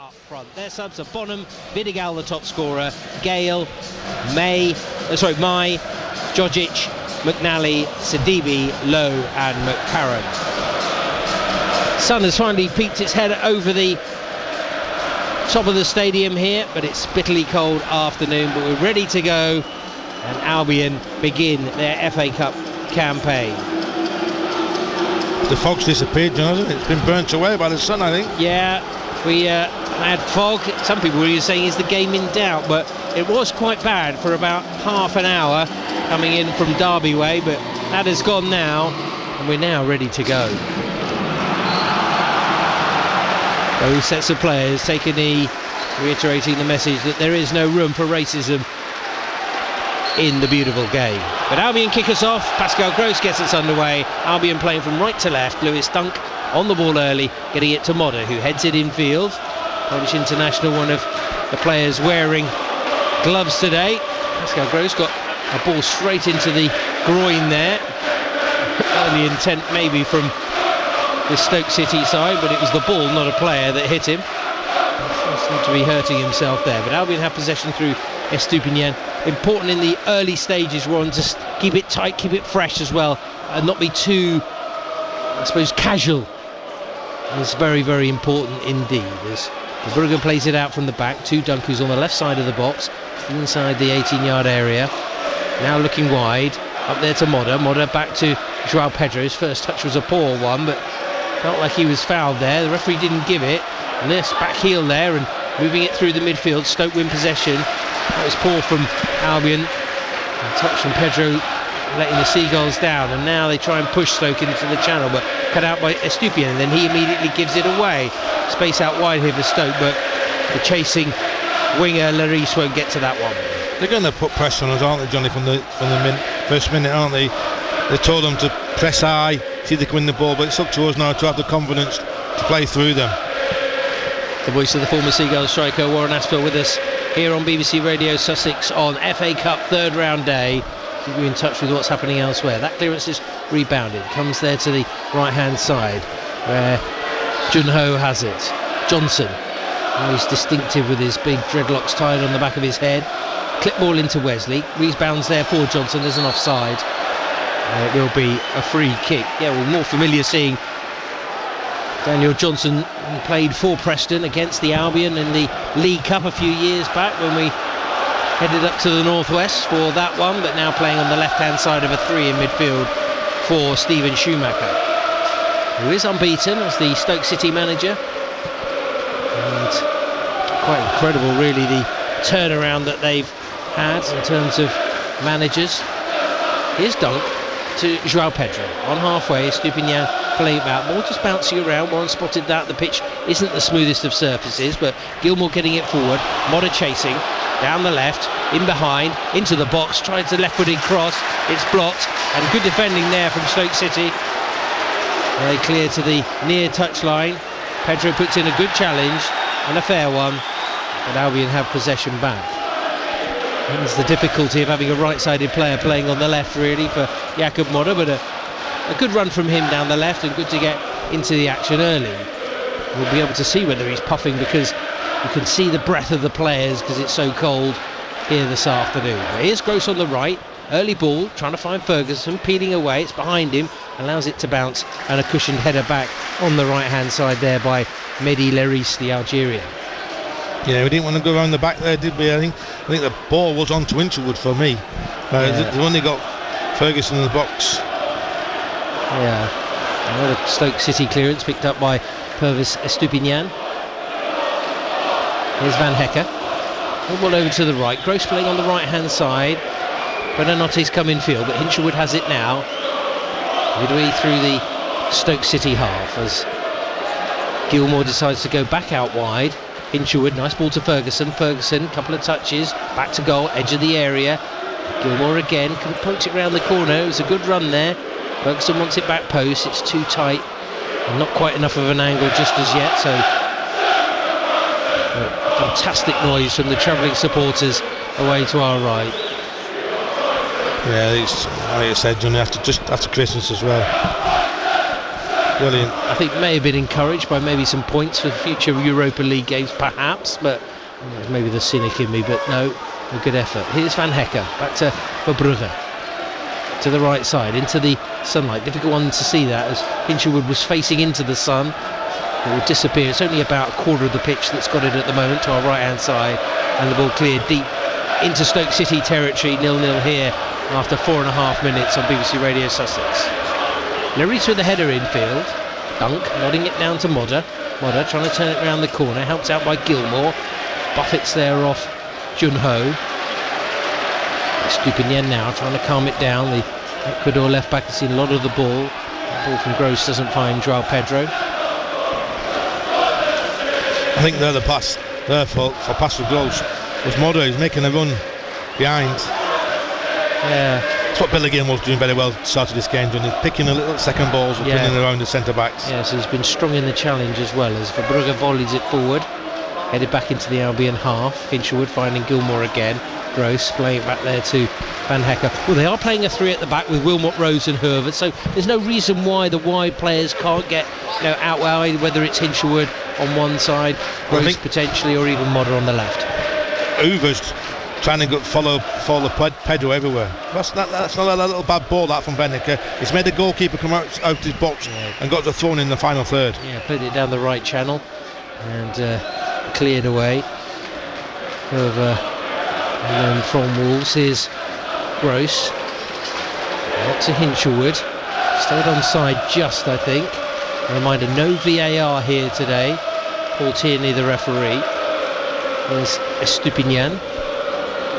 up front. Their subs are Bonham, Vidigal the top scorer, Gale, Mai, Jojic, McNally, Sidibe, Lowe and McCarran. Sun has finally peeked its head over the top of the stadium here, but it's bitterly cold afternoon, but we're ready to go, and Albion begin their FA Cup campaign. The fog's disappeared, Jonathan. It's been burnt away by the sun, I think. Yeah, we had fog. Some people were even saying is the game in doubt, but it was quite bad for about half an hour coming in from Derby way, but that has gone now, and we're now ready to go. Both sets of players take a knee, reiterating the message that there is no room for racism in the beautiful game. But Albion kick us off. Pascal Gross gets us underway. Albion playing from right to left. Lewis Dunk on the ball early, getting it to Modder, who heads it in field. Polish international, one of the players wearing gloves today. Pascal Gross got a ball straight into the groin there. Early intent maybe from the Stoke City side, but it was the ball, not a player, that hit him. He seemed to be hurting himself there. But Albion have possession through Estupiñán. Important in the early stages, Ron, to keep it tight, keep it fresh as well, and not be too, I suppose, casual. It's very, very important indeed. As Brugge plays it out from the back to Dunk, who's on the left side of the box, inside the 18-yard area. Now looking wide, up there to Modder. Modder back to João Pedro. His first touch was a poor one, but felt like he was fouled there. The referee didn't give it. And this back heel there and moving it through the midfield. Stoke win possession. That was poor from Albion. A touch from Pedro, letting the Seagulls down, and now they try and push Stoke into the channel, but cut out by Estupiñán, and then he immediately gives it away. Space out wide here for Stoke, but the chasing winger Larice won't get to that one. They're going to put pressure on us, aren't they, Johnny, from the first minute, aren't they? They told them to press high, see if they can win the ball, but it's up to us now to have the confidence to play through them. The voice of the former Seagulls striker Warren Aspel with us here on BBC Radio Sussex on FA Cup third round day. Keep you in touch with what's happening elsewhere. That clearance is rebounded, comes there to the right hand side where Junho has it. Johnson, he's distinctive with his big dreadlocks tied on the back of his head. Clip ball into Wesley, rebounds there for Johnson, there's an offside. It will be a free kick. Yeah, we're more familiar seeing Daniel Johnson, who played for Preston against the Albion in the League Cup a few years back when we headed up to the northwest for that one, but now playing on the left hand side of a three in midfield for Stephen Schumacher, who is unbeaten as the Stoke City manager. And quite incredible really the turnaround that they've had in terms of managers. Here's Dunk to João Pedro on halfway. Estupiñán playing about, more just bouncing around. Warren spotted that the pitch isn't the smoothest of surfaces, but Gilmour getting it forward. Modder chasing down the left, in behind, into the box, trying to left-footed cross. It's blocked, and good defending there from Stoke City. They clear to the near touchline. Pedro puts in a good challenge and a fair one, but Albion have possession back. That's the difficulty of having a right-sided player playing on the left, really, for Jakob Modder, but a good run from him down the left, and good to get into the action early. We'll be able to see whether he's puffing, because you can see the breath of the players because it's so cold here this afternoon. But here's Gross on the right, early ball, trying to find Ferguson, peeling away, it's behind him, allows it to bounce, and a cushioned header back on the right-hand side there by Mehdi Larice, the Algerian. Yeah, we didn't want to go around the back there, did we? I think the ball was on to Inchwood for me. They've only got Ferguson in the box. Yeah, another Stoke City clearance picked up by Pervis Estupiñán. Here's Van Hecker. Ball over to the right. Gross playing on the right-hand side. Benanotti's come in field, but Hinshelwood has it now. Midway through the Stoke City half as Gilmour decides to go back out wide. Hinshelwood, nice ball to Ferguson. Ferguson, couple of touches, back to goal, edge of the area. Gilmour again, pokes it round the corner. It was a good run there. Ferguson wants it back post. It's too tight, and not quite enough of an angle just as yet. So, fantastic noise from the travelling supporters away to our right. Yeah, it's like I said, Johnny, after Christmas as well. Brilliant. I think may have been encouraged by maybe some points for future Europa League games, perhaps, but maybe the cynic in me, but no, a good effort. Here's Van Hecker, back to Verbrugge, to the right side, into the sunlight. Difficult one to see that, as Hinshelwood was facing into the sun. It will disappear. It's only about a quarter of the pitch that's got it at the moment, to our right hand side, and the ball cleared deep into Stoke City territory. 0-0 here after 4.5 minutes on BBC Radio Sussex. Lloris with the header infield. Dunk nodding it down to Modder. Modder trying to turn it around the corner, helped out by Gilmour. Buffets there off Junho. Stupinian now trying to calm it down. The Ecuador left back has seen a lot of the ball. The ball from Gross doesn't find Joao Pedro. I think they're the pass there for pass for Gross. Was Modder, he's making a run behind. Yeah. That's what Billy Gilmour's doing very well started this game, doing, picking the little second balls and turning around the centre backs. Yeah, so he's been strong in the challenge as well, as Verbrugge volleys it forward. Headed back into the Albion half. Hinshelwood finding Gilmour again. Gross playing it back there to Van Hecker. Well, they are playing a three at the back with Wilmot, Rose and Hove, so there's no reason why the wide players can't get out wide, whether it's Hinshelwood on one side, Gross potentially, or even Modder on the left. Hove's trying to follow Pedro everywhere. That's not a little bad ball that from Van Hecker. It's made the goalkeeper come out his box and got the thrown in the final third. Yeah, played it down the right channel and cleared away. Hove known from Wolves. Here's Gross. Out to Hinshelwood. Stayed onside just, I think. A reminder, no VAR here today. Paul Tierney, the referee. There's Estupinian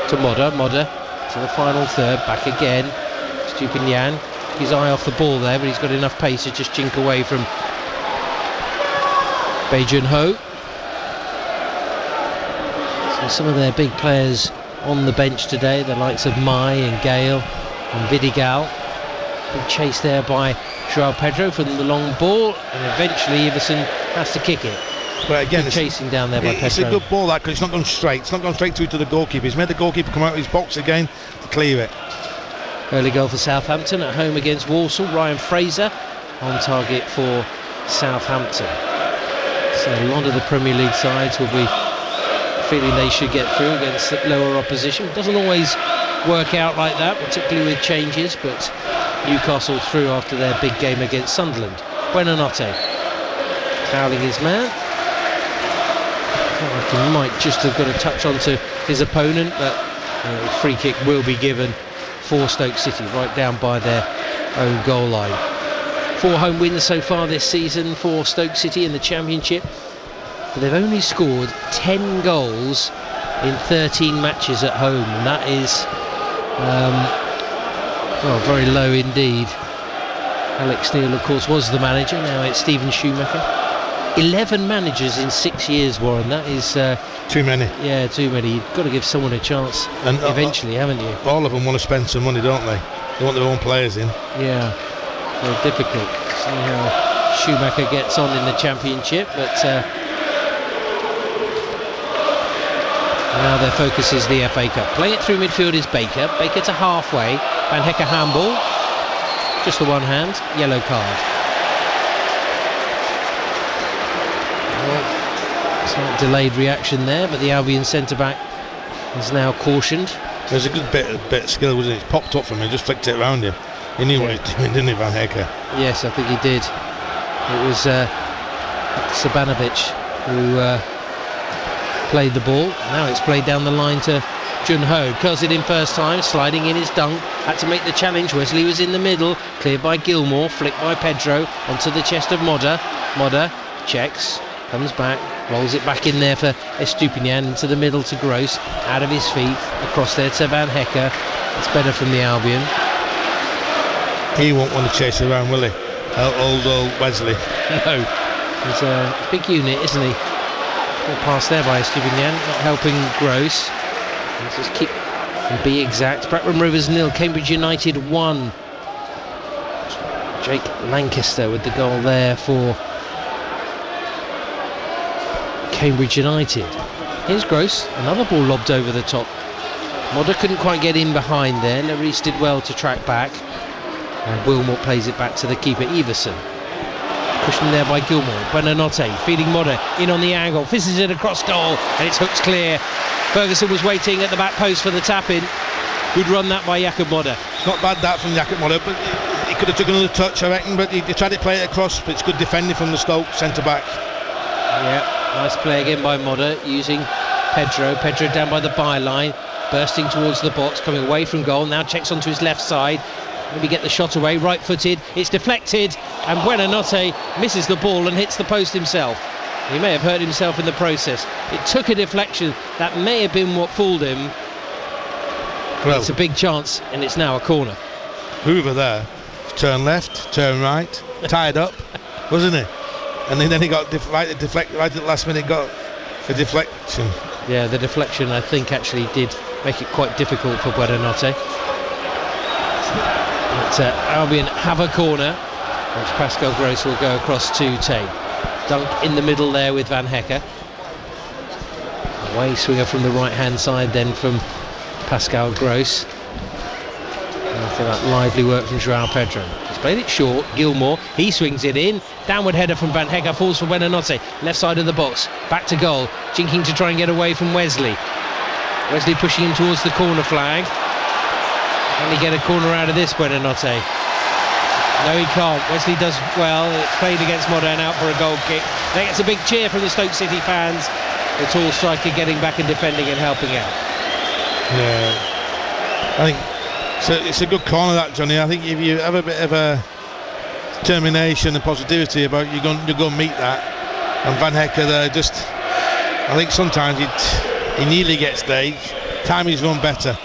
to Modder. Modder to the final third. Back again. Estupinian. His eye off the ball there, but he's got enough pace to just jink away from Junho. So some of their big players on the bench today, the likes of Mai and Gale and Vidigal. Big chase there by Joao Pedro from the long ball, and eventually Iversen has to kick it. But again, it's chasing down there by Pedro. It's a good ball that, because it's not gone straight. It's not gone straight through to the goalkeeper. He's made the goalkeeper come out of his box again to clear it. Early goal for Southampton at home against Walsall. Ryan Fraser on target for Southampton. So a lot of the Premier League sides will be feeling they should get through against lower opposition. It doesn't always work out like that, particularly with changes, but Newcastle through after their big game against Sunderland. Buonanotte fouling his man. I felt like he might just have got a touch onto his opponent, but free kick will be given for Stoke City right down by their own goal line. 4 home wins so far this season for Stoke City in the Championship, but they've only scored 10 goals in 13 matches at home, and that is very low indeed. Alex Neil, of course, was the manager. Now it's Stephen Schumacher. 11 managers in 6 years, Warren. That is too many. Yeah, too many. You've got to give someone a chance and eventually, haven't you? All of them want to spend some money, don't they? They want their own players in. Yeah, very difficult. See how Schumacher gets on in the Championship, but now their focus is the FA Cup. Playing it through midfield is Baker. Baker to halfway. Van Hecker handball. Just the one hand. Yellow card. Well, slight delayed reaction there, but the Albion centre-back is now cautioned. There's a good bit of skill, wasn't it? It's popped up from him, just flicked it around him. He knew what he was doing, didn't he, Van Hecker? Yes, I think he did. It was Sabanovic who played the ball. Now it's played down the line to Junho. Curls it in first time, sliding in his dunk. Had to make the challenge. Wesley was in the middle, cleared by Gilmour, flicked by Pedro onto the chest of Modder. Modder checks, comes back, rolls it back in there for Estupinian, into the middle to Gross, out of his feet, across there to Van Hecker. It's better from the Albion. He won't want to chase around, will he? Old Wesley. No, he's a big unit, isn't he? Good pass there by Estupinian, not helping Gross. Let's just keep and be exact. Blackburn Rovers 0, Cambridge United 1. Jake Lancaster with the goal there for Cambridge United. Here's Gross, another ball lobbed over the top. Modder couldn't quite get in behind there. Lloris did well to track back, and Wilmot plays it back to the keeper, Iversen. Cushioned there by Gilmour. Buonanotte feeding Modder in on the angle, fizzes it across goal, and it's hooked clear. Ferguson was waiting at the back post for the tap-in. Good run that by Jakob Modder. Not bad that from Jakob Modder, but he could have taken another touch, I reckon, but he tried to play it across, but it's good defending from the Stoke centre-back. Yeah, nice play again by Modder, using Pedro down by the byline, bursting towards the box, coming away from goal, now checks onto his left side, maybe get the shot away, right-footed, it's deflected, and Buonanotte misses the ball and hits the post himself. He may have hurt himself in the process. It took a deflection, that may have been what fooled him. Well, it's a big chance, and it's now a corner. Hoover there, turn left, turn right, tied up, wasn't he? And then he got right at the last minute, got the deflection. Yeah, the deflection I think actually did make it quite difficult for Buonanotte. But Albion have a corner, which Pascal Gross will go across to take. Dunk in the middle there with Van Hecke. Away swinger from the right hand side then from Pascal Gross. After that lively work from João Pedro. He's played it short. Gilmour, he swings it in. Downward header from Van Hecke, falls for Buonanotte. Left side of the box, back to goal. Jinking to try and get away from Wesley. Wesley pushing him towards the corner flag. Can he get a corner out of this, Buonanotte? No, he can't. Wesley does well. It's played against Modder and out for a goal kick. That gets a big cheer from the Stoke City fans. The tall striker getting back and defending and helping out. Yeah, I think it's a good corner, that, Johnny. I think if you have a bit of a determination and positivity about you're going to meet that, and Van Hecke there just, I think sometimes he nearly gets there. Timing's run better.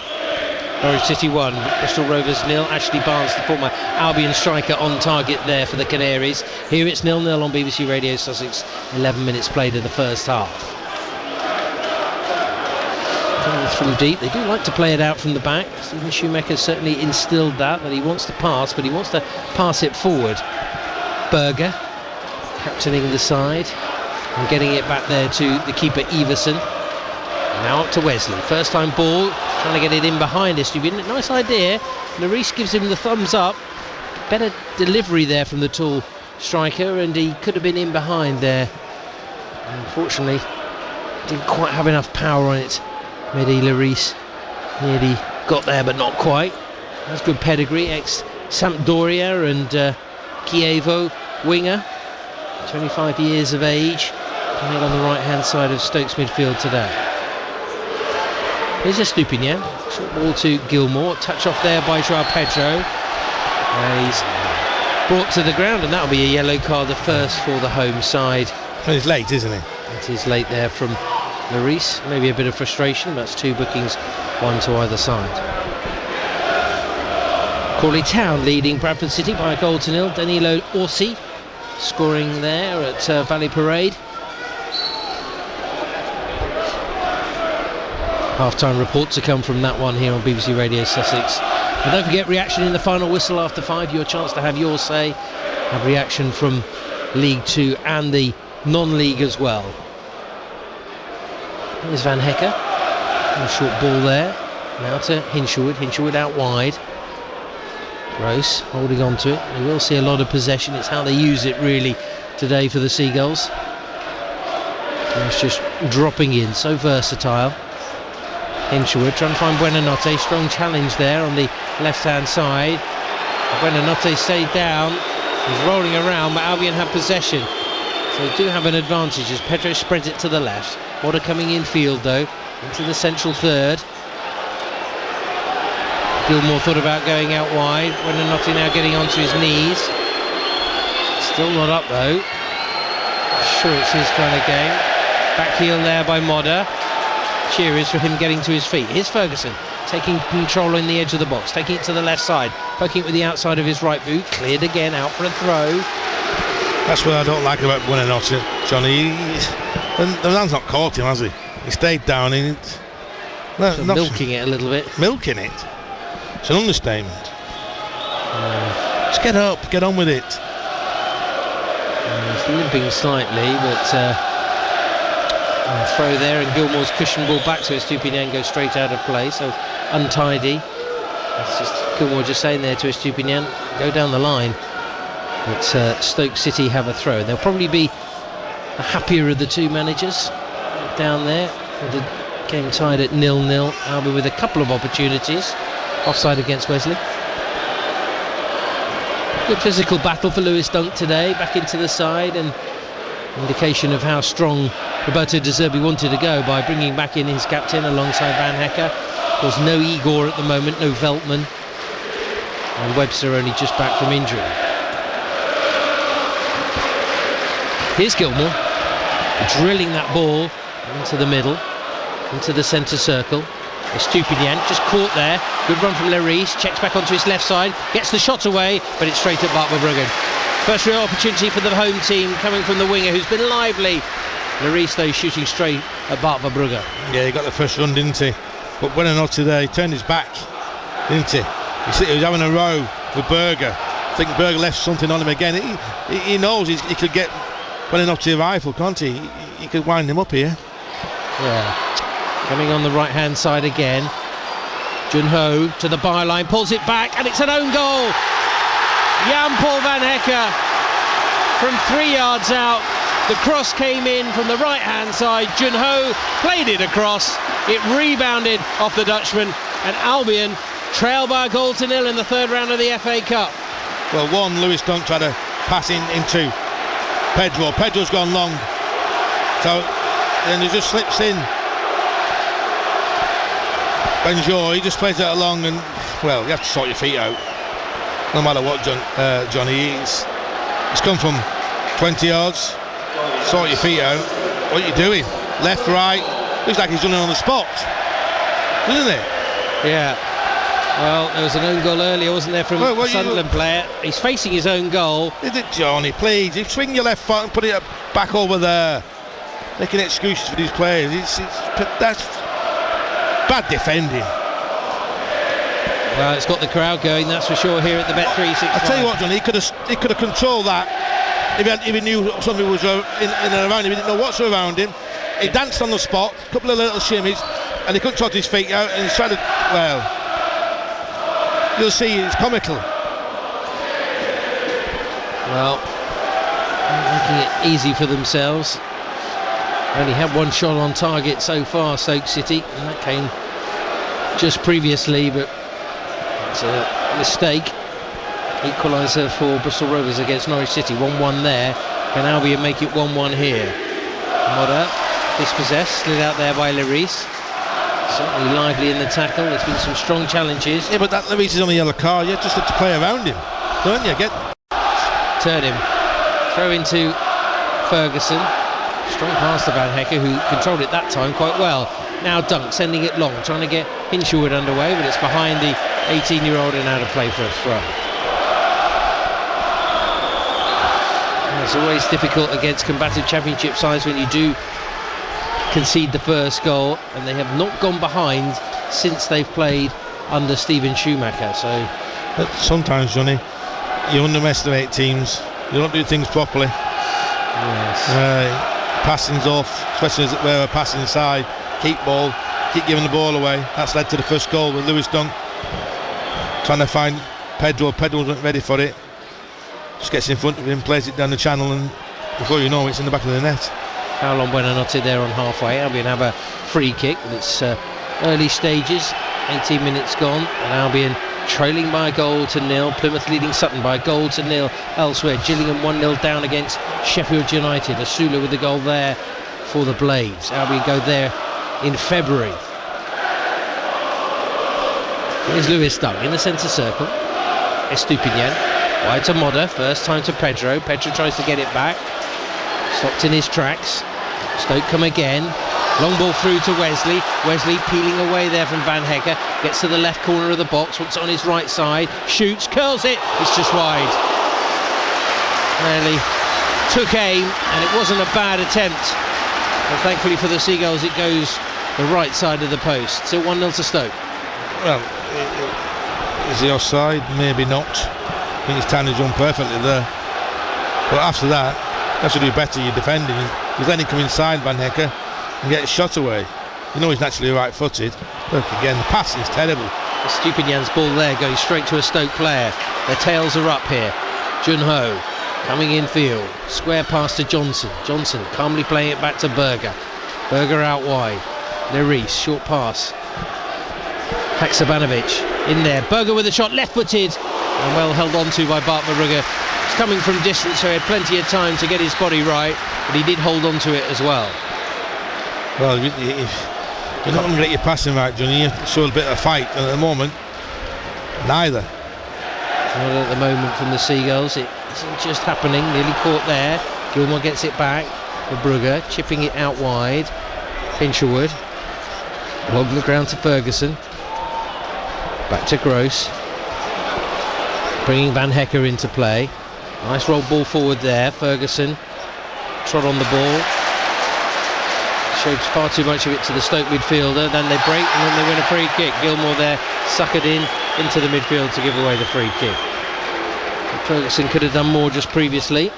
Norwich City 1, Bristol Rovers 0. Ashley Barnes, the former Albion striker, on target there for the Canaries. Here it's 0-0 on BBC Radio Sussex. 11 minutes played in the first half. Coming through deep, they do like to play it out from the back. Stephen Shoemaker certainly instilled that he wants to pass, but he wants to pass it forward. Berger captaining the side and getting it back there to the keeper Everson. Now up to Wesley, first time ball, trying to get it in behind Estupiñán. Nice idea. Lloris gives him the thumbs up. Better delivery there from the tall striker, and he could have been in behind there. Unfortunately, didn't quite have enough power on it. Mehdi Lloris nearly got there, but not quite. That's good pedigree, ex-Sampdoria and Chievo winger, 25 years of age, playing on the right-hand side of Stoke's midfield today. Here's Estupiñán, short ball to Gilmour, touch off there by João Pedro. He's brought to the ground, and that'll be a yellow card, the first for the home side. Well, he's late, isn't he? It is late there from Lloris. Maybe a bit of frustration. That's 2 bookings, 1 to either side. Crawley Town leading Bradford City by a goal to 0. Danilo Orsi scoring there at Valley Parade. Half-time report to come from that one here on BBC Radio Sussex. And don't forget, reaction in the final whistle after 5. Your chance to have your say. Have reaction from League 2 and the non-league as well. Here's Van Hecke. A short ball there. Now to Hinshelwood out wide. Gross holding on to it. We will see a lot of possession. It's how they use it really today for the Seagulls. And it's just dropping in, so versatile. Hinshelwood trying to find Buonanotte. Strong challenge there on the left-hand side. Buonanotte stayed down. He's rolling around, but Albion have possession. So they do have an advantage as Pedro spreads it to the left. Modder coming in field though, into the central third. Gilmour thought about going out wide. Buonanotte now getting onto his knees. Still not up though. Sure, it's his kind of game. Back heel there by Modder. Cheers for him getting to his feet. Here's Ferguson taking control on the edge of the box, taking it to the left side, poking it with the outside of his right boot. Cleared again, out for a throw. That's what I don't like about Buonanotte, Johnny. The man's not caught him, has he? He stayed down in it. Milking it a little bit. Milking it? It's an understatement. Just get up, get on with it. He's limping slightly, but throw there, and Gilmour's cushion ball back to Estupiñán, goes straight out of play, so untidy. It's just Gilmour just saying there to Estupiñán, go down the line. But Stoke City have a throw. They'll probably be the happier of the two managers down there, with the game tied at 0-0. Albion with a couple of opportunities. Offside against Wesley. Good physical battle for Lewis Dunk today, back into the side, and indication of how strong Roberto De Zerbi wanted to go by bringing back in his captain alongside Van Hecke. Of course, no Igor at the moment, no Veltman, and Webster only just back from injury. Here's Gilmore drilling that ball into the middle, into the centre circle. Estupinian just caught there. Good run from Lerice, checks back onto his left side, gets the shot away, but it's straight at Bart Verbruggen. First real opportunity for the home team coming from the winger, who's been lively. Lerice though shooting straight at Bart Verbruggen. Yeah, he got the first run, didn't he? But when or not today, he turned his back, didn't he? He was having a row with Berger. I think Berger left something on him again. He knows he could get when or not to the rifle, can't he? He could wind him up here. Yeah. Coming on the right hand side again. Junho to the byline, pulls it back, and it's an own goal. Jan-Paul Van Hecke from 3 yards out. The cross came in from the right hand side. Junho played it across. It rebounded off the Dutchman, and Albion trail by a goal to 0 in the third round of the FA Cup. Well, Lewis Dunk tried to pass into Pedro. Pedro's gone long, so then he just slips in. Benjoy, he just plays it along, and well, you have to sort your feet out no matter what, Johnny. He's come from 20 yards. Sort your feet out. What are you doing? Left, right. Looks like he's running on the spot, doesn't it? Yeah. Well, there was an own goal earlier, wasn't there, from a Sunderland player? He's facing his own goal. Is it, Johnny? Please, you swing your left foot and put it back over there. Making excuses for these players. That's bad defending. Well, it's got the crowd going, that's for sure, here at the Bet365. I tell you what, Johnny, he could have controlled that if he knew something was in and around him. He didn't know what's around him. He danced on the spot, a couple of little shimmies, and he couldn't trot his feet out, and he tried to, well, you'll see, it's comical. Well, making it easy for themselves. Only had one shot on target so far, Stoke City, and that came just previously, but it's a mistake. Equaliser for Bristol Rovers against Norwich City. 1-1 there. Can Albion make it 1-1 here? Modder, dispossessed, slid out there by Lerice. Certainly lively in the tackle. There's been some strong challenges. Yeah, but that Lerice is on the yellow card. You just have to play around him, don't you? Turn him. Throw into Ferguson. Strong pass to Van Hecke, who controlled it that time quite well. Now Dunk sending it long, trying to get Hinshelwood underway, but it's behind the 18-year-old and out of play for a throw. It's always difficult against combative championship sides when you do concede the first goal, and they have not gone behind since they've played under Steven Schumacher. So, but sometimes, Johnny, you underestimate teams. You don't do things properly. Yes. Passing's off, especially where we're passing inside. Keep giving the ball away. That's led to the first goal with Lewis Dunk trying to find Pedro. Pedro wasn't ready for it. Just gets in front of him, plays it down the channel, and before you know it, it's in the back of the net. How long Buonanotte there on halfway? Albion have a free kick, but it's early stages. 18 minutes gone, and Albion trailing by a goal to 0. Plymouth leading Sutton by a goal to 0 elsewhere. Gillingham 1-0 down against Sheffield United. Asula with the goal there for the Blades. Albion go there in February. Here's Lewis Dunk in the centre circle. Estupinian wide to Modder, first time to Pedro. Pedro tries to get it back, stopped in his tracks. Stoke come again. Long ball through to Wesley. Wesley peeling away there from Van Hecke. Gets to the left corner of the box. Wants it on his right side. Shoots, curls it. It's just wide. Really took aim, and it wasn't a bad attempt. But thankfully for the Seagulls, it goes the right side of the post. Still 1-0 to Stoke. Well, is he offside? Maybe not. I think his timing is done perfectly there. But after that, you have to do better. You're defending. He's letting him come inside Van Hecke and get his shot away. You know he's naturally right-footed. Look again, the passing is terrible. Stupinian's ball there going straight to a Stoke player. Their tails are up here. Junho coming in field, square pass to Johnson. Johnson calmly playing it back to Berger. Berger out wide. Lerice, short pass. Haksabanovic in there. Berger with a shot, left-footed, and well held on to by Bart Marugger. He's coming from distance, so he had plenty of time to get his body right, but he did hold on to it as well. Well, if you're not going to get your passing right, Johnny, you show a bit of fight, and at the moment, neither. Not at the moment from the Seagulls. It isn't just happening. Nearly caught there. Gilmore gets it back for Brugger, chipping it out wide. Hinshelwood along the ground to Ferguson. Back to Gross. Bringing Van Hecker into play. Nice roll ball forward there. Ferguson trod on the ball. Shows far too much of it to the Stoke midfielder. Then they break and then they win a free kick. Gilmore there suckered into the midfield to give away the free kick. Ferguson could have done more just previously.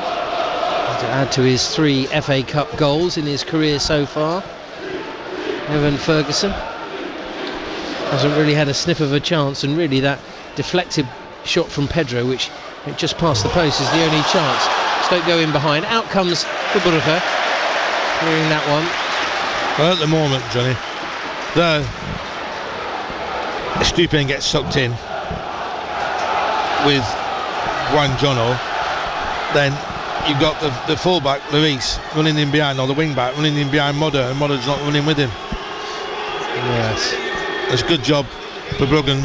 To add to his 3 FA Cup goals in his career so far. Evan Ferguson hasn't really had a sniff of a chance, and really that deflected shot from Pedro, which went just past the post, is the only chance. Stoke go in behind. Out comes Kuburka, clearing that one. Well, at the moment, Johnny, the Stupin gets sucked in with Guanjono, then you've got the fullback Lerice running in behind, or the wing back running in behind Modder, and Modder's not running with him. Yes, it's a good job for Bruggen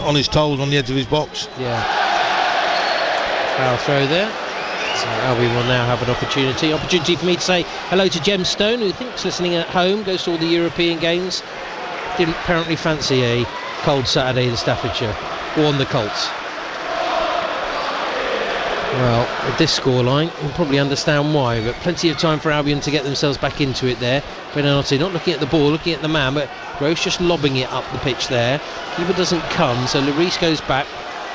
on his toes on the edge of his box. Yeah. Foul throw there. So Albion will now have an opportunity for me to say hello to Jem Stone, who thinks listening at home, goes to all the European games. Didn't apparently fancy a cold Saturday in Staffordshire. Warned the Colts. Well, with this scoreline, you'll probably understand why, but plenty of time for Albion to get themselves back into it there. Benanotti not looking at the ball, looking at the man, but Gross just lobbing it up the pitch there. Keeper doesn't come, so Lerice goes back,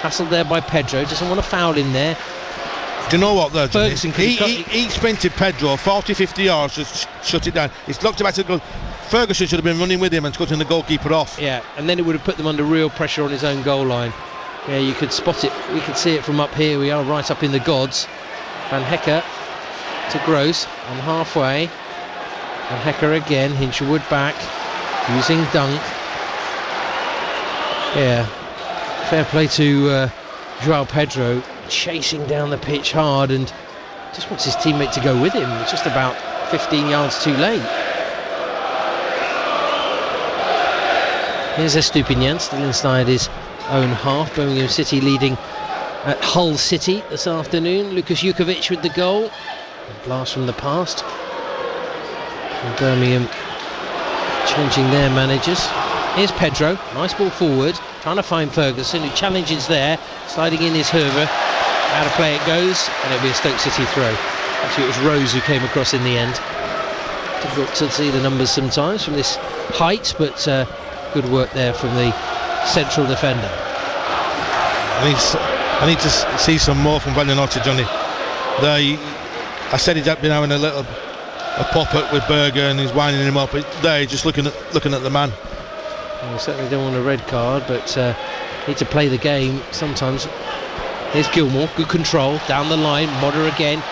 hassled there by Pedro, doesn't want to foul in there. Do you know what though, Ferguson he sprinted Pedro 40-50 yards to shut it down. He's looked about to go. Ferguson should have been running with him and cutting the goalkeeper off. Yeah, and then it would have put them under real pressure on his own goal line. Yeah, you could spot it. We can see it from up here. We are right up in the gods. Van Hecker to Gross on halfway. Van Hecker again. Hinshelwood back, using Dunk. Yeah, fair play to Joao Pedro, chasing down the pitch hard and just wants his teammate to go with him. It's just about 15 yards too late. Here's Estupinian still inside his own half. Birmingham City leading at Hull City this afternoon. Lukas Jukovic with the goal. A blast from the past. And Birmingham changing their managers. Here's Pedro, nice ball forward, trying to find Ferguson, who challenges there. Sliding in is Hove. Out of play it goes, and it'll be a Stoke City throw. Actually, it was Rose who came across in the end. Difficult to see the numbers sometimes from this height, but good work there from the central defender. I need to see some more from Benanotti, Johnny. I said he'd been having a pop-up with Berger and he's winding him up. But there, he's just looking at the man. Well, we certainly don't want a red card, but need to play the game sometimes. Here's Gilmore, good control, down the line, Modder again,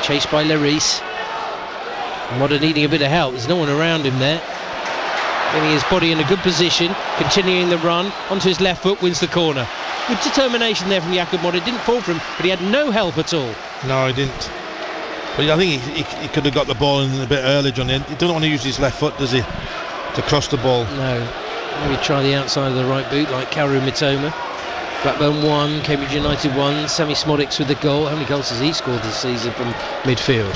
chased by Lerice. Modder needing a bit of help, there's no one around him there. Getting his body in a good position, continuing the run, onto his left foot, wins the corner. Good determination there from Jakob Modder, didn't fall for him, but he had no help at all. No, he didn't. But I think he could have got the ball in a bit earlier, Johnny. He doesn't want to use his left foot, does he, to cross the ball? No, maybe try the outside of the right boot like Karu Mitoma. Blackburn 1, Cambridge United 1, Sammy Smodics with the goal. How many goals has he scored this season from midfield?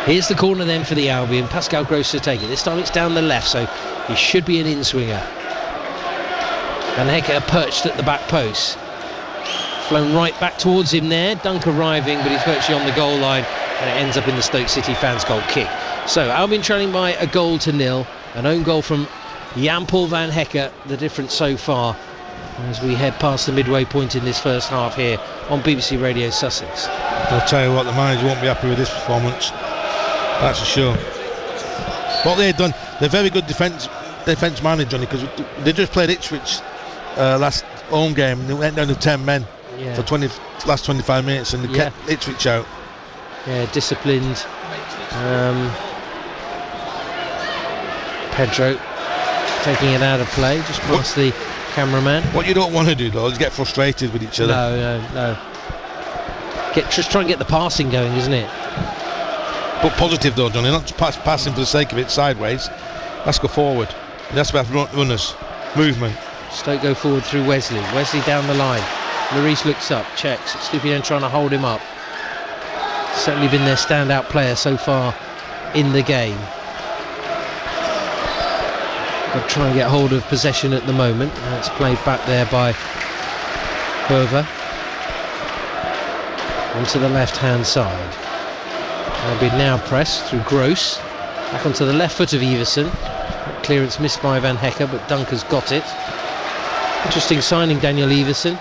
Here's the corner then for the Albion. Pascal Gross to take it. This time it's down the left, so he should be an in-swinger. Van Hecker perched at the back post. Flown right back towards him there. Dunk arriving, but he's virtually on the goal line, and it ends up in the Stoke City fans' goal kick. So Albion trailing by 1-0. An own goal from Jan-Paul Van Hecker, the difference so far, as we head past the midway point in this first half here on BBC Radio Sussex. I'll tell you what, the manager won't be happy with this performance, that's for sure. What they've done, they're very good defence manager, Johnny, because they just played Ipswich last home game and they went down to 10 men for last 25 minutes, and they kept Ipswich out. Yeah, disciplined. Pedro taking it out of play, just past the cameraman. What you don't want to do, though, is get frustrated with each other. No. Just try and get the passing going, isn't it? But positive, though, Johnny, not just passing for the sake of it sideways. Let's go forward. That's about runners, movement. Stoke go forward through Wesley. Wesley down the line. Lloris looks up, checks. Stupien trying to hold him up. Certainly been their standout player so far in the game. They'll try and get hold of possession at the moment. And it's played back there by Hove. Onto the left-hand side. Albion now pressed through Gross. Back onto the left foot of Everson. Clearance missed by Van Hecke, but Dunker's got it. Interesting signing, Daniel Everson.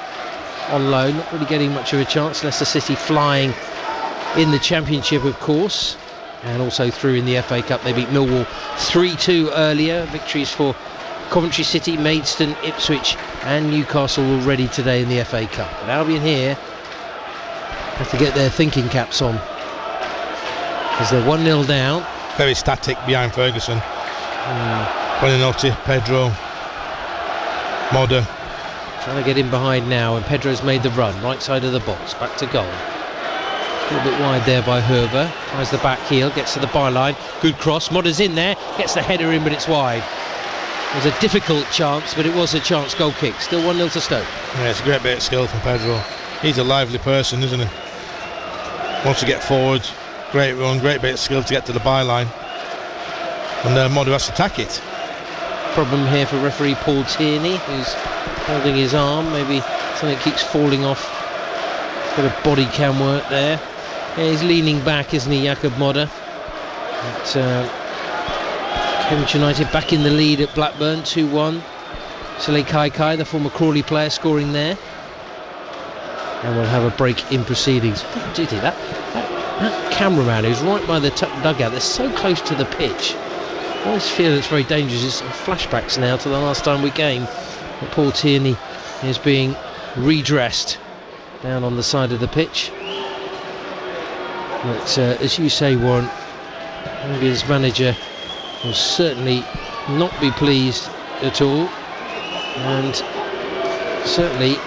On loan, not really getting much of a chance. Leicester City flying in the Championship, of course. And also through in the FA Cup. They beat Millwall 3-2 earlier. Victories for Coventry City, Maidstone, Ipswich and Newcastle already today in the FA Cup. But Albion here have to get their thinking caps on, as they're 1-0 down. Very static behind Ferguson. Buonanotte, Pedro, Modder. Trying to get in behind now, and Pedro's made the run. Right side of the box, back to goal. A little bit wide there by Herber. Tries the back heel, gets to the byline. Good cross, Modder's in there, gets the header in, but it's wide. It was a difficult chance, but it was a chance. Goal kick. Still 1-0 to Stoke. Yeah, it's a great bit of skill from Pedro. He's a lively person, isn't he? Wants to get forward. Great run, great bit of skill to get to the byline. And Modder has to attack it. Problem here for referee Paul Tierney, who's holding his arm. Maybe something keeps falling off. Bit of body cam work there. Yeah, he's leaning back, isn't he, Jakob Modder? Cambridge United back in the lead at Blackburn, 2-1. Sele Kai, the former Crawley player, scoring there. And we'll have a break in proceedings. That cameraman who's right by the dugout, they're so close to the pitch. I always feel it's very dangerous. It's flashbacks now to the last time we came. Paul Tierney is being redressed down on the side of the pitch. But as you say, Warren, Albion's manager will certainly not be pleased at all, and certainly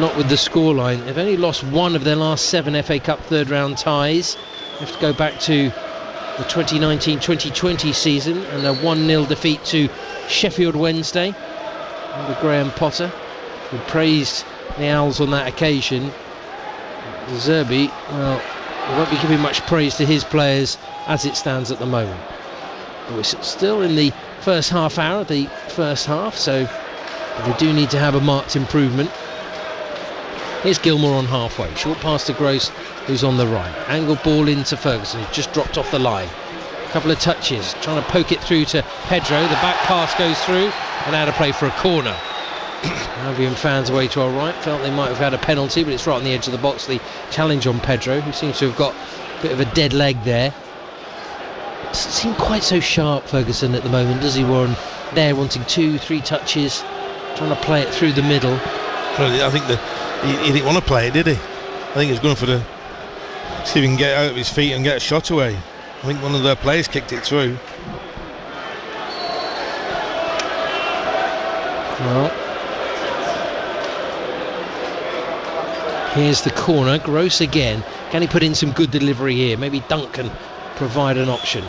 not with the scoreline. They've only lost one of their last 7 FA Cup third round ties. They have to go back to the 2019-2020 season and a 1-0 defeat to Sheffield Wednesday under Graham Potter, who praised the Owls on that occasion. Zerbi, well, we won't be giving much praise to his players as it stands at the moment. But we're still in the first half hour of the first half, so they do need to have a marked improvement. Here's Gilmour on halfway, short pass to Gross, who's on the right. Angle ball into Ferguson, who's just dropped off the line. A couple of touches, trying to poke it through to Pedro. The back pass goes through, and out of play for a corner. Albion fans away to our right felt they might have had a penalty, but it's right on the edge of the box. The challenge on Pedro, who seems to have got a bit of a dead leg there. Doesn't seem quite so sharp, Ferguson, at the moment, does he, Warren? There, wanting 2-3 touches, trying to play it through the middle. Well, I think he didn't want to play it, did he? I think he was going for the... see if he can get out of his feet and get a shot away. I think one of their players kicked it through. Well, here's the corner. Gross again. Can he put in some good delivery here? Maybe Duncan provide an option.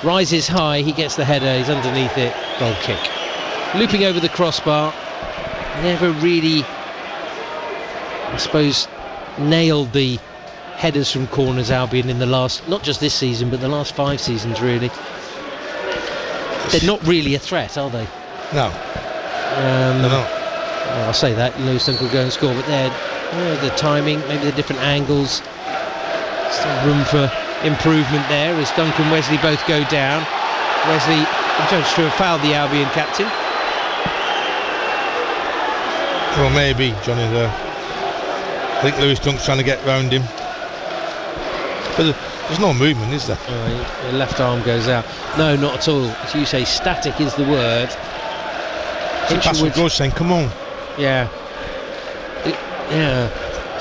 Rises high, he gets the header, he's underneath it. Goal kick. Looping over the crossbar. Never really, I suppose, nailed the headers from corners, Albion, in the last, not just this season, but the last 5 seasons, really. They're not really a threat, are they? No. No. Well, I'll say that. Lewis Dunk will go and score, but they're the timing, maybe the different angles. Still room for improvement there as Dunk and Wesley both go down. Wesley judged to have fouled the Albion captain. Well, maybe, Johnny, there. I think Lewis Dunk's trying to get round him. But there's no movement, is there? The left arm goes out. No, not at all. As you say, static is the word. It's a pass from Gross saying, come on. Yeah.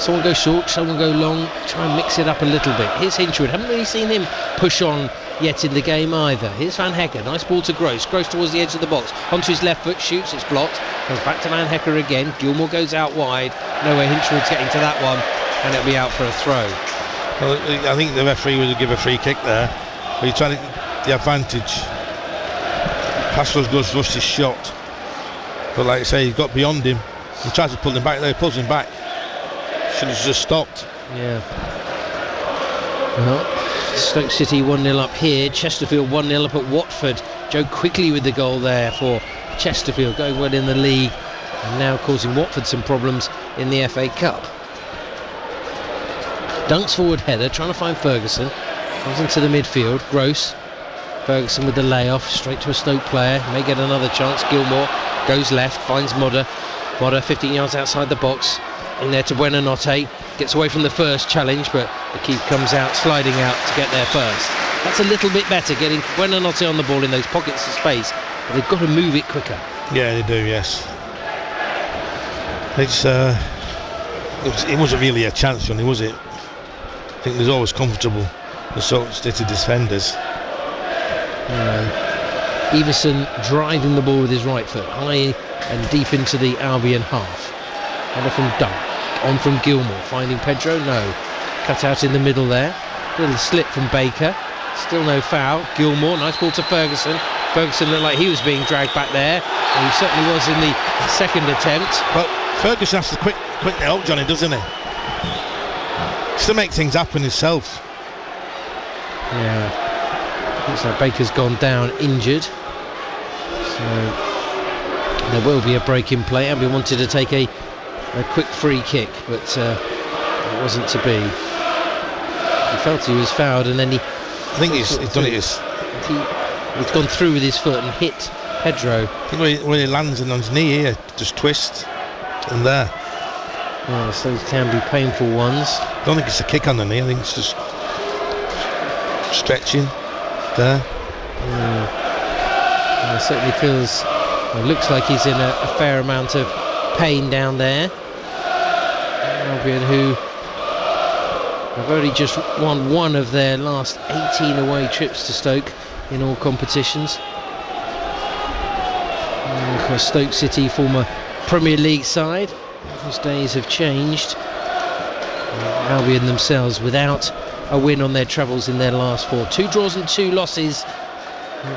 Someone go short, someone go long, try and mix it up a little bit. Here's Hinchwood, haven't really seen him push on yet in the game either. Here's Van Hecker, nice ball to Gross towards the edge of the box, onto his left foot, shoots, it's blocked, comes back to Van Hecker again, Gilmore goes out wide, nowhere Hinchwood's getting to that one, and it'll be out for a throw. Well, I think the referee would give a free kick there, but he's trying to get the advantage. Pasco's goes rushed his shot, but like I say, he got beyond him, he tries to pull him back there, he pulls him back. Should have just stopped. Yeah. Well, Stoke City 1-0 up here. Chesterfield 1-0 up at Watford. Joe Quigley with the goal there for Chesterfield, going well in the league and now causing Watford some problems in the FA Cup. Dunks forward header, trying to find Ferguson. Comes into the midfield. Gross. Ferguson with the layoff, straight to a Stoke player. May get another chance. Gilmore goes left, finds Modder. Modder 15 yards outside the box. In there to Buonanotte, gets away from the first challenge, but the keeper comes out, sliding out to get there first. That's a little bit better, getting Buonanotte on the ball in those pockets of space, but they've got to move it quicker. Yeah, they do, yes. It wasn't really a chance, Johnny, was it? I think there's always comfortable, the Stoke City defenders. Everson driving the ball with his right foot, high and deep into the Albion half. Header from Dunk, on from Gilmore, finding Pedro, no. Cut out in the middle there, little slip from Baker, still no foul. Gilmore, nice ball to Ferguson. Ferguson looked like he was being dragged back there, and he certainly was in the second attempt. Well, Ferguson has to quick help, Johnny, doesn't he? Still make things happen himself. Yeah, looks like Baker's gone down injured, so there will be a break in play. Albion wanted to take a quick free kick, but it wasn't to be. He felt he was fouled, and then I think he's done it. He's gone through with his foot and hit Pedro. I think when he lands on his knee here, just twist and there. Yeah, so those can be painful ones. I don't think it's a kick on the knee. I think it's just stretching there. It certainly feels. It looks like he's in a fair amount of pain down there. Albion, who have only just won one of their last 18 away trips to Stoke in all competitions. And of course, Stoke City, former Premier League side, whose days have changed. Albion themselves without a win on their travels in their last 4. 2 draws and 2 losses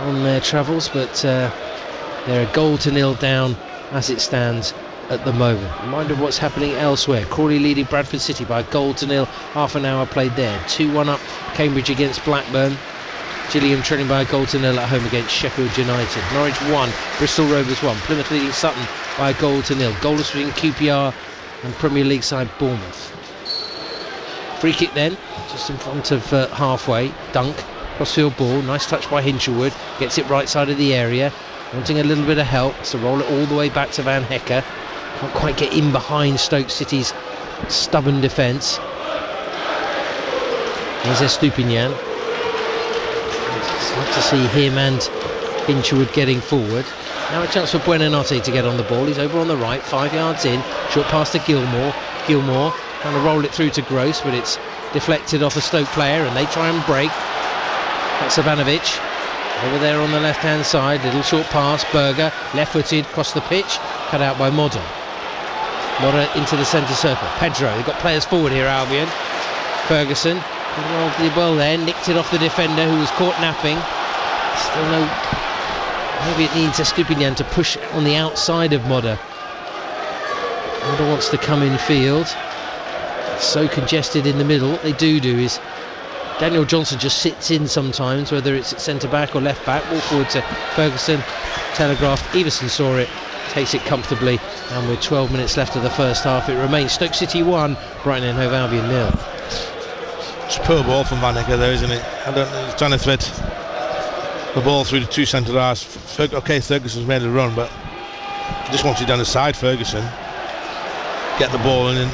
on their travels, but they're a 0-0 down as it stands at the moment. Reminder of what's happening elsewhere. Crawley leading Bradford City by 0-0, half an hour played there. 2-1 up Cambridge against Blackburn. Gillingham trailing by 0-0 at home against Sheffield United. Norwich 1, Bristol Rovers 1. Plymouth leading Sutton by 0-0. Goalless between QPR and Premier League side Bournemouth. Free kick then, just in front of halfway. Dunk, crossfield ball, nice touch by Hinchelwood. Gets it right side of the area. Wanting a little bit of help, so roll it all the way back to Van Hecker. Can't quite get in behind Stoke City's stubborn defence. There's Estupinian. It's like to see him and Hinchelwood getting forward. Now a chance for Buonanotte to get on the ball. He's over on the right, 5 yards in. Short pass to Gilmore. Gilmore trying to roll it through to Gross, but it's deflected off a Stoke player, and they try and break. That's Ivanovic. Over there on the left hand side, little short pass, Berger, left footed, across the pitch, cut out by Modder. Modder into the centre circle. Pedro, they've got players forward here, Albion. Ferguson, did well there, nicked it off the defender who was caught napping. Still no. Maybe it needs Estupinian to push on the outside of Modder. Modder wants to come in field. It's so congested in the middle. What they do is Daniel Johnson just sits in sometimes, whether it's at centre back or left back. Ball forward to Ferguson, telegraphed. Everson saw it, takes it comfortably, and with 12 minutes left of the first half, it remains Stoke City 1, Brighton and Hove Albion 0. It's a poor ball from Van Hecker there, isn't it? He's trying to thread the ball through the 2 centre halves. Okay, Ferguson's made a run, but just wants it down the side. Ferguson get the ball and then.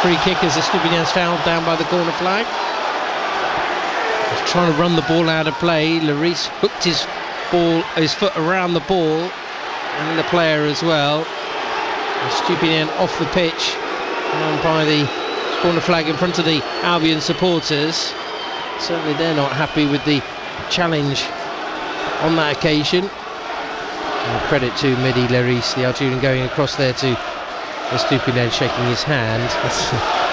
Free kick as Estupinian's fouled down by the corner flag. He's trying to run the ball out of play. Lloris hooked his foot around the ball and the player as well. Stupinian off the pitch, down by the corner flag in front of the Albion supporters. Certainly they're not happy with the challenge on that occasion. And credit to Mehdi Leris, the Algerian, going across there to Stupinian, shaking his hand.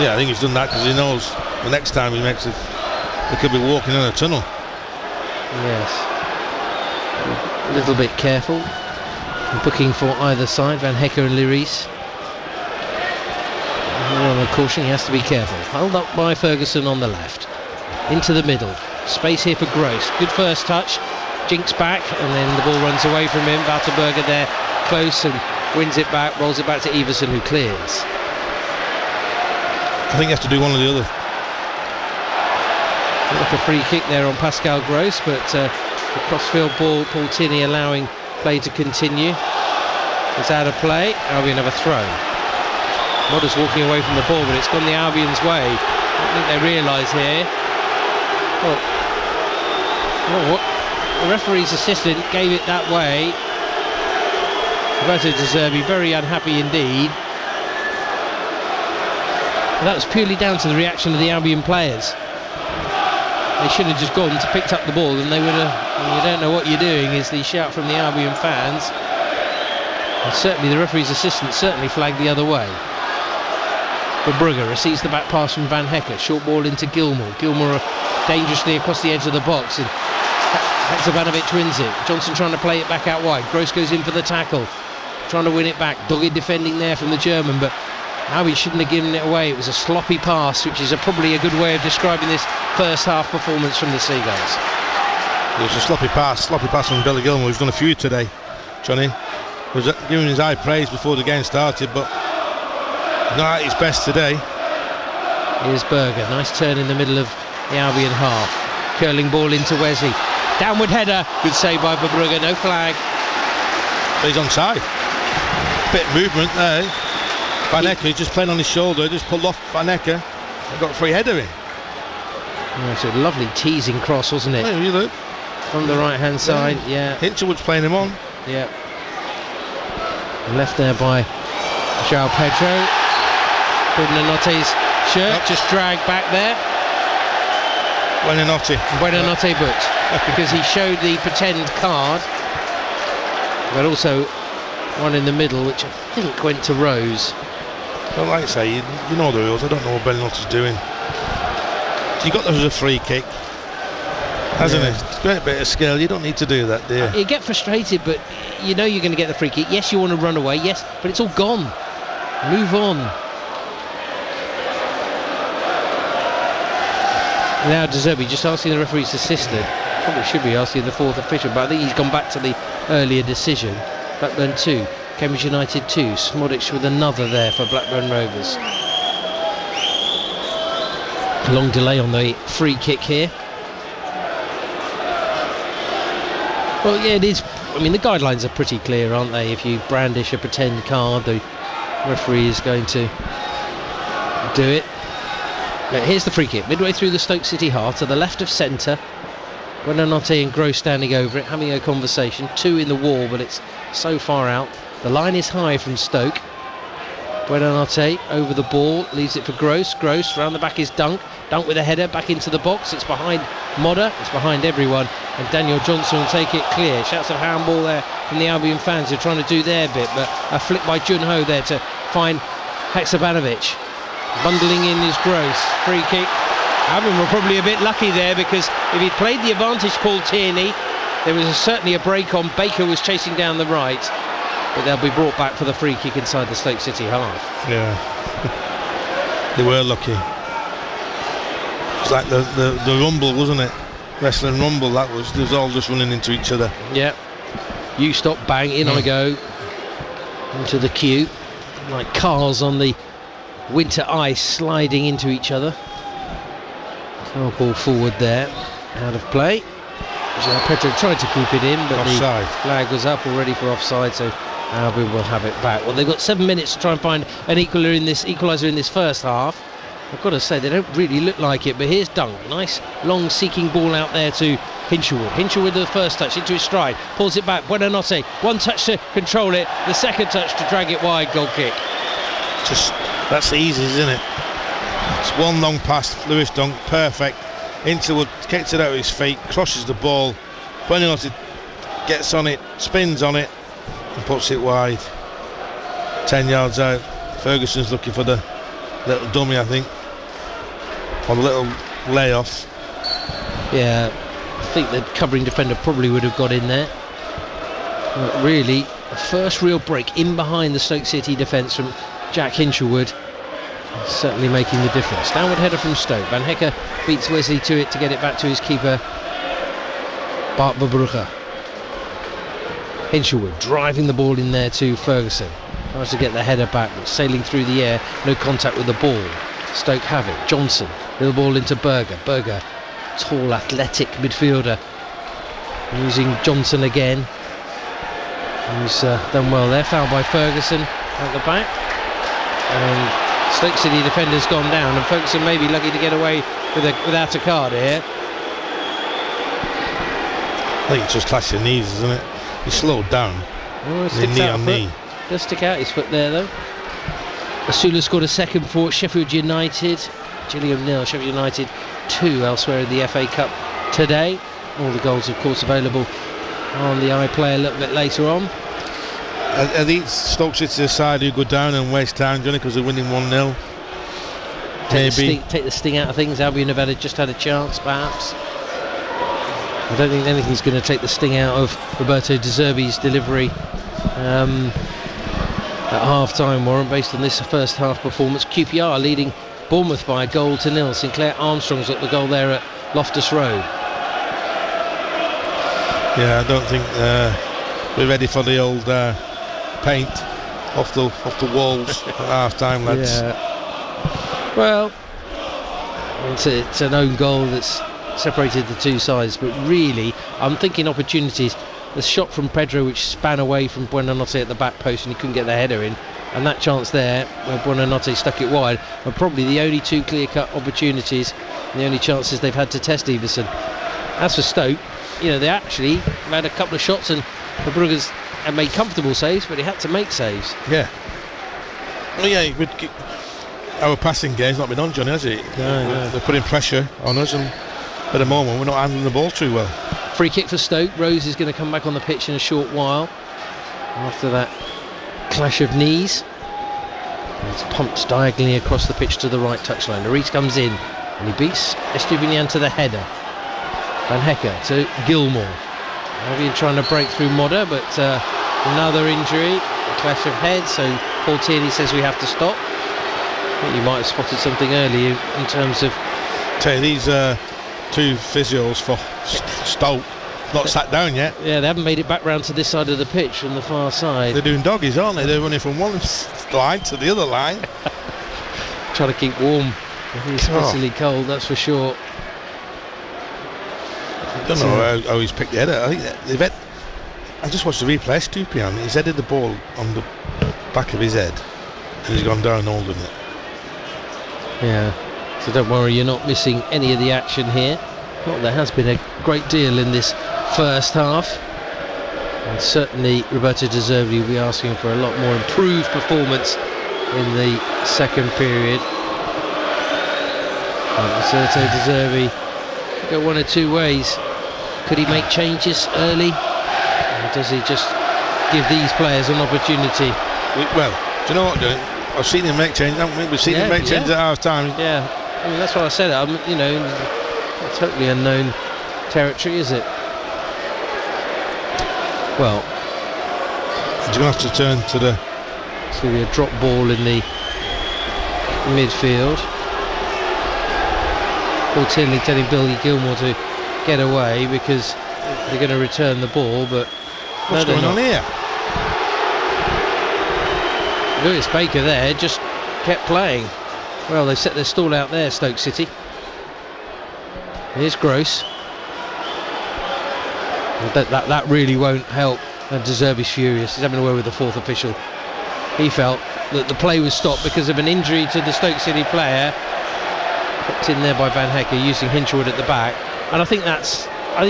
Yeah, I think he's done that because he knows the next time he makes it, they could be walking in a tunnel. Yes, a little bit careful, booking for either side, Van Hecker and Leris. On caution, he has to be careful. Held up by Ferguson on the left, into the middle, space here for Gross. Good first touch, jinks back, and then the ball runs away from him. Walterberger there, close, and wins it back, rolls it back to Everson, who clears. I think you have to do one or the other. Like a free kick there on Pascal Gross, but the crossfield ball, Paul Tierney allowing play to continue. It's out of play. Albion have a throw. Modder's walking away from the ball, but it's gone the Albion's way. I don't think they realise here. What? The referee's assistant gave it that way. Roberto De Zerbi very unhappy indeed. And that was purely down to the reaction of the Albion players. They should have just gone to picked up the ball, and they would have. You don't know what you're doing, is the shout from the Albion fans. And certainly the referee's assistant certainly flagged the other way. But Brugge receives the back pass from Van Hecker. Short ball into Gilmour. Gilmour dangerously across the edge of the box, and Haksabanovic wins it. Johnson trying to play it back out wide. Gross goes in for the tackle, trying to win it back. Dogged defending there from the German, but Albion shouldn't have given it away. It was a sloppy pass, which is probably a good way of describing this first half performance from the Seagulls. It was a sloppy pass from Billy Gilmour, who's done a few today. Johnny was giving his high praise before the game started, but not at his best today. Here's Berger, nice turn in the middle of the Albion half. Curling ball into Wesley. Downward header, good save by Verbrugge, no flag. But he's onside. Bit of movement there. Van Hecker just playing on his shoulder, just pulled off Van Hecker and got a free header in. Yeah, it's a lovely teasing cross, wasn't it? Yeah, you look. From the right hand side, yeah. Hinchelwood's playing him on. Yeah. Left there by João Pedro. Buonannote's shirt just dragged back there. Buonanotte booked because he showed the pretend card, but also one in the middle which I think went to Rose. Well, like I say, you know the rules. I don't know what Buonanotte's doing. You got there as a free kick, hasn't it? It's a great bit of skill. You don't need to do that, do you? You get frustrated, but you know you're going to get the free kick. Yes, you want to run away. Yes, but it's all gone. Move on. Now De Zerbi just asking the referee's assistant, probably should be asking the fourth official, but I think he's gone back to the earlier decision. Blackburn 2, Cambridge United 2, Smodic with another there for Blackburn Rovers. Long delay on the free kick here. Well, yeah, it is. I mean, the guidelines are pretty clear, aren't they? If you brandish a pretend card, the referee is going to do it. Now, here's the free kick, midway through the Stoke City half, to the left of centre. Buonanotte and Gross standing over it, having a conversation. Two in the wall, but it's so far out. The line is high from Stoke. Buonanotte over the ball, leaves it for Gross. Gross round the back is Dunk with a header back into the box. It's behind Modder, it's behind everyone, and Daniel Johnson will take it clear. Shouts of handball there from the Albion fans who are trying to do their bit, but a flick by Junho there to find Haksabanovic. Bundling in is Gross. Free kick. Albion were probably a bit lucky there, because if he'd played the advantage, Paul Tierney, there was certainly a break on. Baker was chasing down the right, but they'll be brought back for the free kick inside the Stoke City half. Yeah. They were lucky. It's like the rumble, wasn't it? Wrestling rumble, that was. They was all just running into each other. Yeah. You stop, bang, in I go. Into the queue. Like cars on the winter ice sliding into each other. Oh, ball forward there. Out of play. Petro tried to keep it in, but offside. The flag was up already for offside, so Albion will have it back. Well, they've got 7 minutes to try and find an equaliser in this first half. I've got to say, they don't really look like it, but here's Dunk. Nice long seeking ball out there to Hinshelwood the first touch into his stride, pulls it back. Buonanotte, one touch to control it, the second touch to drag it wide. Goal kick. Just that's easy, isn't it? It's one long pass, Lewis Dunk, perfect. Hinshelwood kicks it out of his feet, crosses the ball. Buonanotte gets on it, spins on it, and puts it wide. 10 yards out. Ferguson's looking for the little dummy, I think, or the little layoff. Yeah, I think the covering defender probably would have got in there. But really, the first real break in behind the Stoke City defence from Jack Hinshelwood, certainly making the difference. Downward header from Stoke. Van Hecke beats Wesley to it to get it back to his keeper, Bart Verbrugge. Hinshelwood driving the ball in there to Ferguson. Tries to get the header back, but sailing through the air, no contact with the ball. Stoke have it. Johnson, little ball into Berger. Berger, tall, athletic midfielder, using Johnson again. He's done well there. Foul by Ferguson at the back. And Stoke City defender's gone down, and Ferguson may be lucky to get away without a card here. I think it's just clash your knees, isn't it? He slowed down. Knee on knee. Does stick out his foot there though. Asula scored a second for Sheffield United. Gilliam 0, Sheffield United 2 elsewhere in the FA Cup today. All the goals of course available on the iPlayer a little bit later on. Are these Stoke City side who go down and waste time, Johnny, because they're winning 1-0? Take the sting out of things. Albion have just had a chance perhaps. I don't think anything's going to take the sting out of Roberto De Zerbi's delivery at half-time, Warren, based on this first half performance. QPR leading Bournemouth by 1-0. Sinclair Armstrong's got the goal there at Loftus Road. Yeah, I don't think we're ready for the old paint off the walls at half-time, lads. Yeah. Well, it's an own goal that's separated the two sides, but really I'm thinking opportunities. The shot from Pedro which span away from Buonanotte at the back post and he couldn't get the header in, and that chance there where Buonanotte stuck it wide are probably the only two clear-cut opportunities, the only chances they've had to test Everson. As for Stoke, they actually had a couple of shots and Verbrugge's had made comfortable saves, but he had to make saves. Yeah. Well, yeah, our passing game's not been on, Johnny, has it? No. They're putting pressure on us, and at the moment we're not handling the ball too well. Free kick for Stoke. Rose is going to come back on the pitch in a short while after that clash of knees. It's pumped diagonally across the pitch to the right touchline. Reese comes in and he beats Estupinian to the header. Van Hecke to Gilmore. Albion trying to break through Modder, but another injury, a clash of heads, so Paul Tierney says we have to stop. I think you might have spotted something early in terms of... Tell you, these two physios for Stoke not sat down yet. Yeah, they haven't made it back round to this side of the pitch from the far side. They're doing doggies, aren't they? They're running from one line to the other line. Trying to keep warm. It's bitterly cold, that's for sure. I don't know how he's picked the header. I think I just watched the replay. Stupian, he's headed the ball on the back of his head and he's gone down holding it. Yeah, so don't worry, you're not missing any of the action here. Well, there has been a great deal in this first half, and certainly Roberto De Zerbi will be asking for a lot more improved performance in the second period. Roberto De Zerbi go one or two ways. Could he make changes early, or does he just give these players an opportunity? Well, do you know what, Dylan? I've seen him make changes, haven't we? We've seen him make changes at half time. Yeah, I mean, that's what I said. Not totally unknown territory, is it? Well, he's going to have to turn to the... It's going to be a drop ball in the midfield. Paul Tierney telling Billy Gilmore to get away because they're going to return the ball, but what's going on here? Lewis Baker there just kept playing. Well, they've set their stall out there, Stoke City. Here's Gross. That really won't help. And De Zerbi's furious. He's having a word with the fourth official. He felt that the play was stopped because of an injury to the Stoke City player. Popped in there by Van Hecke using Hinshelwood at the back. And I think that's I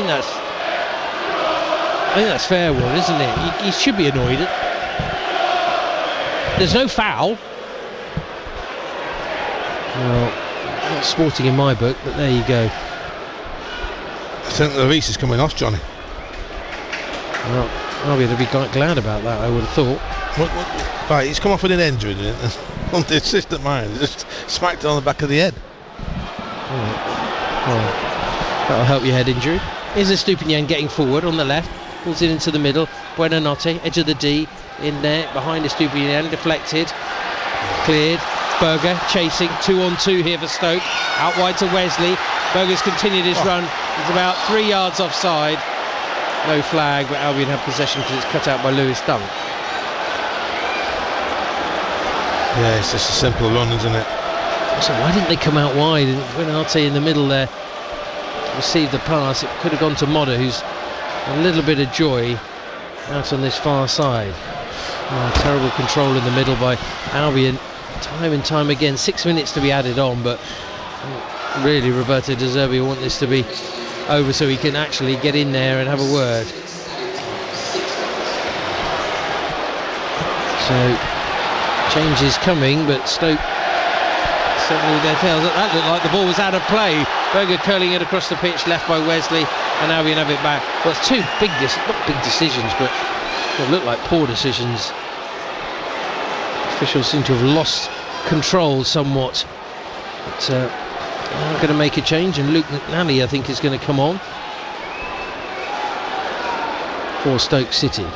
think that's fair, Warren, isn't it? He should be annoyed. There's no foul. Well, not sporting in my book, but there you go. I think the Reese is coming off, Johnny. Well, I'll be quite glad about that, I would have thought. Right, he's come off with an injury, didn't he? On the assistant man, he just smacked it on the back of the head. Well, that'll help your head injury. Here's Estupinian getting forward on the left, pulls it into the middle. Buonanotte, edge of the D, in there behind Estupinian, deflected, cleared. Berger chasing, 2-on-2 here for Stoke. Out wide to Wesley. Berger's continued his run. He's about 3 yards offside. No flag, but Albion have possession because it's cut out by Lewis Dunk. Yeah, it's just a simple run, isn't it? So why didn't they come out wide? And Buonanotte in the middle there received the pass. It could have gone to Modder, who's a little bit of joy out on this far side. Terrible control in the middle by Albion. Time and time again. 6 minutes to be added on, but really Roberto De Zerbi will want this to be over so he can actually get in there and have a word. So change is coming, but Stoke certainly with their tails. That looked like the ball was out of play. Berger curling it across the pitch, left by Wesley, and Albion have it back. Well, it's two not big decisions, but they look like poor decisions. Officials seem to have lost control somewhat, but they're going to make a change, and Luke McNally I think is going to come on for Stoke City.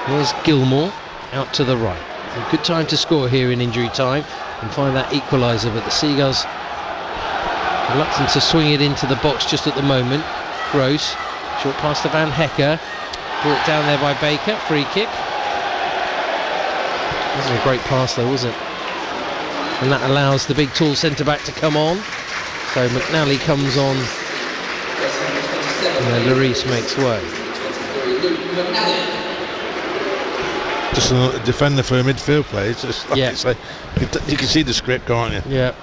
Here's Gilmore out to the right. A good time to score here in injury time and find that equaliser, but the Seagulls reluctant to swing it into the box just at the moment. Gross, short pass to Van Hecker, brought down there by Baker, free kick. Wasn't a great pass though, was it? And that allows the big tall centre-back to come on. So McNally comes on and Lloris makes way. Just a defender for a midfield player. It's just like Yeah. you can see the script, can't you? Yeah.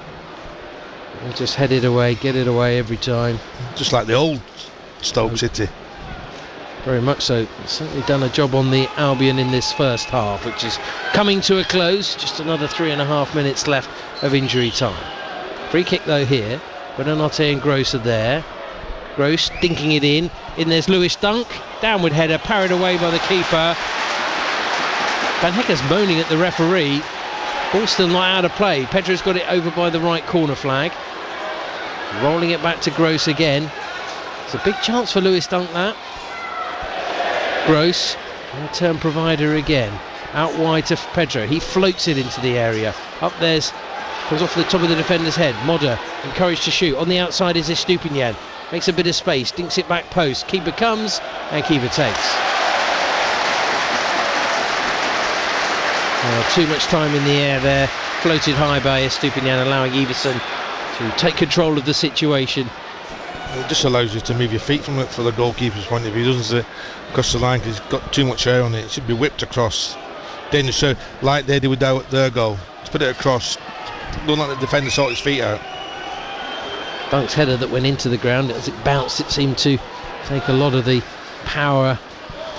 We'll just head it away, get it away every time. Just like the old Stoke City. Very much so. Certainly done a job on the Albion in this first half, which is coming to a close. Just another 3.5 minutes left of injury time. Free kick though here. Buonanotte and Gross are there. Gross dinking it in. In there's Lewis Dunk. Downward header, parried away by the keeper. Van Hecker's moaning at the referee. Ball still not out of play. Pedro's got it over by the right corner flag. Rolling it back to Gross again. It's a big chance for Lewis Dunk, that. Gross, return provider again. Out wide to Pedro. He floats it into the area. Up there's, comes off the top of the defender's head. Modder, encouraged to shoot. On the outside is Estupinian. Makes a bit of space, dinks it back post. Keeper comes and keeper takes. Too much time in the air there. Floated high by Estupinian, allowing Everson to take control of the situation. It just allows you to move your feet from it for the goalkeeper's point of view, doesn't it? Across the line, because he's got too much air on it. It should be whipped across. Dangerous, so like they did with their goal. Let's put it across. Don't let the defender sort his feet out. Dunk's header that went into the ground, as it bounced, it seemed to take a lot of the power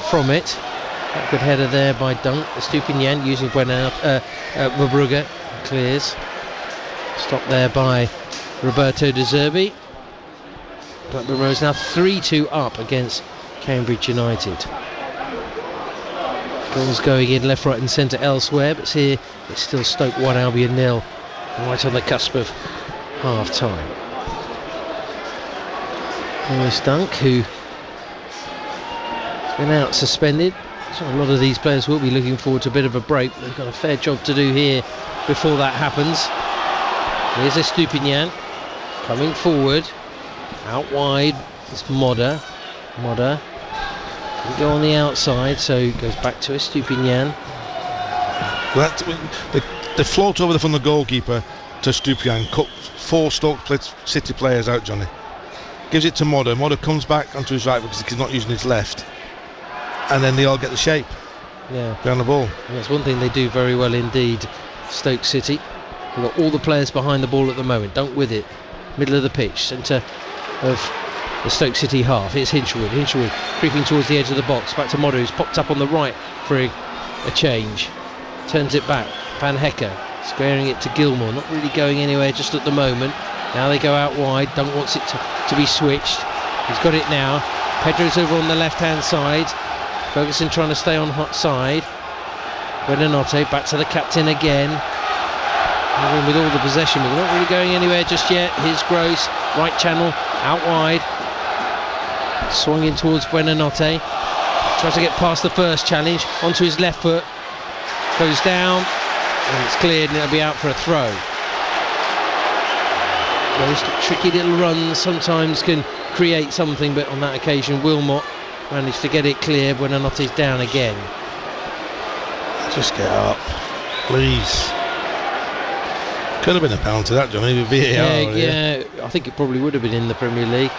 from it. That good header there by Dunk. Estupinian using Verbrugge clears. Stopped there by Roberto De Zerbi. Blackburn Rovers now 3-2 up against Cambridge United. Goals going in left, right and centre elsewhere, but here it's still Stoke 1, Albion 0, right on the cusp of half time. Lewis Dunk, who's been out suspended. So a lot of these players will be looking forward to a bit of a break. They've got a fair job to do here before that happens. Here's Estupinian coming forward. Out wide, it's Modder. Modder can go on the outside, so it goes back to Estupinian. They float over from the goalkeeper to Estupinian, cut 4 Stoke City players out, Johnny. Gives it to Modder. Modder comes back onto his right because he's not using his left. And then they all get the shape behind the ball. And that's one thing they do very well indeed, Stoke City. They've got all the players behind the ball at the moment. Dunk with it, middle of the pitch, centre of the Stoke City half. It's Hinchelwood creeping towards the edge of the box, back to Modder, who's popped up on the right for a change, turns it back. Van Hecker squaring it to Gilmour, not really going anywhere just at the moment. Now they go out wide. Dunk wants it to be switched. He's got it now. Pedro's over on the left hand side. Ferguson trying to stay on hot side. Buonanotte back to the captain again. With all the possession, but they're not really going anywhere just yet. Here's Gross, right channel, out wide. Swung in towards Buonanotte. Tries to get past the first challenge, onto his left foot. Goes down, and it's cleared, and it'll be out for a throw. Those tricky little runs sometimes can create something, but on that occasion, Wilmot managed to get it clear. Buonanotte's down again. Just get up, please. Could have been a penalty, that, Johnny, with VAR. Yeah, I think it probably would have been in the Premier League.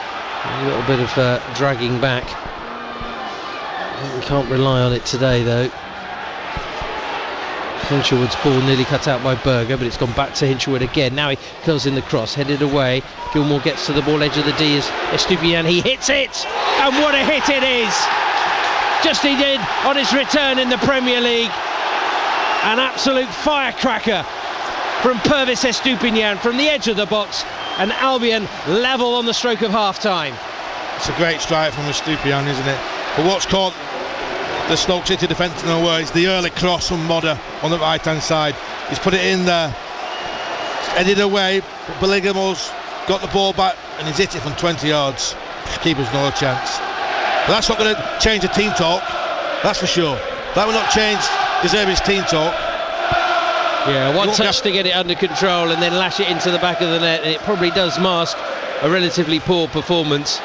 A little bit of dragging back. I think we can't rely on it today, though. Hinchelwood's ball nearly cut out by Berger, but it's gone back to Hinchelwood again. Now he curls in the cross, headed away. Gilmour gets to the ball edge of the D as Estupiñán. He hits it, and what a hit it is! Just he did on his return in the Premier League. An absolute firecracker from Pervis Estupiñán from the edge of the box, and Albion level on the stroke of half-time. It's a great strike from Estupiñán, isn't it? But what's caught the Stoke City defence in a way is the early cross from Modder on the right-hand side. He's put it in there, headed away, but Bellingamo's got the ball back and he's hit it from 20 yards. Keeper's no chance. But that's not going to change the team talk, that's for sure. That will not change De Zerbi's team talk. Yeah, one touch to get it under control and then lash it into the back of the net, and it probably does mask a relatively poor performance.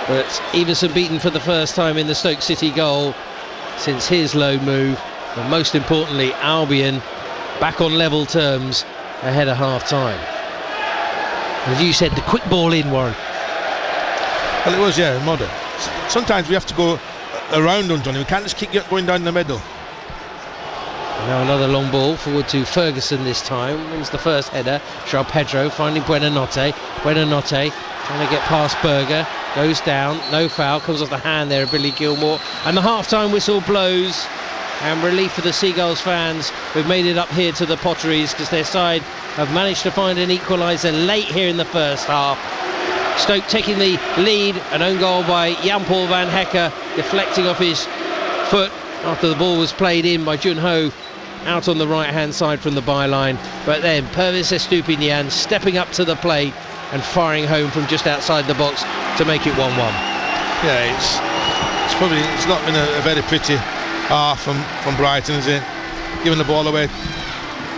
But Everson beaten for the first time in the Stoke City goal since his low move, and most importantly Albion back on level terms ahead of half-time. As you said, the quick ball in, Warren. Well, it was, yeah, Modder. Sometimes we have to go around on Johnny, we can't just keep going down the middle. Now another long ball forward to Ferguson this time. Wins the first header. João Pedro finding Buonanotte. Buonanotte trying to get past Berger. Goes down. No foul. Comes off the hand there of Billy Gilmour. And the half-time whistle blows. And relief for the Seagulls fans who've made it up here to the Potteries, because their side have managed to find an equaliser late here in the first half. Stoke taking the lead. An own goal by Jan-Paul van Hecker, deflecting off his foot after the ball was played in by Hove out on the right hand side from the byline. But then Pervis Estupiñán stepping up to the plate and firing home from just outside the box to make it 1-1. Yeah, it's not been a very pretty half from Brighton, is it? Giving the ball away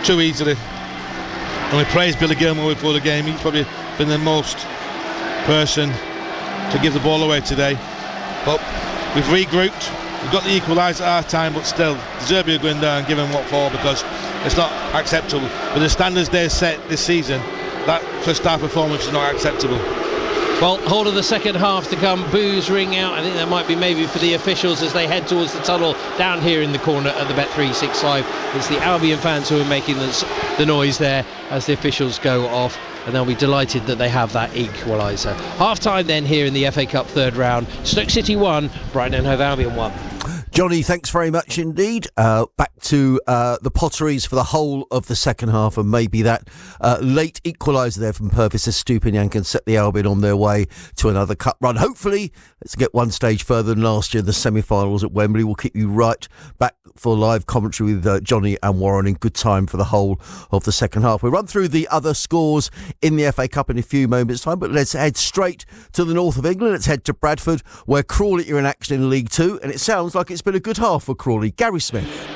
too easily. And we praised Billy Gilmour before the game. He's probably been the most person to give the ball away today. But we've regrouped. We've got the equaliser at our time, but still, De Zerbi are going down and giving what for, because it's not acceptable. With the standards they've set this season, that first half performance is not acceptable. Well, whole of the second half to come. Boos ring out. I think that might be maybe for the officials as they head towards the tunnel down here in the corner at the Bet365. It's the Albion fans who are making the noise there as the officials go off, and they'll be delighted that they have that equaliser. Half-time then here in the FA Cup third round. Stoke City 1, Brighton and Hove Albion 1. Johnny, thanks very much indeed. Back to the Potteries for the whole of the second half, and maybe that late equaliser there from Pervis Estupiñán can set the Albion on their way to another cup run. Hopefully, let's get one stage further than last year, the semi-finals at Wembley. We'll keep you right back for live commentary with Johnny and Warren in good time for the whole of the second half. We'll run through the other scores in the FA Cup in a few moments' time, but let's head straight to the north of England. Let's head to Bradford, where Crawley are in action in League Two, and it sounds like it's been a good half for Crawley. Gary Smith.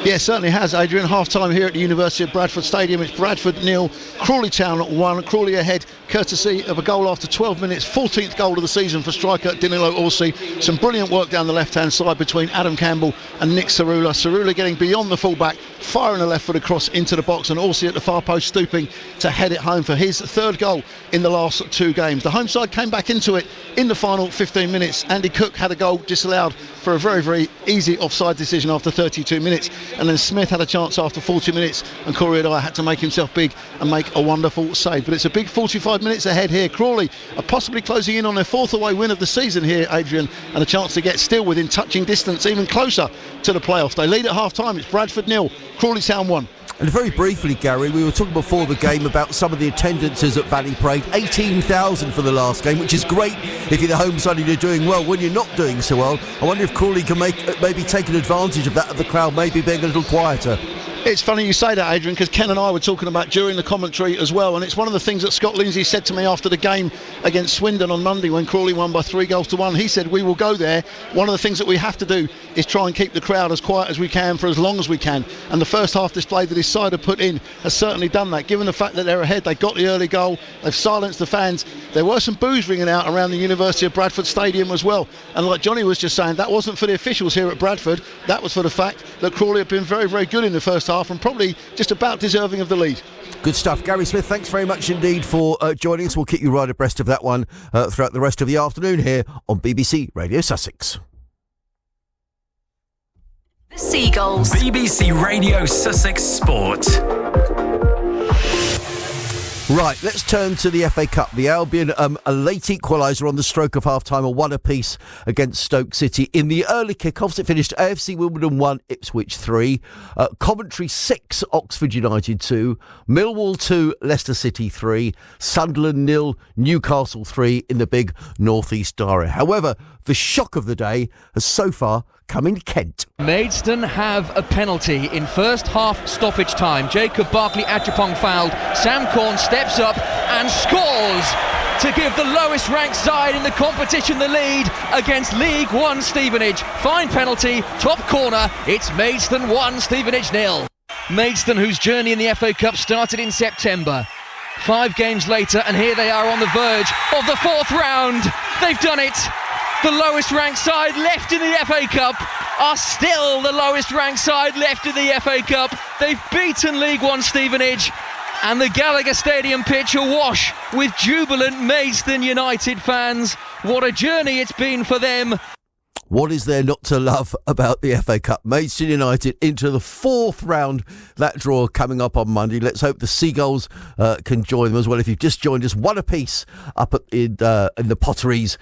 Yeah, certainly has, Adrian. Half-time here at the University of Bradford Stadium. It's Bradford 0, Crawley Town 1. Crawley ahead, courtesy of a goal after 12 minutes. 14th goal of the season for striker Danilo Orsi. Some brilliant work down the left-hand side between Adam Campbell and Nick Cerula. Cerula getting beyond the full-back, firing a left-foot across into the box, and Orsi at the far post stooping to head it home for his third goal in the last two games. The home side came back into it in the final 15 minutes. Andy Cook had a goal disallowed for a very, very easy offside decision after 32 42 minutes, and then Smith had a chance after 40 minutes, and Corey Adai had to make himself big and make a wonderful save. But it's a big 45 minutes ahead here. Crawley are possibly closing in on their 4th away win of the season here, Adrian, and a chance to get still within touching distance, even closer to the playoffs. They lead at half-time. It's Bradford 0, Crawley Town 1. And very briefly, Gary, we were talking before the game about some of the attendances at Valley Parade. 18,000 for the last game, which is great if you're the home side and you're doing well. When you're not doing so well, I wonder if Crawley can maybe take an advantage of that, of the crowd maybe being a little quieter. It's funny you say that, Adrian, because Ken and I were talking about during the commentary as well, and it's one of the things that Scott Lindsay said to me after the game against Swindon on Monday when Crawley won by 3-1. He said, we will go there. One of the things that we have to do is try and keep the crowd as quiet as we can for as long as we can, and the first half display that his side have put in has certainly done that. Given the fact that they're ahead, they got the early goal, they've silenced the fans. There were some boos ringing out around the University of Bradford Stadium as well, and like Johnny was just saying, that wasn't for the officials here at Bradford, that was for the fact that Crawley have been very, very good in the first half and probably just about deserving of the lead. Good stuff. Gary Smith, thanks very much indeed for joining us. We'll keep you right abreast of that one throughout the rest of the afternoon here on BBC Radio Sussex. The Seagulls. BBC Radio Sussex Sport. Right, let's turn to the FA Cup. The Albion, a late equaliser on the stroke of half-time, a 1 apiece against Stoke City. In the early kick-offs, it finished AFC Wimbledon 1, Ipswich 3, Coventry 6, Oxford United 2, Millwall 2, Leicester City 3, Sunderland 0, Newcastle 3 in the big North East Derby. However, the shock of the day has so far come in Kent. Maidstone have a penalty in first half stoppage time. Jacob Barkley-Ajapong fouled. Sam Corn steps up and scores to give the lowest ranked side in the competition the lead against League One Stevenage. Fine penalty, top corner. It's Maidstone 1, Stevenage 0. Maidstone, whose journey in the FA Cup started in September. 5 games later, and here they are on the verge of the 4th round. They've done it. The lowest ranked side left in the FA Cup are still the lowest ranked side left in the FA Cup. They've beaten League One Stevenage, and the Gallagher Stadium pitch awash with jubilant Maidstone United fans. What a journey it's been for them. What is there not to love about the FA Cup? Maidstone United into the 4th round. That draw coming up on Monday. Let's hope the Seagulls can join them as well. If you've just joined us, 1 apiece up in the Potteries.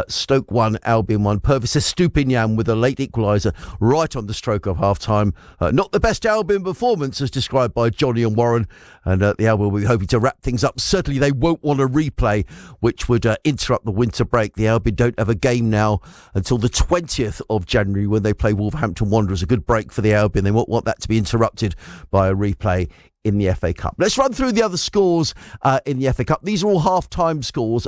Stoke 1, Albion 1. Purvis Estupinian with a late equaliser right on the stroke of half-time. Not the best Albion performance as described by Johnny and Warren. And the Albion will be hoping to wrap things up. Certainly they won't want a replay, which would interrupt the winter break. The Albion don't have a game now until the 20th of January when they play Wolverhampton Wanderers. A good break for the Albion. They won't want that to be interrupted by a replay in the FA Cup. Let's run through the other scores in the FA Cup. These are all half-time scores.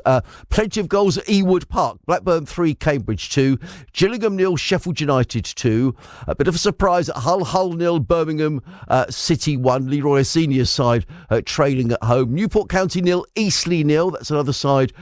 Plenty of goals at Ewood Park. Blackburn 3, Cambridge 2. Gillingham 0, Sheffield United 2. A bit of a surprise at Hull 0, Birmingham City 1. Leroy Senior's side trailing at home. Newport County 0, Eastleigh 0. That's another side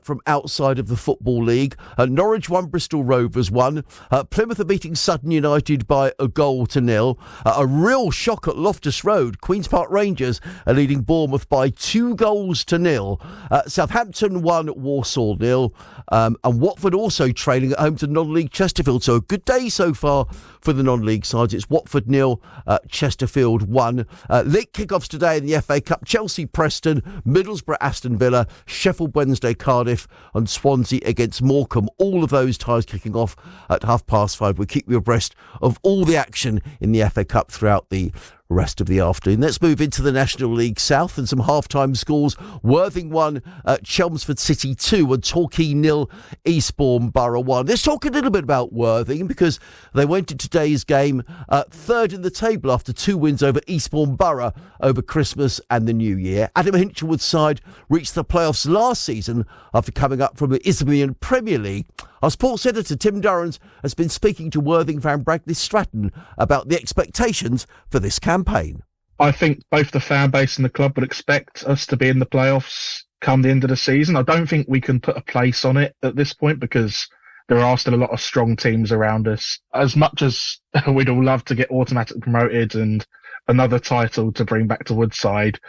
from outside of the Football League. Norwich 1, Bristol Rovers 1. Plymouth are beating Sutton United by a 0. A real shock at Loftus Road. Queen's Park Rangers are leading Bournemouth by 2-0. Southampton 1, Walsall 0. And Watford also trailing at home to non-league Chesterfield. So a good day so far for the non-league sides. It's Watford 0, Chesterfield 1. Late kickoffs today in the FA Cup. Chelsea Preston, Middlesbrough Aston Villa, Sheffield Wednesday Cardiff, and Swansea against Morecambe. All of those ties kicking off at 5:30. We'll keep you abreast of all the action in the FA Cup throughout the rest of the afternoon. Let's move into the National League South and some half-time scores. Worthing 1, Chelmsford City 2, and Torquay 0, Eastbourne Borough 1. Let's talk a little bit about Worthing because they went to today's game 3rd in the table after 2 wins over Eastbourne Borough over Christmas and the New Year. Adam Hinchelwood's side reached the playoffs last season after coming up from the Isthmian Premier League. Our sports editor Tim Durrant has been speaking to Worthing fan Bradley Stratton about the expectations for this campaign. I think both the fan base and the club would expect us to be in the playoffs come the end of the season. I don't think we can put a place on it at this point because there are still a lot of strong teams around us. As much as we'd all love to get automatically promoted and another title to bring back to Woodside,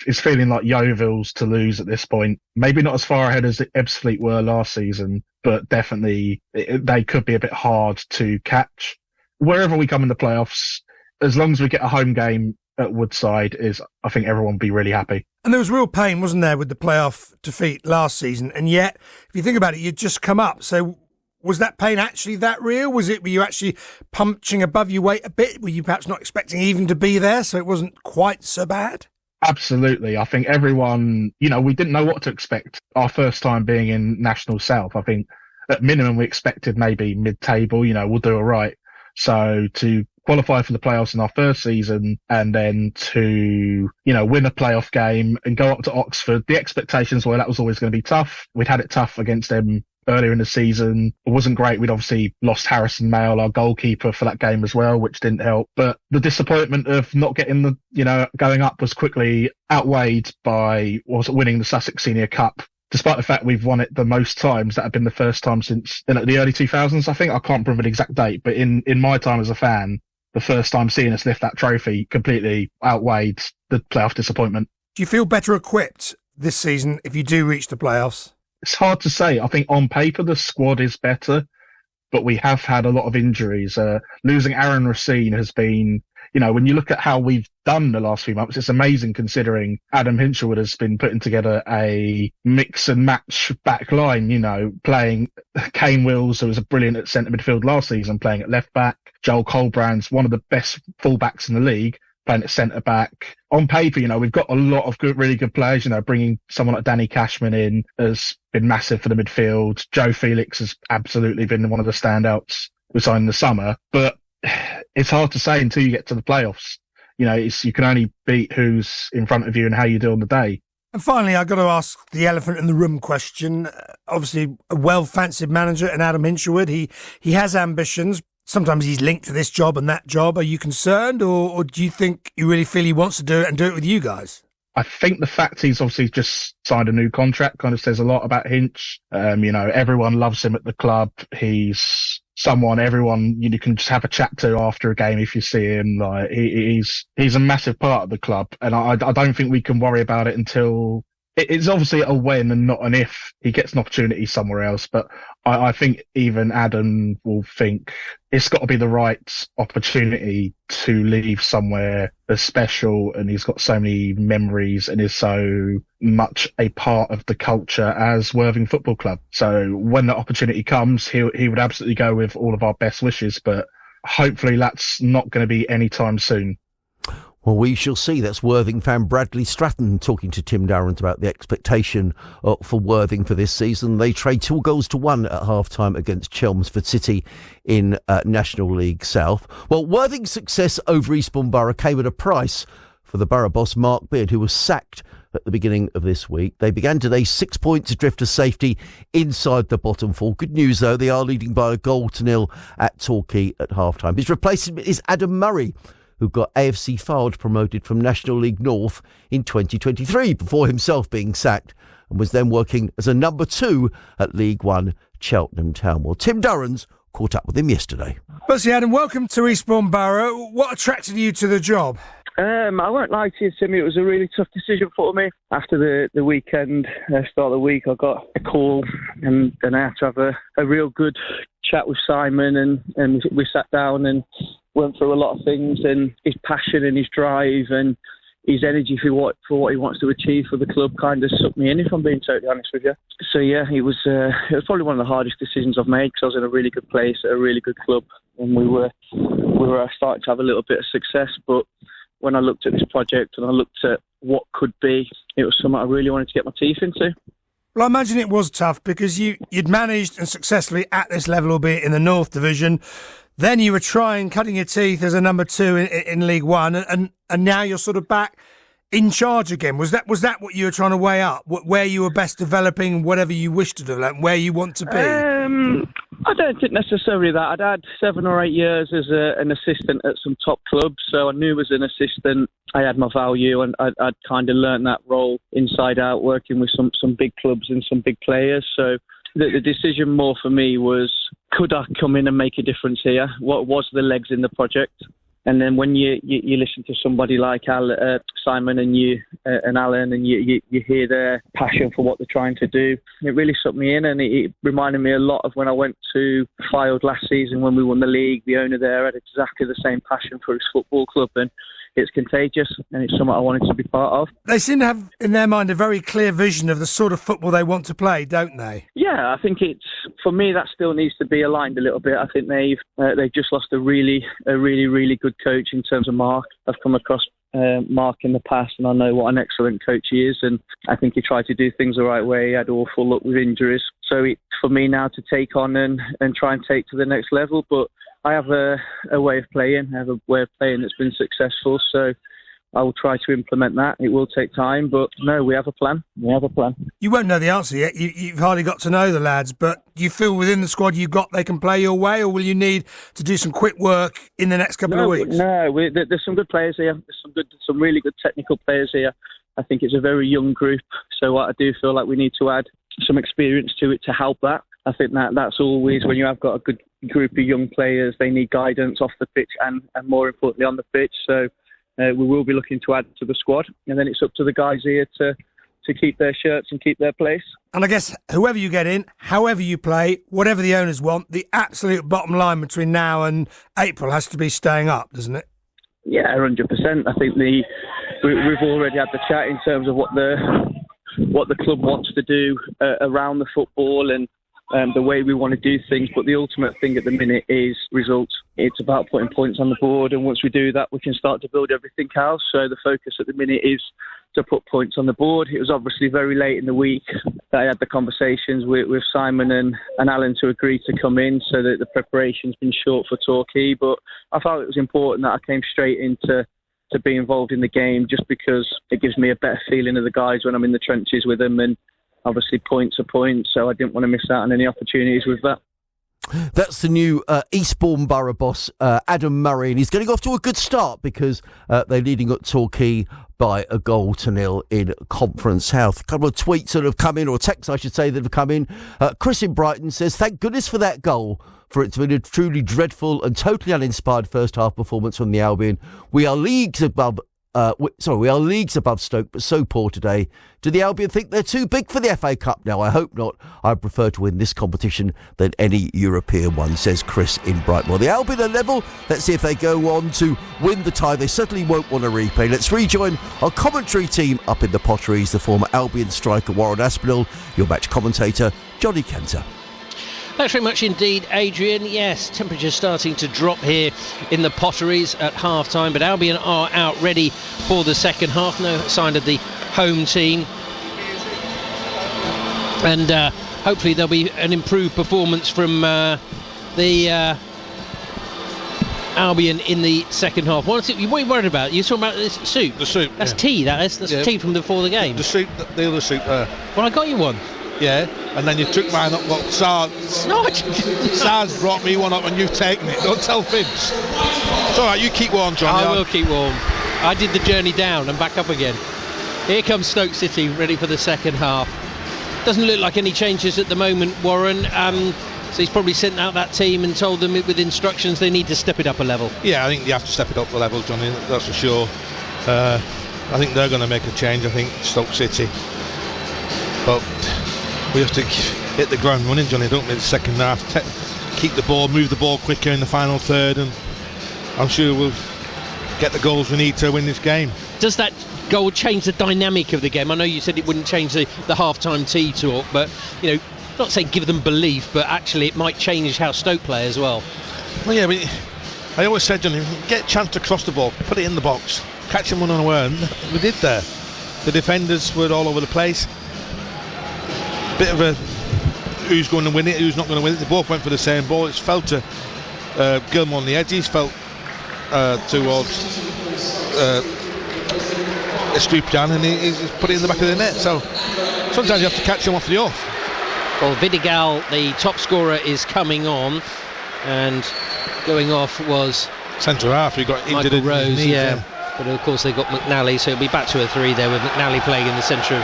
it's feeling like Yeovil's to lose at this point. Maybe not as far ahead as Ebbsfleet were last season, but definitely they could be a bit hard to catch. Wherever we come in the playoffs, as long as we get a home game at Woodside, I think everyone will be really happy. And there was real pain, wasn't there, with the playoff defeat last season? And yet, if you think about it, you'd just come up. So was that pain actually that real? Were you actually punching above your weight a bit? Were you perhaps not expecting even to be there, so it wasn't quite so bad? Absolutely. I think everyone, we didn't know what to expect our first time being in National South. I think at minimum we expected maybe mid-table, we'll do all right. So to qualify for the playoffs in our first season and then to, win a playoff game and go up to Oxford, the expectations were that was always going to be tough. We'd had it tough against them earlier in the season. It wasn't great. We'd obviously lost Harrison Mayle, our goalkeeper, for that game as well, which didn't help. But the disappointment of not getting going up was quickly outweighed by winning the Sussex Senior Cup. Despite the fact we've won it the most times, that had been the first time since the early 2000s, I think. I can't remember the exact date, but in my time as a fan, the first time seeing us lift that trophy completely outweighed the playoff disappointment. Do you feel better equipped this season if you do reach the playoffs? It's hard to say. I think on paper the squad is better, but we have had a lot of injuries. Losing Aaron Racine has been, when you look at how we've done the last few months, it's amazing considering Adam Hinshelwood has been putting together a mix and match back line, playing Kane Wills, who was brilliant at centre midfield last season, playing at left back. Joel Colbrand's one of the best fullbacks in the league, playing at centre back. On paper, we've got a lot of really good players. Bringing someone like Danny Cashman in has been massive for the midfield. Joe Felix has absolutely been one of the standouts we signed in the summer. But it's hard to say until you get to the playoffs. You can only beat who's in front of you and how you do on the day. And finally, I've got to ask the elephant in the room question. Obviously, a well-fancied manager in Adam Hinshelwood. He has ambitions. Sometimes he's linked to this job and that job. Are you concerned, or do you think you really feel he wants to do it and do it with you guys? I think the fact he's obviously just signed a new contract kind of says a lot about Hinch. Everyone loves him at the club. He's someone everyone you can just have a chat to after a game if you see him. Like he's a massive part of the club, and I don't think we can worry about it until it's obviously a when and not an if he gets an opportunity somewhere else. But I think even Adam will think it's got to be the right opportunity to leave somewhere as special, and he's got so many memories and is so much a part of the culture as Worthing Football Club. So when the opportunity comes, he would absolutely go with all of our best wishes, but hopefully that's not going to be anytime soon. Well, we shall see. That's Worthing fan Bradley Stratton talking to Tim Darrant about the expectation for Worthing for this season. They trade 2-1 at half-time against Chelmsford City in National League South. Well, Worthing's success over Eastbourne Borough came at a price for the Borough boss, Mark Beard, who was sacked at the beginning of this week. They began today 6 points adrift to safety inside the bottom four. Good news, though, they are leading by 1-0 at Torquay at half-time. His replacement is Adam Murray, who got AFC Fylde promoted from National League North in 2023 before himself being sacked, and was then working as a number 2 at League One Cheltenham Town. Well, Tim Durrans caught up with him yesterday. Firstly, Adam, welcome to Eastbourne Borough. What attracted you to the job? I won't lie to you, Timmy, it was a really tough decision for me. After the weekend, start of the week, I got a call and I had to have a real good chat with Simon, and we sat down and went through a lot of things, and his passion and his drive and his energy for what he wants to achieve for the club kind of sucked me in, if I'm being totally honest with you. So yeah, it was probably one of the hardest decisions I've made, because I was in a really good place at a really good club, and we were starting to have a little bit of success. But when I looked at this project and I looked at what could be, it was something I really wanted to get my teeth into. Well, I imagine it was tough because you'd managed and successfully at this level, albeit in the North Division. Then you were cutting your teeth as a number 2 in League One, and now you're sort of back in charge again. Was that what you were trying to weigh up? Where you were best developing, whatever you wish to develop, where you want to be? I don't think necessarily that. I'd had 7 or 8 years as an assistant at some top clubs, so I knew as an assistant I had my value, and I'd kind of learned that role inside out, working with some big clubs and some big players. So the decision more for me was, could I come in and make a difference here? What was the legs in the project? And then when you listen to somebody like Simon and Alan, and you hear their passion for what they're trying to do, it really sucked me in, and it reminded me a lot of when I went to Fylde last season when we won the league. The owner there had exactly the same passion for his football club, and it's contagious, and it's something I wanted to be part of. They seem to have, in their mind, a very clear vision of the sort of football they want to play, don't they? Yeah, I think for me, that still needs to be aligned a little bit. I think they've just lost a really good coach in terms of Mark. I've come across Mark in the past, and I know what an excellent coach he is, and I think he tried to do things the right way. He had awful luck with injuries. So for me now to take on and try and take to the next level, but I have a way of playing. I have a way of playing that's been successful, so I will try to implement that. It will take time, but no, we have a plan. You won't know the answer yet. You've hardly got to know the lads, but do you feel within the squad you've got they can play your way, or will you need to do some quick work in the next couple of weeks? No, there's some good players here. There's some really good technical players here. I think it's a very young group, so I do feel like we need to add some experience to it to help that. I think that's always, when you have got a good group of young players, they need guidance off the pitch and more importantly on the pitch. So we will be looking to add to the squad, and then it's up to the guys here to keep their shirts and keep their place. And I guess whoever you get in, however you play, whatever the owners want, the absolute bottom line between now and April has to be staying up, doesn't it? Yeah, 100%. I think we've already had the chat in terms of what the club wants to do around the football and the way we want to do things, but the ultimate thing at the minute is results. It's about putting points on the board, and once we do that, we can start to build everything else. So the focus at the minute is to put points on the board. It was obviously very late in the week that I had the conversations with Simon and Alan to agree to come in, so that the preparation's been short for Torquay, but I felt it was important that I came straight into to be involved in the game, just because it gives me a better feeling of the guys when I'm in the trenches with them, and obviously points are points, so I didn't want to miss out on any opportunities with that. That's the new Eastbourne Borough boss, Adam Murray, and he's getting off to a good start because they're leading at Torquay by 1-0 in Conference South. A couple of tweets that have come in, or texts I should say, that have come in. Chris in Brighton says, thank goodness for that goal, for it's been a truly dreadful and totally uninspired first half performance from the Albion. We are leagues above Stoke, but so poor today. Do the Albion think they're too big for the FA Cup now? I hope not. I prefer to win this competition than any European one, says Chris in Brighton. Well, the Albion are level. Let's see if they go on to win the tie. They certainly won't want a replay. Let's rejoin our commentary team up in the Potteries, the former Albion striker Warren Aspinall, your match commentator Johnny Kenter. Thanks very much indeed, Adrian. Yes, temperatures starting to drop here in the Potteries at half-time, but Albion are out ready for the second half. No sign of the home team. And hopefully there'll be an improved performance from the Albion in the second half. What are you worried about? You're talking about this soup? The soup. That's yeah. Tea, that is. That's tea from before the game. The soup, the other soup there. Well, I got you one. Yeah, and then you took mine up. Well, Sars brought me one up and you've taken it. Don't tell fibs. It's all right, you keep warm, John. I will keep warm. I did the journey down and back up again. Here comes Stoke City, ready for the second half. Doesn't look like any changes at the moment, Warren. So he's probably sent out that team and told them with instructions they need to step it up a level. Yeah, I think you have to step it up a level, Johnny, that's for sure. I think they're going to make a change, I think, Stoke City. But we have to hit the ground running, Johnny, don't we, in the second half. Keep the ball, move the ball quicker in the final third, and I'm sure we'll get the goals we need to win this game. Does that goal change the dynamic of the game? I know you said it wouldn't change the half-time tea talk, but, you know, not saying give them belief, but actually it might change how Stoke play as well. Well, yeah, I always said, Johnny, get a chance to cross the ball, put it in the box, catch them unaware, and we did there. The defenders were all over the place. Bit of a who's going to win it, who's not going to win it. They both went for the same ball. It's fell to Gilmore on the edges, fell towards Estupiñán, and he's put it in the back of the net. So sometimes you have to catch him off the off. Well, Vidigal, the top scorer, is coming on, and going off was centre half. He got injured in Rose, his knees, yeah. But of course they got McNally, so it'll be back to a 3 there with McNally playing in the centre of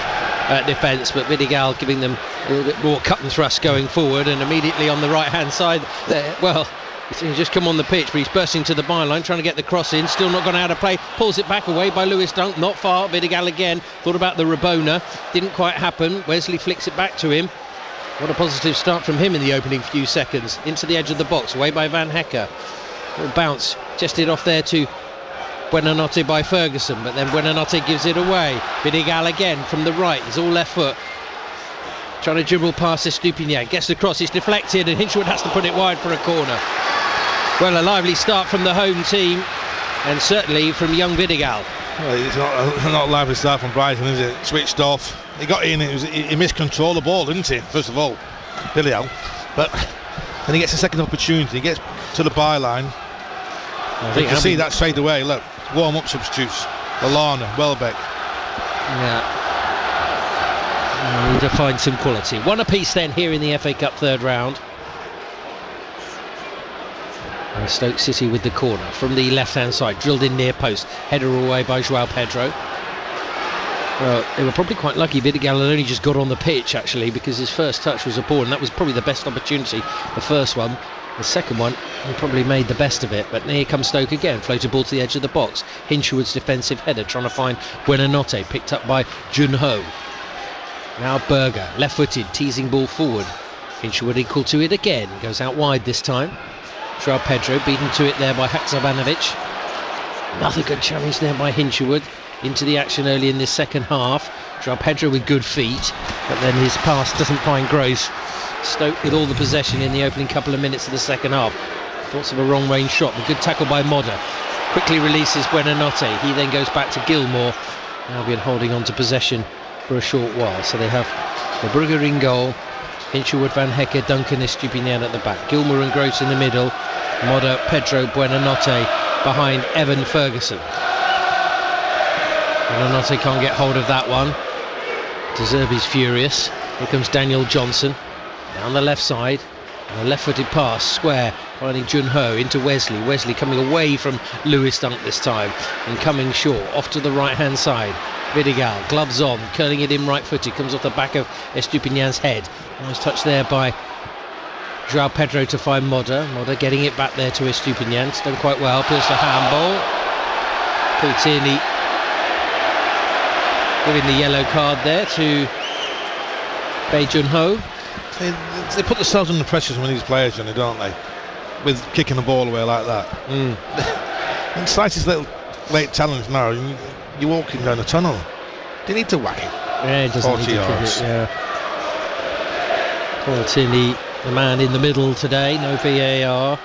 defence, but Vidigal giving them a little bit more cut and thrust going forward, and immediately on the right hand side there, well, He's just come on the pitch, but he's bursting to the byline, trying to get the cross in. Still not gone out of play. Pulls it back away by Lewis Dunk. Not far. Vidigal again. Thought about the Rabona. Didn't quite happen. Wesley flicks it back to him. What a positive start from him in the opening few seconds. Into the edge of the box. Away by Van Hecke. Little bounce. Chested off there to Buonanotte by Ferguson. But then Buonanotte gives it away. Vidigal again from the right. He's all left foot. Trying to dribble past Estupinian. Gets the cross. It's deflected and Hinchwood has to put it wide for a corner. Well, a lively start from the home team, and certainly from young Vidigal. Well, it's not a lively start from Brighton, is it? Switched off. He got in. He missed control of the ball, didn't he? First of all, Vidigal. But then he gets a second opportunity. He gets to the byline. You can see that straight away. Look, warm-up substitutes. Lallana, Welbeck. Yeah. Need to find some quality. One apiece then here in the FA Cup third round. And Stoke City with the corner from the left-hand side, drilled in near post, header away by João Pedro. Well, they were probably quite lucky. Vidigal had only just got on the pitch actually, because his first touch was a ball, and that was probably the best opportunity. The first one, the second one, he probably made the best of it. But here comes Stoke again, floated ball to the edge of the box. Hinchwood's defensive header, trying to find Buonanotte, picked up by Jun-Ho. Now Berger, left-footed, teasing ball forward. Hinchwood equal to it again, goes out wide this time. João Pedro beaten to it there by Haksabanovic. Another good challenge there by Hinchwood into the action early in this second half. João Pedro with good feet, but then his pass doesn't find Gross. Stoke with all the possession in the opening couple of minutes of the second half. Thoughts of a wrong range shot, but good tackle by Modder. Quickly releases Buonanotte. He then goes back to Gilmour. Albion holding on to possession for a short while. So they have the Brugger in goal, Hinchwood, Van Hecke, Duncan, Estupinian at the back. Gilmour and Gross in the middle. Modder, Pedro, Buonanotte behind Evan Ferguson. Buonanotte can't get hold of that one. De Zerbi's furious. Here comes Daniel Johnson down the left side. And a left-footed pass, square, finding Jun-Ho into Wesley. Wesley coming away from Lewis Dunk this time and coming short, off to the right-hand side. Vidigal, gloves on, curling it in right-footed, comes off the back of Estupinian's head. Nice touch there by João Pedro to find Modder. Modder getting it back there to Estupinian. It's done quite well, appeals to handball. Paul Tierney giving the yellow card there to Bae Jun-Ho. They put themselves under pressure when these players, Johnny, don't they? With kicking the ball away like that. And slightest little late challenge now, you're walking down a tunnel. Do you need to whack it? Yeah, it doesn't need to kick it, yeah. Paul Tierney, the man in the middle today, no VAR.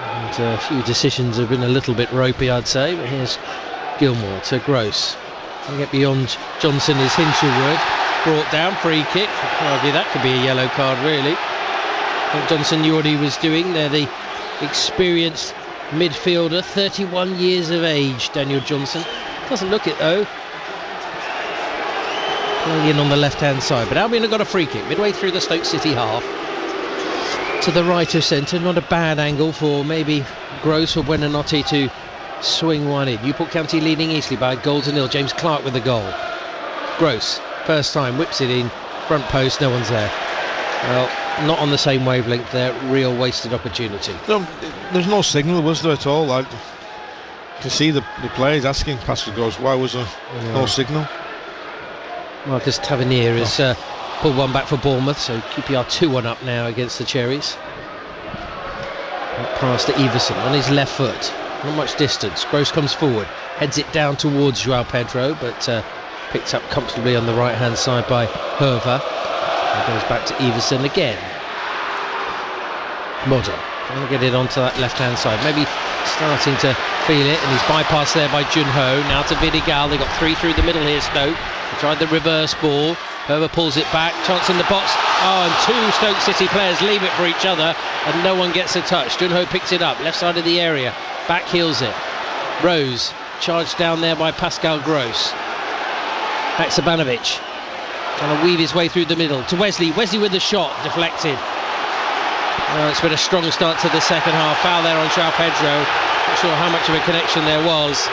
And a few decisions have been a little bit ropey, I'd say, but here's Gilmour to Gross. Trying to get beyond Johnson is Hinchwood. Brought down, free kick. I can argue that could be a yellow card, really. I think Johnson knew what he was doing. They're the experienced midfielder, 31 years of age, Daniel Johnson. Doesn't look it, though. Playing in on the left-hand side. But Albion have got a free kick midway through the Stoke City half. To the right of centre. Not a bad angle for maybe Gross or Buonanotte to swing one in. Newport County leading easily by a goal to nil. James Clark with the goal. Gross. First time, whips it in, front post, no one's there. Well, not on the same wavelength there, real wasted opportunity. There's no signal, was there, at all? Like, to see the players asking Pascal Gross, why was there no signal? Marcus Tavernier has pulled one back for Bournemouth, so QPR 2-1 up now against the Cherries. Pass to Everson on his left foot, not much distance. Gross comes forward, heads it down towards João Pedro, but picked up comfortably on the right hand side by Hove. And goes back to Everson again. Modder trying to get it onto that left hand side, maybe starting to feel it, and he's bypassed there by Jun-Ho. Now to Vidigal. They got three through the middle here, Stoke. They tried the reverse ball. Hove pulls it back, chance in the box. Oh, and two Stoke City players leave it for each other and no one gets a touch. Jun-Ho picks it up, left side of the area, back heels it. Rose charged down there by Pascal Gross. Haksabanovic trying to weave his way through the middle to Wesley. Wesley with the shot, deflected. It's been a strong start to the second half. Foul there on João Pedro. Not sure how much of a connection there was.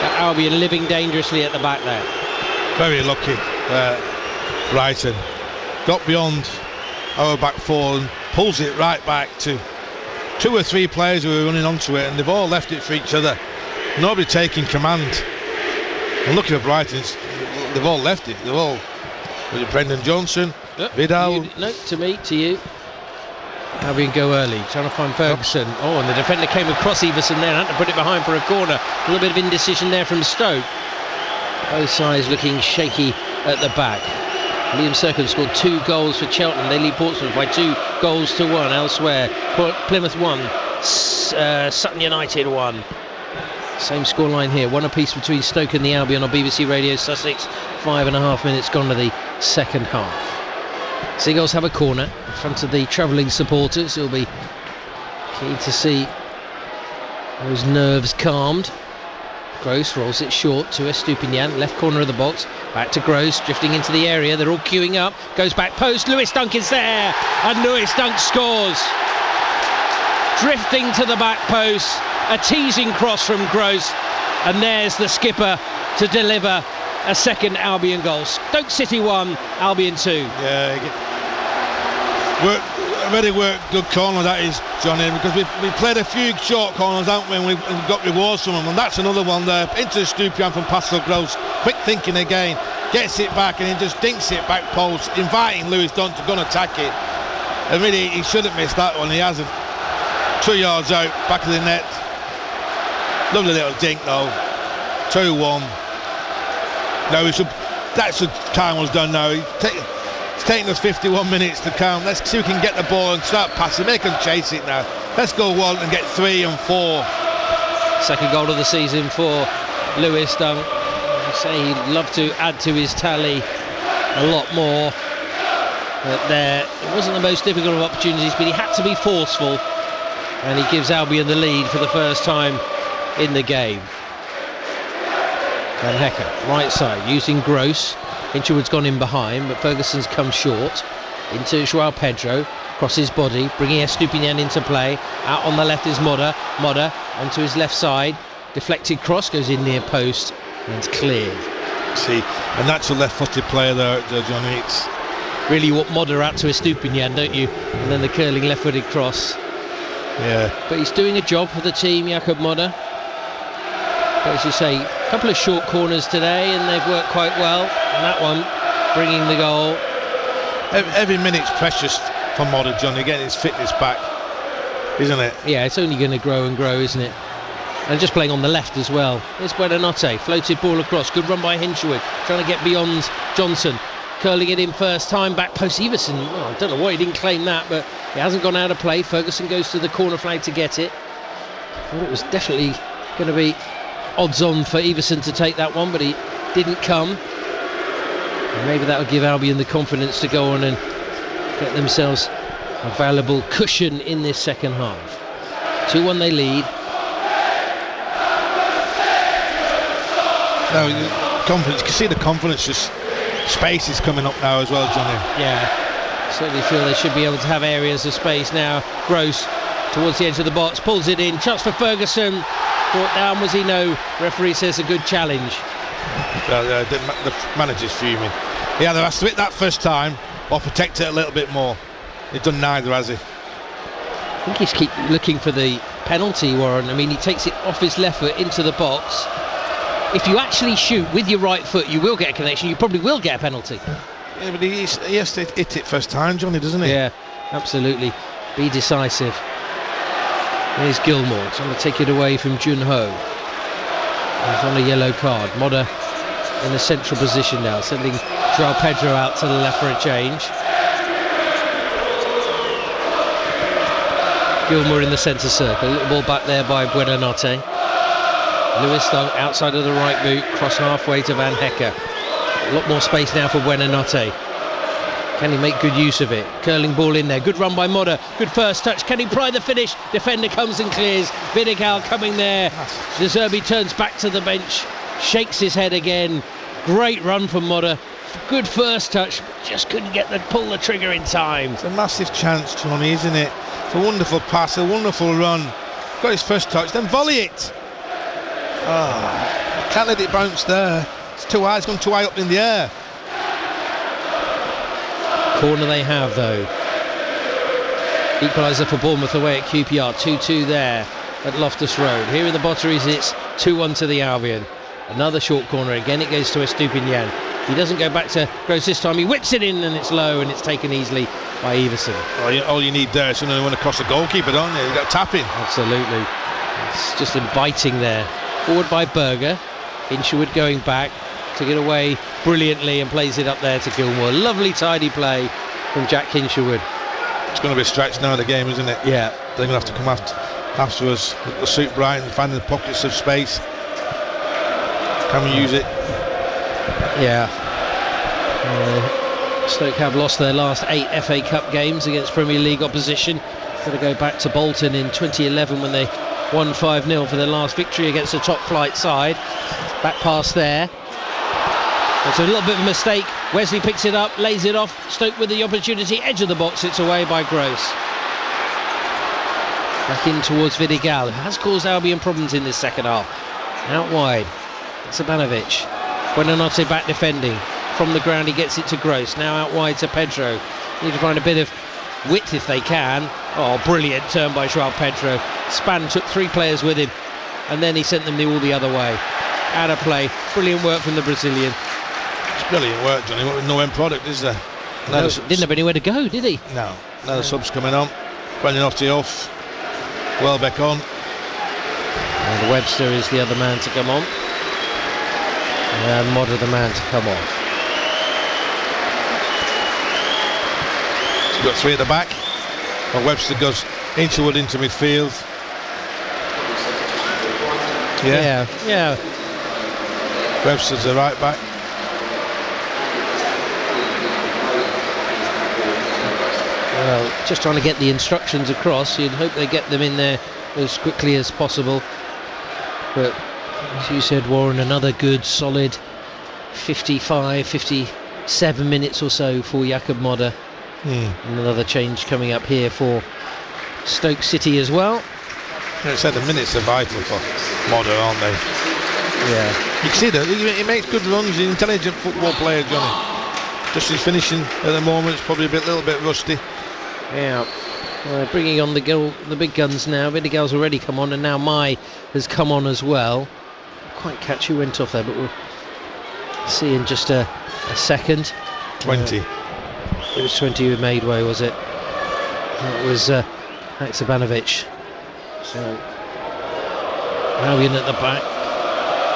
But Albion living dangerously at the back there. Very lucky, Brighton. Got beyond our back four and pulls it right back to 2 or 3 players who are running onto it, and they've all left it for each other. Nobody taking command. And looking at Brighton, they've all left it. They've all. Was it Brendan Johnson? Vidal? To you. Albion go early, trying to find Ferguson. Oh, and the defender came across Everson there and had to put it behind for a corner. A little bit of indecision there from Stoke. Both sides looking shaky at the back. Liam Serkin scored 2 goals for Cheltenham. They lead Portsmouth by 2 goals to 1 elsewhere. Plymouth 1, Sutton United 1. Same scoreline here, 1 apiece between Stoke and the Albion on BBC Radio Sussex. 5.5 minutes gone to the second half. Seagulls have a corner in front of the travelling supporters. Who'll be keen to see those nerves calmed. Gross rolls it short to Estupinian, left corner of the box. Back to Gross, drifting into the area. They're all queuing up. Goes back post. Lewis Dunk is there, and Lewis Dunk scores. Drifting to the back post. A teasing cross from Gross, and there's the skipper to deliver a second Albion goal. Stoke City 1, Albion 2. Yeah, very good corner that is, Johnny, because we played a few short corners, haven't we, and we've got rewards from them, and that's another one there, into Stupian from Pascal Gross. Quick thinking again, gets it back and he just dinks it back post, inviting Lewis Dunn to go and attack it. And really, he should have missed that one, he hasn't. 2 yards out, back of the net. Lovely little dink though. 2-1. No, that's the time was done now. It's taking us 51 minutes to count. Let's see if we can get the ball and start passing. Make them chase it now. Let's go 1 and get 3 and 4. Second goal of the season for Lewis Dunk. I say he'd love to add to his tally a lot more. But there, it wasn't the most difficult of opportunities, but he had to be forceful. And he gives Albion the lead for the first time in the game. Van Hecker, right side, using Gross. Hinchwood's gone in behind, but Ferguson's come short. Into Joao Pedro, across his body, bringing Estupinian into play. Out on the left is Modder. Modder onto his left side. Deflected cross, goes in near post, and it's cleared. See, a natural left-footed player there, Johnny. It's really you want Modder out to Estupinian, don't you? And then the curling left-footed cross. Yeah. But he's doing a job for the team, Jakob Modder. But as you say, a couple of short corners today, and they've worked quite well. And that one, bringing the goal. Every minute's precious for Modder, Johnny, getting his fitness back, isn't it? Yeah, it's only going to grow and grow, isn't it? And just playing on the left as well. Here's Buonanotte, floated ball across, good run by Hinchwood, trying to get beyond Johnson. Curling it in first time, back post Everson. Well, I don't know why he didn't claim that, but it hasn't gone out of play. Ferguson goes to the corner flag to get it. Thought it was definitely going to be odds on for Everson to take that one, but he didn't come. And maybe that will give Albion the confidence to go on and get themselves a valuable cushion in this second half. 2-1 they lead. No, confidence. You can see the confidence, just space is coming up now as well, Johnny. Yeah, certainly feel they should be able to have areas of space now. Gross towards the edge of the box, pulls it in, chance for Ferguson. Brought down, was he? No. Referee says a good challenge. The manager's fuming. He either has to hit that first time or protect it a little bit more. He's done neither, has he? I think he's keep looking for the penalty, Warren. I mean, he takes it off his left foot into the box. If you actually shoot with your right foot, you will get a connection. You probably will get a penalty. Yeah, but he has to hit it first time, Johnny, doesn't he? Yeah, absolutely. Be decisive. Here's Gilmore trying to take it away from Jun Ho. He's on a yellow card. Modder in a central position now, sending Joao Pedro out to the left for a change. Gilmore in the centre circle. Little ball back there by Buonanotte. Lewis Dunk outside of the right boot, cross halfway to Van Hecker. A lot more space now for Buonanotte. Can he make good use of it? Curling ball in there. Good run by Modder. Good first touch. Can he pry the finish? Defender comes and clears. Vidigal coming there. De Zerbi turns back to the bench. Shakes his head again. Great run from Modder. Good first touch. Just couldn't pull the trigger in time. It's a massive chance, Johnny, isn't it? It's a wonderful pass, a wonderful run. Got his first touch, then volley it. Can't let it bounce there. It's too high. It's gone too high up in the air. Corner they have though. Equaliser for Bournemouth away at QPR, 2-2 there at Loftus Road. Here in the Botteries it's 2-1 to the Albion. Another short corner, again it goes to Estupinian. He doesn't go back to Gross this time, he whips it in and it's low and it's taken easily by Everson. All you need there is someone to cross the goalkeeper, don't you? You've got tapping. Absolutely. It's just inviting there. Forward by Berger. Hinshelwood going back, took it away brilliantly and plays it up there to Gilmour. Lovely tidy play from Jack Hinshelwood. It's going to be a stretch now in the game, isn't it? Yeah. They're going to have to come after us. It'll suit Brighton, finding the pockets of space. Can we use it? Yeah. Stoke have lost their last 8 FA Cup games against Premier League opposition. Got to go back to Bolton in 2011 when they won 5-0 for their last victory against a top flight side. Back pass there. It's a little bit of a mistake. Wesley picks it up, lays it off. Stoke with the opportunity, edge of the box, it's away by Gross. Back in towards Vidigal, who has caused Albion problems in this second half. Out wide, Sabanovic. Buonanotte back defending. From the ground he gets it to Gross, now out wide to Pedro. Need to find a bit of width if they can. Oh, brilliant turn by João Pedro. Span took 3 players with him and then he sent them all the other way. Out of play, brilliant work from the Brazilian. It's brilliant work, Johnny. No end product, is there? No, didn't have anywhere to go, did he? No. Now the subs coming on. Buonanotte off. Welbeck on. And Webster is the other man to come on. And Modder the man to come on. So we've got 3 at the back. Well, Webster goes Hinshelwood into midfield. Yeah. Webster's the right back. Well, just trying to get the instructions across. You'd hope they get them in there as quickly as possible. But as you said, Warren, another good solid 55, 57 minutes or so for Jakob Modder. And another change coming up here for Stoke City as well. I said the minutes are vital for Modder, aren't they? Yeah. You can see that he makes good runs. He's an intelligent football player, Johnny. Just his finishing at the moment is probably a little bit rusty. Yeah. Bringing on the big guns now. Vidigal's already come on, and now Mai has come on as well. Quite catch who went off there, but we'll see in just a second. 20. It was 20 who made way, was it? That was Haksabanovic. So Albion at the back.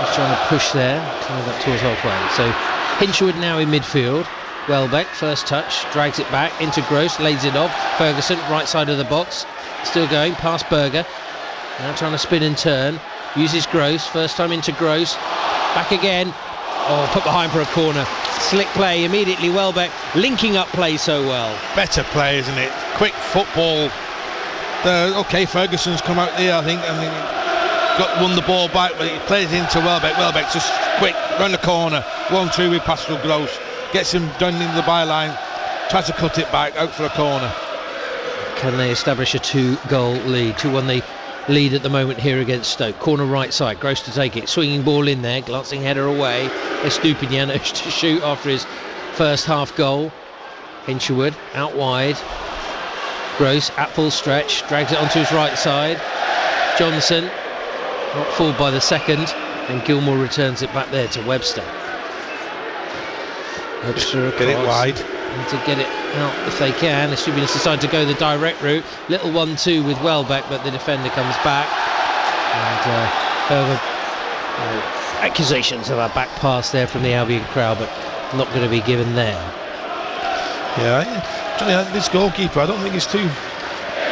He's trying to push there, coming back towards halfway. So Hinshelwood now in midfield. Welbeck, first touch, drags it back into Gross, lays it off. Ferguson, right side of the box, still going past Berger. Now trying to spin and turn. Uses Gross, first time into Gross. Back again. Oh, put behind for a corner. Slick play immediately. Welbeck linking up play so well. Better play, isn't it? Quick football. Okay, Ferguson's come out there, I think, and won the ball back, but he plays into Welbeck. Welbeck just quick, round the corner, 1-2 with Pascal Gross. Gets him down into the byline, tries to cut it back, out for a corner. Can they establish a 2-goal lead? 2-1 the lead at the moment here against Stoke. Corner right side, Gross to take it, swinging ball in there, glancing header away. Estupinian to shoot after his first half goal. Hinshelwood out wide. Gross at full stretch, drags it onto his right side. Johnson not fooled by the second, and Gilmour returns it back there to Webster. Webster across. Get it wide. And to get it out if they can. Estupinian decide to go the direct route. Little 1-2 with Welbeck, but the defender comes back. And further accusations of a back pass there from the Albion crowd, but not going to be given there. Yeah, Johnny, this goalkeeper, I don't think he's too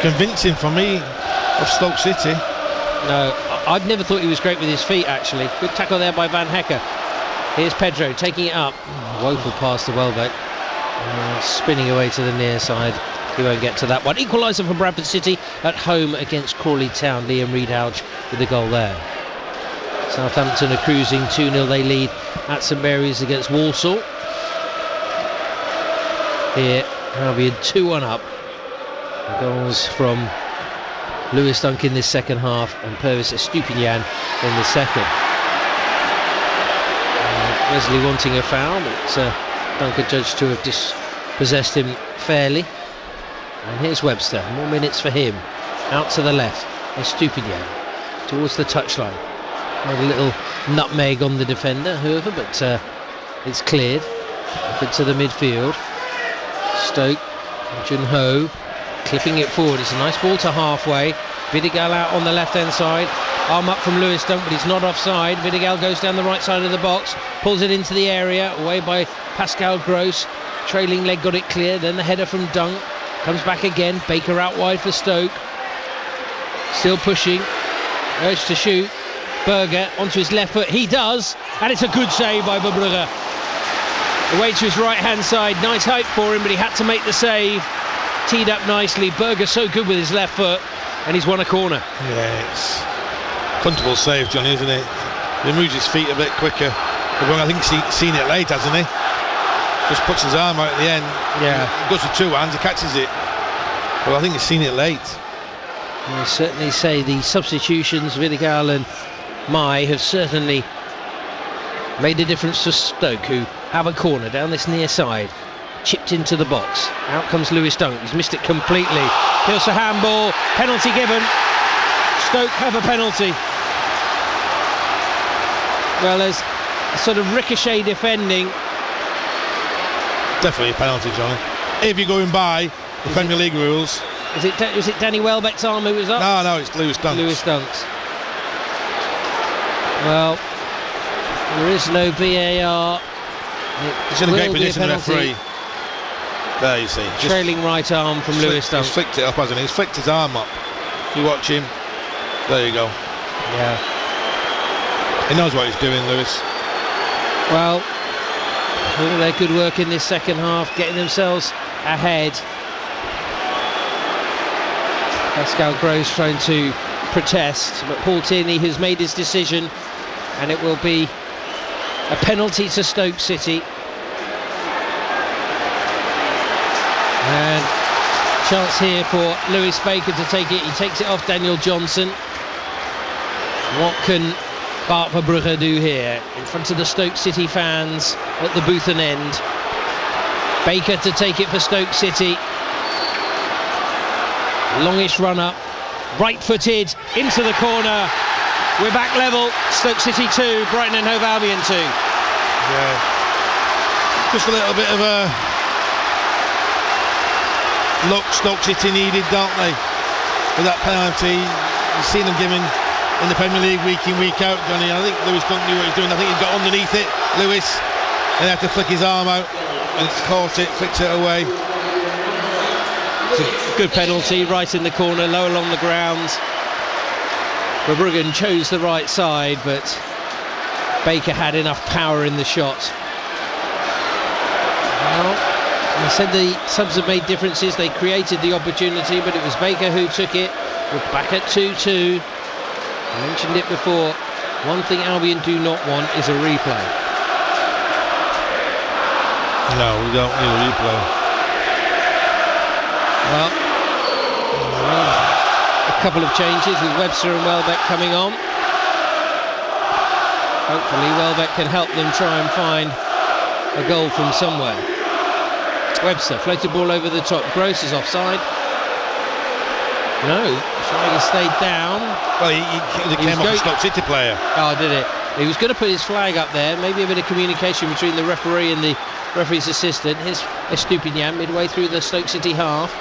convincing for me of Stoke City. No, I've never thought he was great with his feet, actually. Good tackle there by Van Hecker. Here's Pedro taking it up. Woeful pass to Welbeck. Spinning away to the near side. He won't get to that one. Equaliser for Bradford City at home against Crawley Town. Liam Reed-Houch with the goal there. Southampton are cruising 2-0. They lead at St Mary's against Walsall. Here, Albion 2-1 up. The goals from Lewis Dunk in this second half and Pervis Estupinian in the second. Wesley wanting a foul, but Dunk judged to have dispossessed him fairly. And here's Webster, more minutes for him. Out to the left, Estupiñán towards the touchline. Made a little nutmeg on the defender, Hove, but it's cleared. Up into the midfield. Stoke, Hove, clipping it forward. It's a nice ball to halfway. Vidigal out on the left-hand side. Arm up from Lewis Dunk, but he's not offside. Vidigal goes down the right side of the box, pulls it into the area, away by Pascal Gross. Trailing leg got it clear, then the header from Dunk. Comes back again, Baker out wide for Stoke. Still pushing, urged to shoot. Berger onto his left foot, he does, and it's a good save by Verbrugge. Away to his right-hand side, nice height for him, but he had to make the save. Teed up nicely, Berger so good with his left foot, and he's won a corner. Yeah, it's comfortable save, Johnny, isn't it? He moves his feet a bit quicker. I think he's seen it late, hasn't he? Just puts his arm out at the end. Yeah. He goes with two hands, he catches it. Well, I think he's seen it late. I certainly say the substitutions, Vidigal and Mai, have certainly made a difference for Stoke, who have a corner down this near side. Chipped into the box. Out comes Lewis Dunk. He's missed it completely. Here's a handball. Penalty given. Stoke have a penalty. Well, there's a sort of ricochet defending. Definitely a penalty, Johnny. If you're going by the Premier League rules. Was it Danny Welbeck's arm who was up? No, it's Lewis Dunk's. Lewis Dunk's. Well, there is no VAR. He's in a great position, the referee. There you see. Trailing right arm from Lewis Dunk. He's flicked it up, hasn't he? He's flicked his arm up. You watch him. There you go. Yeah. He knows what he's doing, Lewis. Well, all their good work in this second half, getting themselves ahead. Pascal Gross trying to protest, but Paul Tierney has made his decision, and it will be a penalty to Stoke City. And chance here for Lewis Baker to take it. He takes it off Daniel Johnson. What can Bart Verbrugge do here in front of the Stoke City fans at the Boothen end? Baker to take it for Stoke City. Longish run up, right footed into the corner. We're back level. Stoke City 2, Brighton and Hove Albion 2. Yeah, just a little bit of a look Stoke City needed, don't they? With that penalty, you've seen them given in the Premier League week in, week out, Johnny. I think Lewis Dunk knew what he was doing. I think he got underneath it, Lewis, and he had to flick his arm out and caught it, flicked it away. It's a good penalty, right in the corner, low along the ground. Verbrugge chose the right side, but Baker had enough power in the shot. Well, I said the subs have made differences. They created the opportunity, but it was Baker who took it. We're back at 2-2. I mentioned it before. One thing Albion do not want is a replay. No, we don't need a replay. Well, a couple of changes with Webster and Welbeck coming on. Hopefully Welbeck can help them try and find a goal from somewhere. Webster floated ball over the top. Gross is offside. No, Schweiger stayed down. Well, he came off a Stoke City player. Oh, did it? He was going to put his flag up there. Maybe a bit of communication between the referee and the referee's assistant. Here's Estupiñán midway through the Stoke City half.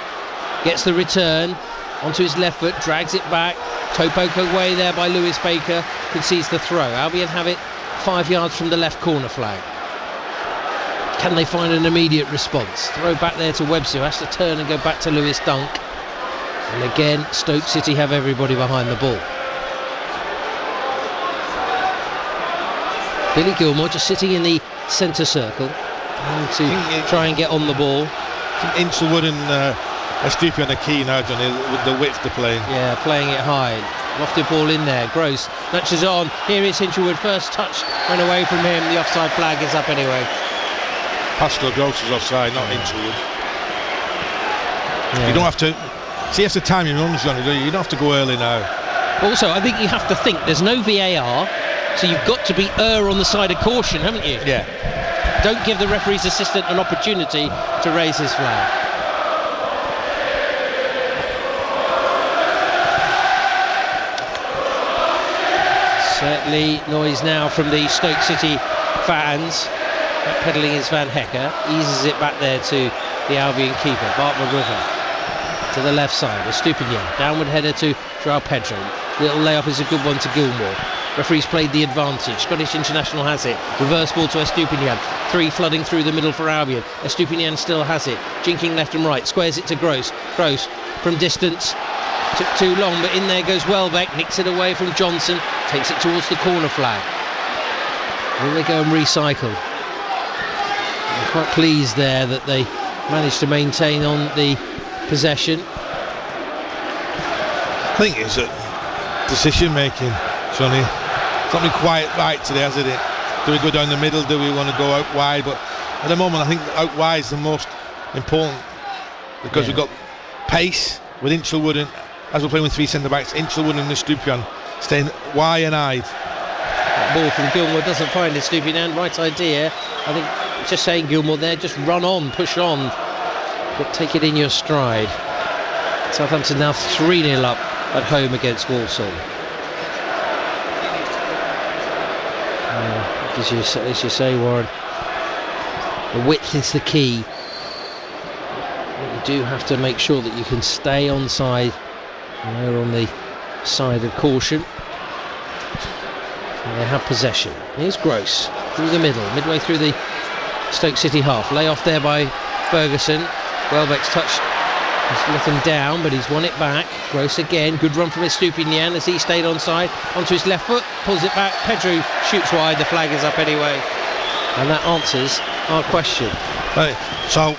Gets the return onto his left foot, drags it back. Toe poke away there by Lewis Baker. Concedes the throw. Albion have it 5 yards from the left corner flag. Can they find an immediate response? Throw back there to Webster, who has to turn and go back to Lewis Dunk. And again, Stoke City have everybody behind the ball. Billy Gilmore just sitting in the centre circle, trying to try and get on the ball. Inselwood and Estupiñán are key now, Johnny, with the width to play. Yeah, playing it high. Lofted ball in there. Gross nudges on. Here is Hinchelwood. First touch went away from him. The offside flag is up anyway. Pascal Gross is offside, not Hinchelwood. Yeah. You don't have to. See, you have to time your runs, Johnny, do you? You don't have to go early now. Also, I think you have to think. There's no VAR, so you've got to be on the side of caution, haven't you? Yeah. Don't give the referee's assistant an opportunity to raise his flag. Certainly noise now from the Stoke City fans. Pedalling is Van Hecker, eases it back there to the Albion keeper, Bart McGriffin. To the left side, Estupinian, downward header to Joao Pedro. Little lay-up is a good one to Gilmour. Referee's played the advantage. Scottish international has it. Reverse ball to Estupinian. 3 flooding through the middle for Albion. Estupinian still has it. Jinking left and right. Squares it to Gross. Gross from distance. Took too long, but in there goes Welbeck. Nicks it away from Johnson. Takes it towards the corner flag. Will they go and recycle? I'm quite pleased there that they managed to maintain on the possession. I think it's decision making, Johnny. It's not been quite right today, has it? Do we go down the middle? Do we want to go out wide? But at the moment, I think out wide is the most important, because we've got pace with Inchelwood, and as we're playing with 3 centre backs, Inchelwood and Estupinian staying wide-eyed. That ball from Gilmour doesn't find Estupinian. Right idea. I think just saying Gilmour there, just run on, push on, but take it in your stride. Southampton now 3-0 up at home against Walsall. As you say, Warren, the width is the key. You do have to make sure that you can stay onside. They're on the side of caution. And they have possession. Here's Gross through the middle, midway through the Stoke City half. Lay off there by Ferguson. Welbeck's touched. He's let him down, but he's won it back. Gross again. Good run from Estupinian as he stayed onside. Onto his left foot, pulls it back. Pedro shoots wide. The flag is up anyway. And that answers our question. Right, so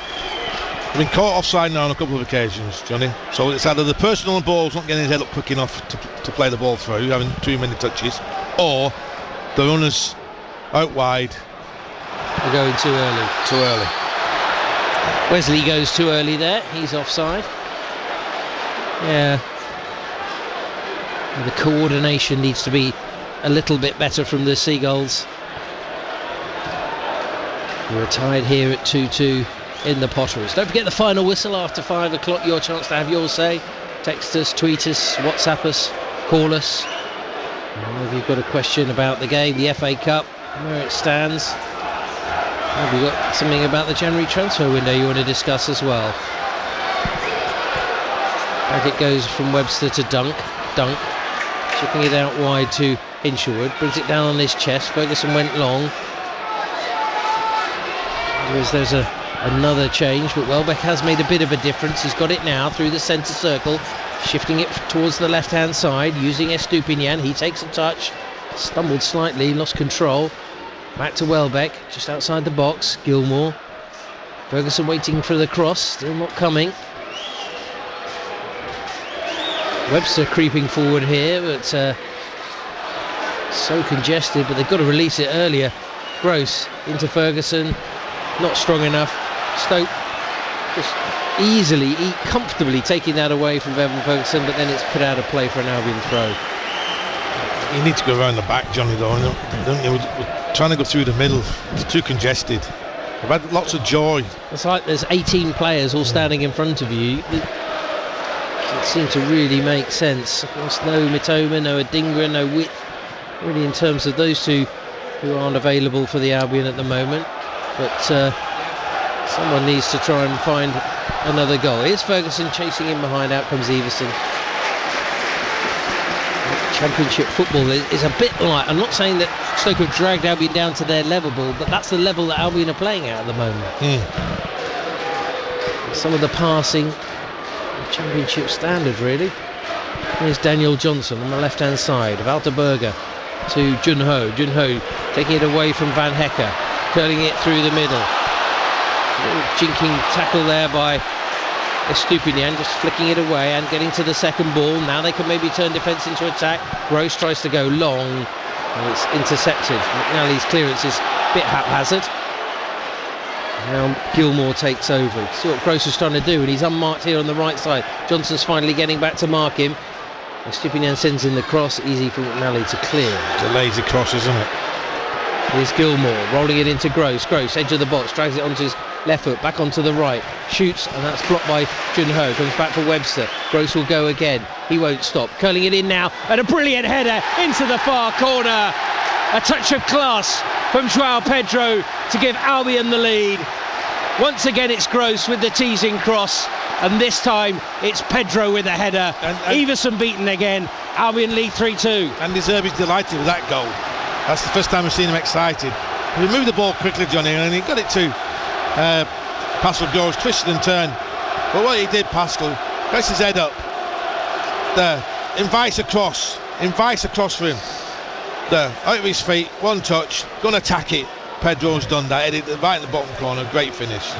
we've been caught offside now on a couple of occasions, Johnny. So it's either the person on the ball's not getting his head up quick enough to play the ball through, having too many touches, or the runners out wide are going too early. Too early. Wesley goes too early there. He's offside. Yeah. The coordination needs to be a little bit better from the Seagulls. We're tied here at 2-2 in the Potteries. Don't forget the final whistle after 5 o'clock. Your chance to have your say. Text us, tweet us, WhatsApp us, call us. And if you've got a question about the game, the FA Cup, where it stands. Have you got something about the January transfer window you want to discuss as well? Back it goes from Webster to Dunk. Chipping it out wide to Inchelwood. Brings it down on his chest. Ferguson went long. There's another change, but Welbeck has made a bit of a difference. He's got it now through the centre circle. Shifting it towards the left-hand side. Using Estupinian. He takes a touch. Stumbled slightly. Lost control. Back to Welbeck, just outside the box. Gilmour. Ferguson waiting for the cross, still not coming. Webster creeping forward here, but so congested, but they've got to release it earlier. Gross into Ferguson, not strong enough. Stoke just comfortably taking that away from Evan Ferguson, but then it's put out of play for an Albion throw. You need to go around the back, Johnny, though, don't you? We're trying to go through the middle. It's too congested. We've had lots of joy. It's like there's 18 players all standing in front of you. It seemed to really make sense. Of course, no Mitoma, no Adingra, no width, really, in terms of those two who aren't available for the Albion at the moment. But someone needs to try and find another goal. Here's Ferguson chasing in behind. Out comes Everson. Championship football is a bit like, I'm not saying that Stoke have dragged Albion down to their level, but that's the level that Albion are playing at the moment. Some of the passing, Championship standard, really. Here's Daniel Johnson on the left hand side. Walter Berger to Junho. Junho taking it away from Van Hecker, curling it through the middle. A little jinking tackle there by Estupinian, just flicking it away and getting to the second ball. Now they can maybe turn defence into attack. Gross tries to go long and it's intercepted. McNally's clearance is a bit haphazard. Now Gilmour takes over. See what Gross is trying to do, and he's unmarked here on the right side. Johnson's finally getting back to mark him. Estupinian sends in the cross, easy for McNally to clear. It's a lazy cross, isn't it? Here's Gilmour rolling it into Gross. Gross, edge of the box, drags it onto his left foot, back onto the right, shoots, and that's blocked by Ho. Comes back for Webster. Gross will go again. He won't stop. Curling it in now, and a brilliant header into the far corner. A touch of class from João Pedro to give Albion the lead. Once again it's Gross with the teasing cross, and this time it's Pedro with a header. And Everson beaten again. Albion lead 3-2. And De Zerbi's delighted with that goal. That's the first time we've seen him excited. He moved the ball quickly, Johnny, and he got it to Pascal Gross, twisted and turned. But what he did, Pascal, gets his head up there, invites across for him there, out of his feet, one touch, gonna attack it. Pedro's done that, headed right in the bottom corner, great finish.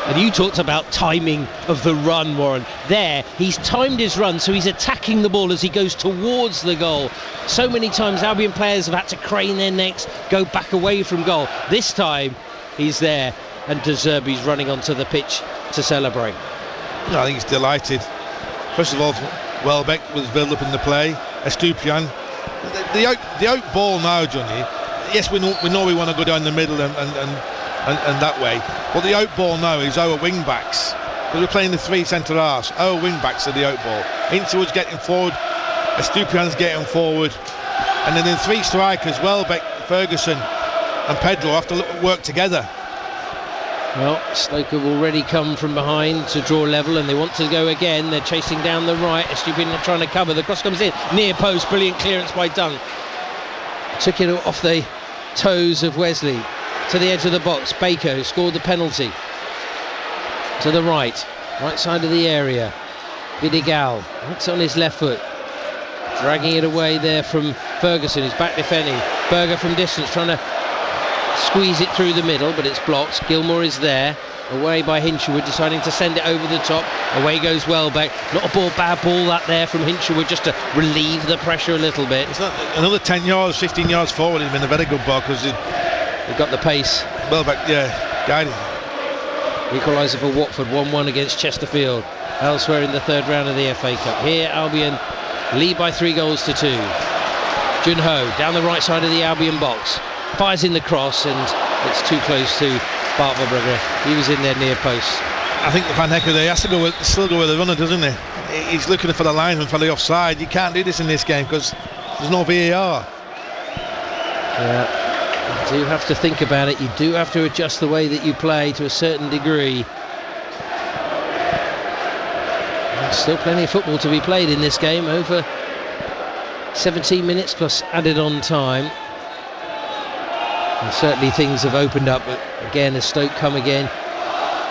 And you talked about timing of the run, Warren. There, he's timed his run, so he's attacking the ball as he goes towards the goal. So many times Albion players have had to crane their necks, go back away from goal. This time he's there, and De Zerbi's running onto the pitch to celebrate. No, I think he's delighted. First of all, Welbeck was build up in the play. Estupiñán, the out ball now, Johnny. Yes, we know we want to go down the middle and that way, but the out ball now is our wing backs, because we're playing the three centre halves. Our wing backs are the out ball. Hinshelwood's getting forward, Estupiñán's getting forward, and then the three strikers, Welbeck, Ferguson and Pedro, have to work together. Well, Stoke have already come from behind to draw level, and they want to go again. They're chasing down the right. Estupiñán trying to cover. The cross comes in near post. Brilliant clearance by Dunk. Took it off the toes of Wesley to the edge of the box. Baker, who scored the penalty, to the right side of the area. Vidigal, that's on his left foot, dragging it away there from Ferguson, who's back defending. Berger from distance trying to squeeze it through the middle, but it's blocked. Gilmour is there, away by Hinshelwood, deciding to send it over the top. Away goes Welbeck. Not a bad ball that there from Hinshelwood, just to relieve the pressure a little bit. It's not another 10 yards, 15 yards forward. It's been a very good ball, because they've got the pace. Welbeck, guiding. Equaliser for Watford, 1-1 against Chesterfield. Elsewhere in the third round of the FA Cup. Here Albion lead by 3-2. Ho down the right side of the Albion box, fires in the cross, and it's too close to Bart Verbrugge. He was in there near post. I think Van Hecke there has to still go with the runner, doesn't he? He's looking for the linesman for the offside. You can't do this in this game because there's no VAR. Yeah, you do have to think about it. You do have to adjust the way that you play to a certain degree. There's still plenty of football to be played in this game, over 17 minutes plus added on time. And certainly things have opened up, but again, as Stoke come again,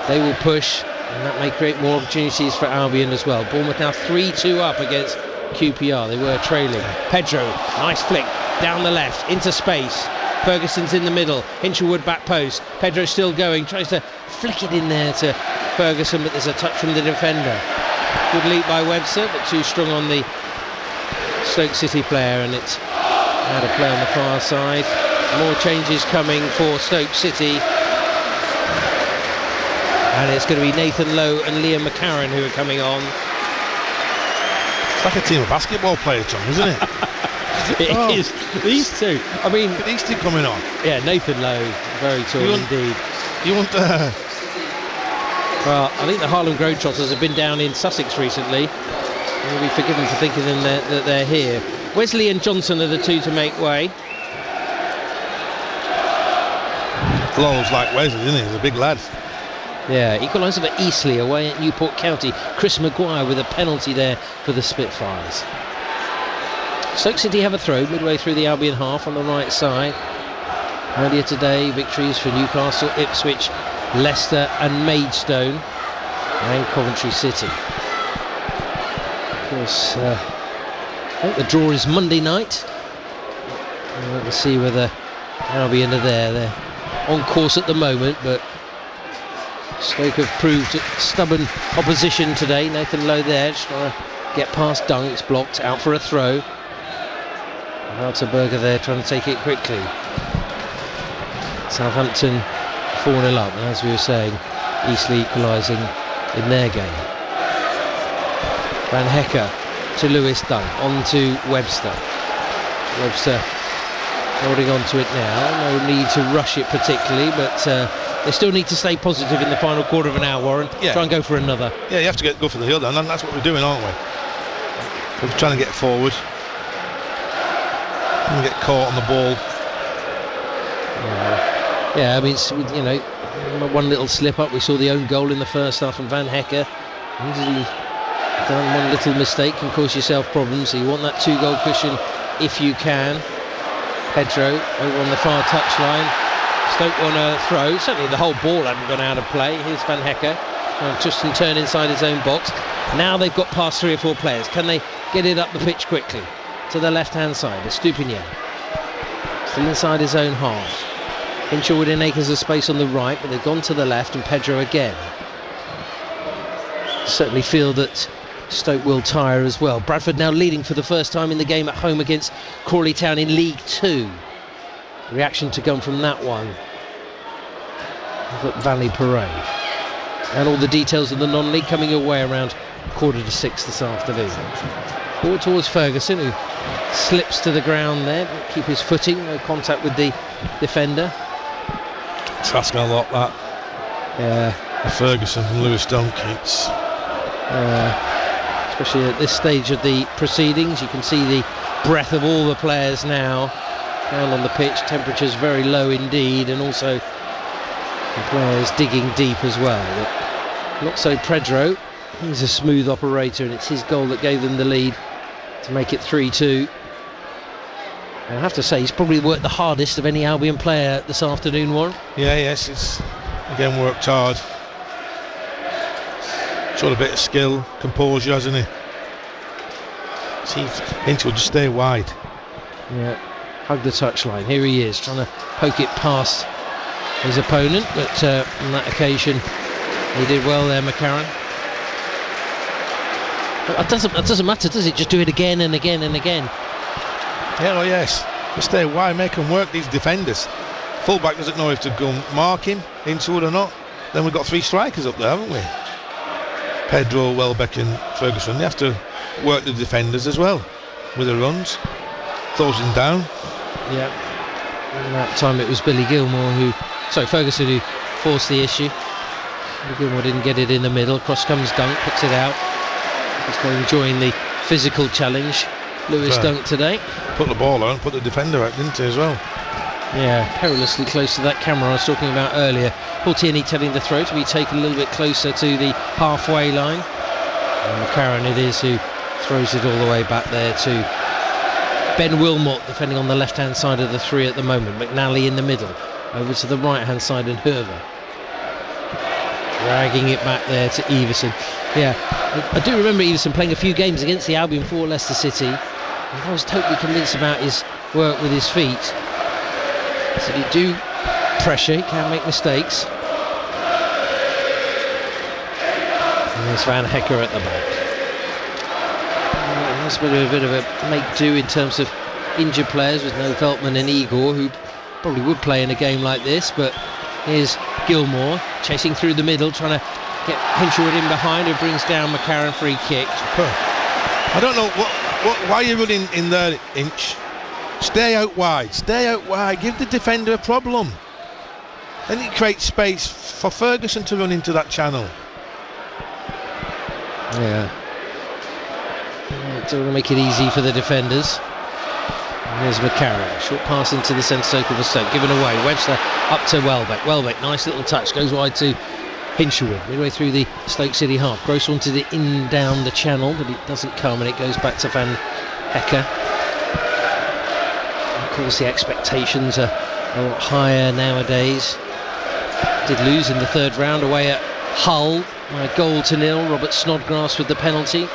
they will push, and that may create more opportunities for Albion as well. Bournemouth now 3-2 up against QPR. They were trailing. Pedro, nice flick down the left into space. Ferguson's in the middle. Hinshelwood back post. Pedro still going, tries to flick it in there to Ferguson, but there's a touch from the defender. Good leap by Webster, but too strong on the Stoke City player, and it's out of play on the far side. More changes coming for Stoke City, and it's going to be Nathan Lowe and Liam McCarron who are coming on. It's like a team of basketball players, John, isn't it? It is. These two. I mean, these two coming on. Yeah, Nathan Lowe, very tall indeed. You want? Well, I think the Harlem Globetrotters have been down in Sussex recently. We'll be forgiven for thinking that they're here. Wesley and Johnson are the two to make way. Lowell's like Wesley, isn't he? He's a big lad. Yeah, equaliser for Eastleigh away at Newport County. Chris Maguire with a penalty there for the Spitfires. Stoke City have a throw midway through the Albion half on the right side. Earlier today, victories for Newcastle, Ipswich, Leicester and Maidstone, and Coventry City. Of course, I think the draw is Monday night. We'll see whether Albion are there. They're on course at the moment, but Stoke have proved stubborn opposition today. Nathan Lowe there, just trying to get past Dunk. It's blocked, out for a throw. Berger there trying to take it quickly. Southampton 4-0 up, and as we were saying, Eastleigh equalising in their game. Van Hecke to Lewis Dunk, on to Webster. Webster holding on to it now, no need to rush it particularly, but They still need to stay positive in the final quarter of an hour, Warren. Yeah. Try and go for another. Yeah, you have to go for the hill, and that's what we're doing, aren't we? We're trying to get forward and get caught on the ball. Yeah, I mean, you know, one little slip up. We saw the own goal in the first half from Van Hecker. Easily done. One little mistake can cause yourself problems, so you want that 2-goal cushion if you can. Pedro over on the far touchline. Stoke on a throw. Certainly the whole ball hadn't gone out of play. Here's Van Hecker. Just in turn inside his own box. Now they've got past 3 or 4 players. Can they get it up the pitch quickly? To the left-hand side. Estupinian. Still inside his own half. Hinshaw within acres of space on the right, but they've gone to the left, and Pedro again. Certainly feel that Stoke will tire as well. Bradford now leading for the first time in the game at home against Crawley Town in League 2. Reaction to come from that one at Valley Parade. And all the details of the non-league coming your way around 5:45 this afternoon. Forward towards Ferguson, who slips to the ground there, keep his footing, no contact with the defender. It's asking a lot, that. Yeah. Ferguson and Lewis Dunk, especially at this stage of the proceedings, you can see the breath of all the players now down on the pitch. Temperatures very low indeed, and also the players digging deep as well. But not so Pedro. He's a smooth operator, and it's his goal that gave them the lead to make it 3-2. I have to say, he's probably worked the hardest of any Albion player this afternoon, Warren. Yeah, yes, he's again worked hard. Showed a bit of skill, composure, hasn't he? See, Hinch will just stay wide. Yeah, hug the touchline. Here he is, trying to poke it past his opponent, but on that occasion, he did well there, McCarran. That doesn't matter, does it? Just do it again and again and again. Yeah, well, yes. Just stay wide, make them work, these defenders. Fullback doesn't know if to go mark him, Hinchwood or not. Then we've got 3 strikers up there, haven't we? Pedro, Welbeck and Ferguson. They have to work the defenders as well with the runs. Throws him down. Yeah. And that time it was Ferguson who forced the issue. Billy Gilmore didn't get it in the middle. Across comes Dunk, picks it out. He's going to join the physical challenge. Lewis Dunk today. Put the ball on, put the defender out, didn't he, as well? Yeah, perilously close to that camera I was talking about earlier. Paul Tierney telling the throw to be taken a little bit closer to the halfway line. And McCarran it is who throws it all the way back there to Ben Wilmot, defending on the left-hand side of the 3 at the moment. McNally in the middle. Over to the right-hand side and Hove. Dragging it back there to Everson. Yeah, I do remember Everson playing a few games against the Albion for Leicester City. And I was totally convinced about his work with his feet. So you do pressure, he can make mistakes. And there's Van Hecker at the back. There's been a bit of a make-do in terms of injured players with no Veltman and Igor, who probably would play in a game like this, but here's Gilmore chasing through the middle, trying to get Hinshaw in behind, who brings down McCarran. Free kick. I don't know why you're running in there, Inch. Stay out wide, give the defender a problem. Then it creates space for Ferguson to run into that channel. Yeah. Don't want to make it easy for the defenders. And there's McCarran, short pass into the centre circle for Stoke, given away. Webster up to Welbeck. Welbeck, nice little touch, goes wide to Hinshaw, midway through the Stoke City half. Gross wanted it in down the channel, but it doesn't come, and it goes back to Van Hecker. Of course, the expectations are a lot higher nowadays. Did lose in the 3rd round away at Hull by 1-0. Robert Snodgrass with the penalty.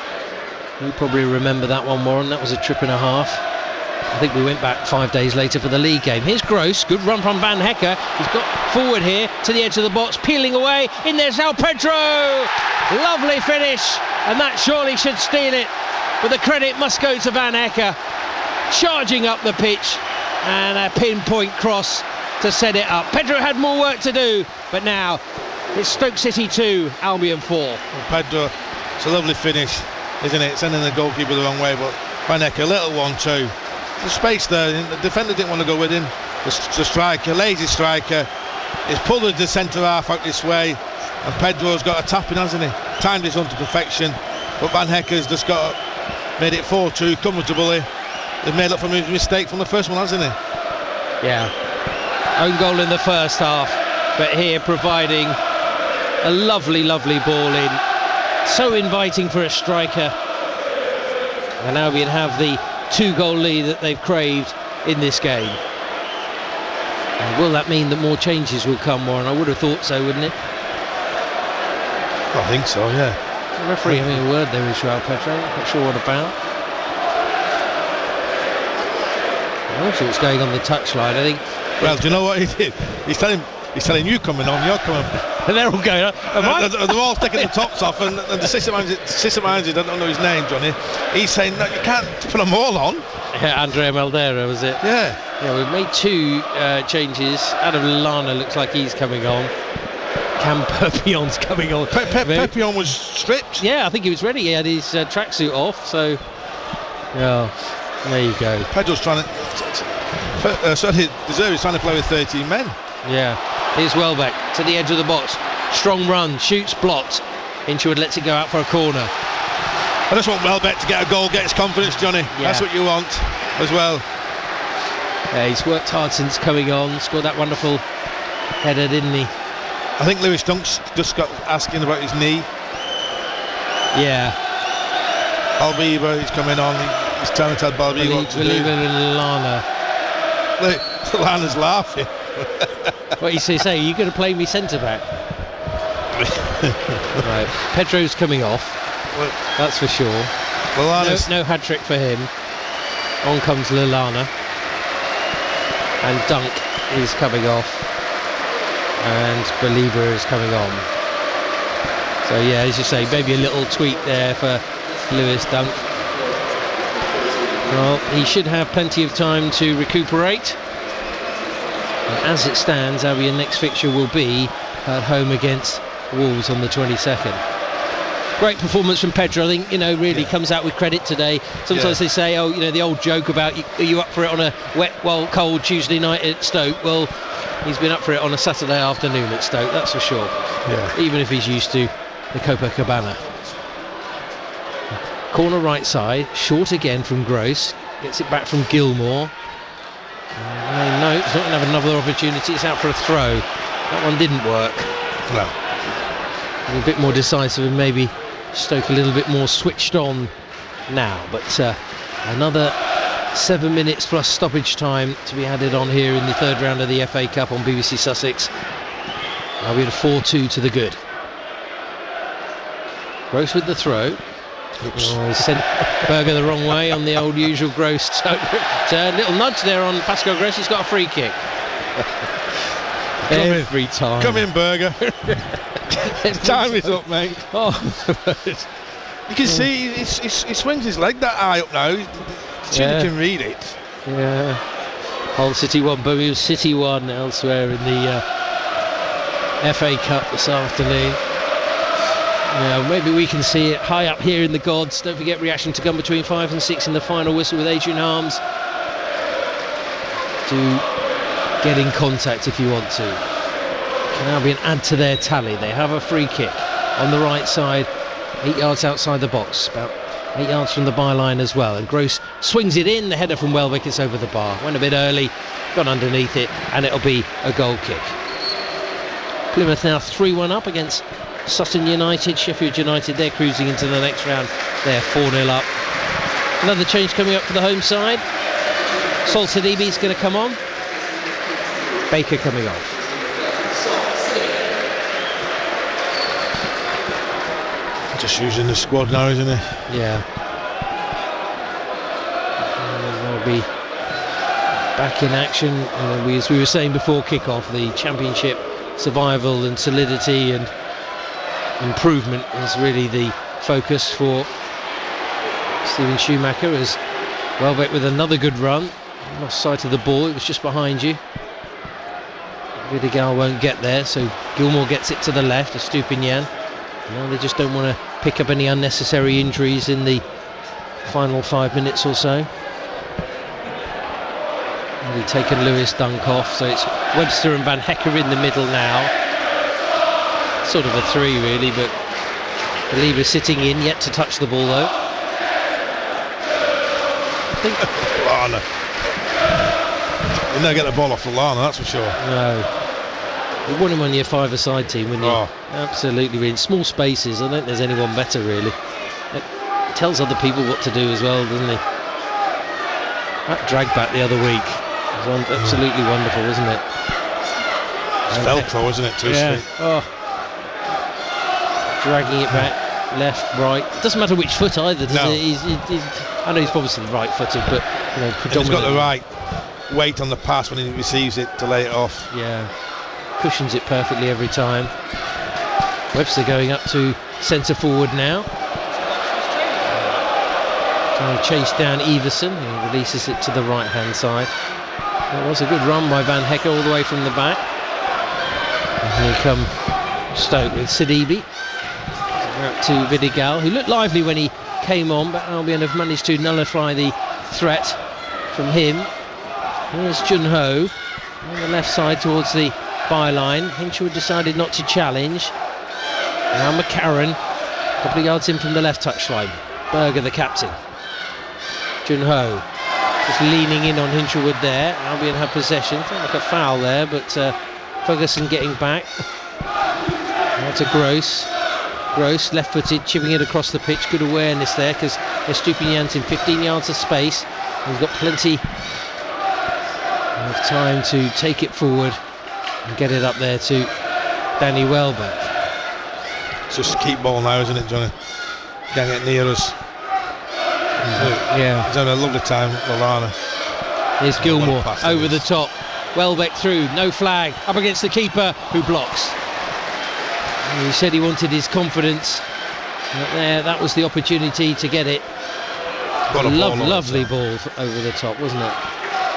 You probably remember that one, Warren. That was a trip and a half. I think we went back 5 days later for the league game. Here's Gross, good run from Van Hecker. He's got forward here to the edge of the box, peeling away. In there's Al Pedro. Lovely finish, and that surely should steal it. But the credit must go to Van Hecker, charging up the pitch, and a pinpoint cross to set it up. Pedro had more work to do, but now it's Stoke City 2, Albion 4. Well, Pedro, it's a lovely finish, isn't it? Sending the goalkeeper the wrong way, but Van Hecker, little 1-2. There's space there. The defender didn't want to go with him. The striker, lazy striker, He's pulled the centre half out this way, and Pedro's got a tapping, hasn't he? Timed his on to perfection, but Van Hecke's just made it 4-2 comfortably. They've made up for his mistake from the first one, hasn't he? Yeah. Own goal in the first half, but here providing a lovely ball in. So inviting for a striker. And Albion have the 2-goal lead that they've craved in this game. And will that mean that more changes will come, Warren? I would have thought so, wouldn't it? I think so, yeah. The referee having a word there with Joao Pedro. Not sure what about. I'm not sure what's going on the touchline. I think. Well, do you know what he did? He's telling you coming on, you're coming. And they're all going on. They're all taking the tops off, and the assistant manager, I don't know his name, Johnny. He's saying, no, you can't put them all on. Yeah, Andrea Maldera, was it? Yeah. Yeah, we've made 2 changes. Adam Lallana looks like he's coming on. Cam Perpion's coming on. Perpion was stripped. Yeah, I think he was ready. He had his tracksuit off, so yeah, there you go. Pedro's trying to Deserve is trying to play with 13 men. Yeah, here's Welbeck to the edge of the box. Strong run, shoots, blocked. Inchwood lets it go out for a corner. I just want Welbeck to get a goal, get his confidence, Johnny. Yeah. That's what you want as well. Yeah, he's worked hard since coming on. Scored that wonderful header, didn't he? I think Lewis Dunk's just got asking about his knee. Yeah. Balbiba, he's coming on. He's trying to tell Balbiba what to do. Believer in Lallana. Look, Lallana's laughing. What you say? Are you going to play me centre back? Right. Pedro's coming off. Well, that's for sure. No hat trick for him. On comes Lallana. And Dunk is coming off. And Believer is coming on. So yeah, as you say, maybe a little tweak there for Lewis Dunk. Well, he should have plenty of time to recuperate. And as it stands, Albion next fixture will be at home against Wolves on the 22nd. Great performance from Pedro, I think, really comes out with credit today. Sometimes they say, the old joke about, are you up for it on a wet, cold Tuesday night at Stoke? Well, he's been up for it on a Saturday afternoon at Stoke, that's for sure. Yeah. Even if he's used to the Copacabana. Corner right side, short again from Gross. Gets it back from Gilmore. No, he's not going to have another opportunity. It's out for a throw. That one didn't work. No. A bit more decisive and maybe Stoke a little bit more switched on now. But another 7 minutes plus stoppage time to be added on here in the third round of the FA Cup on BBC Sussex. Now we had a 4-2 to the good. Gross with the throw. Sent Berger the wrong way on the old usual Gross turn. Little nudge there on Pascal Gross. He's got a free kick. Every time. Come in, Berger. Time is up, mate. Oh. You can see he swings his leg that high up now. You can read it. Yeah. Hull City won, Birmingham City won elsewhere in the FA Cup this afternoon. Yeah, maybe we can see it high up here in the gods. Don't forget, reaction to come between 5 and 6 in the final whistle with Adrian Harms. To get in contact if you want to. Can Albion add to their tally? They have a free kick on the right side, 8 yards outside the box, about 8 yards from the byline as well. And Gross swings it in. The header from Welbeck is over the bar. Went a bit early, gone underneath it, and it'll be a goal kick. Plymouth now 3-1 up against Sutton United. Sheffield United, they're cruising into the next round. They're 4-0 up. Another change coming up for the home side. Sol Sidibe's going to come on. Baker coming off. Just using the squad now, isn't he? Yeah. They'll be back in action. As we were saying before kick-off, the Championship survival and solidity and improvement is really the focus for Steven Schumacher. As Welbeck with another good run. Lost sight of the ball, it was just behind you. Vidigal won't get there, so Gilmore gets it to the left, Estupinian. Now they just don't want to pick up any unnecessary injuries in the final 5 minutes or so. He'd taken Lewis Dunk off, so it's Webster and Van Hecker in the middle now. Sort of a three really, but Believer sitting in, yet to touch the ball though. I think Lana. You'll never get the ball off Lana, that's for sure. No. You want him on your five-a-side team, wouldn't you? Oh. Absolutely. In small spaces, I don't think there's anyone better really. It tells other people what to do as well, doesn't he? That drag back the other week was absolutely wonderful, wasn't it? It's Velcro, isn't it? Too sweet. Oh. Dragging it back, left, right. Doesn't matter which foot either, does it? I know he's obviously right-footed, but predominantly. He's got the right weight on the pass when he receives it to lay it off. Yeah, cushions it perfectly every time. Webster going up to centre forward now. Trying to chase down Everson, he releases it to the right-hand side. That was a good run by Van Hecker all the way from the back. And here come Stoke with Sidibe. Out to Vidigal, who looked lively when he came on, but Albion have managed to nullify the threat from him. Here's Junho on the left side towards the byline. Hinshaw decided not to challenge. Now McCarran, a couple of yards in from the left touchline. Berger, the captain. Junho just leaning in on Hinshelwood there. Albion have possession. Felt like a foul there, but Ferguson getting back. Now to Gross. Gross, left-footed, chipping it across the pitch. Good awareness there, because they're Stupinians in 15 yards of space. He's got plenty of time to take it forward and get it up there to Danny Welbeck. It's just a keep ball now, isn't it, Johnny? Can't get near us. Yeah. He's having a lovely time, Lallana. Here's Gilmore over the top. Welbeck through, no flag, up against the keeper, who blocks. He said he wanted his confidence. But there, that was the opportunity to get it. Lovely ball over the top, wasn't it?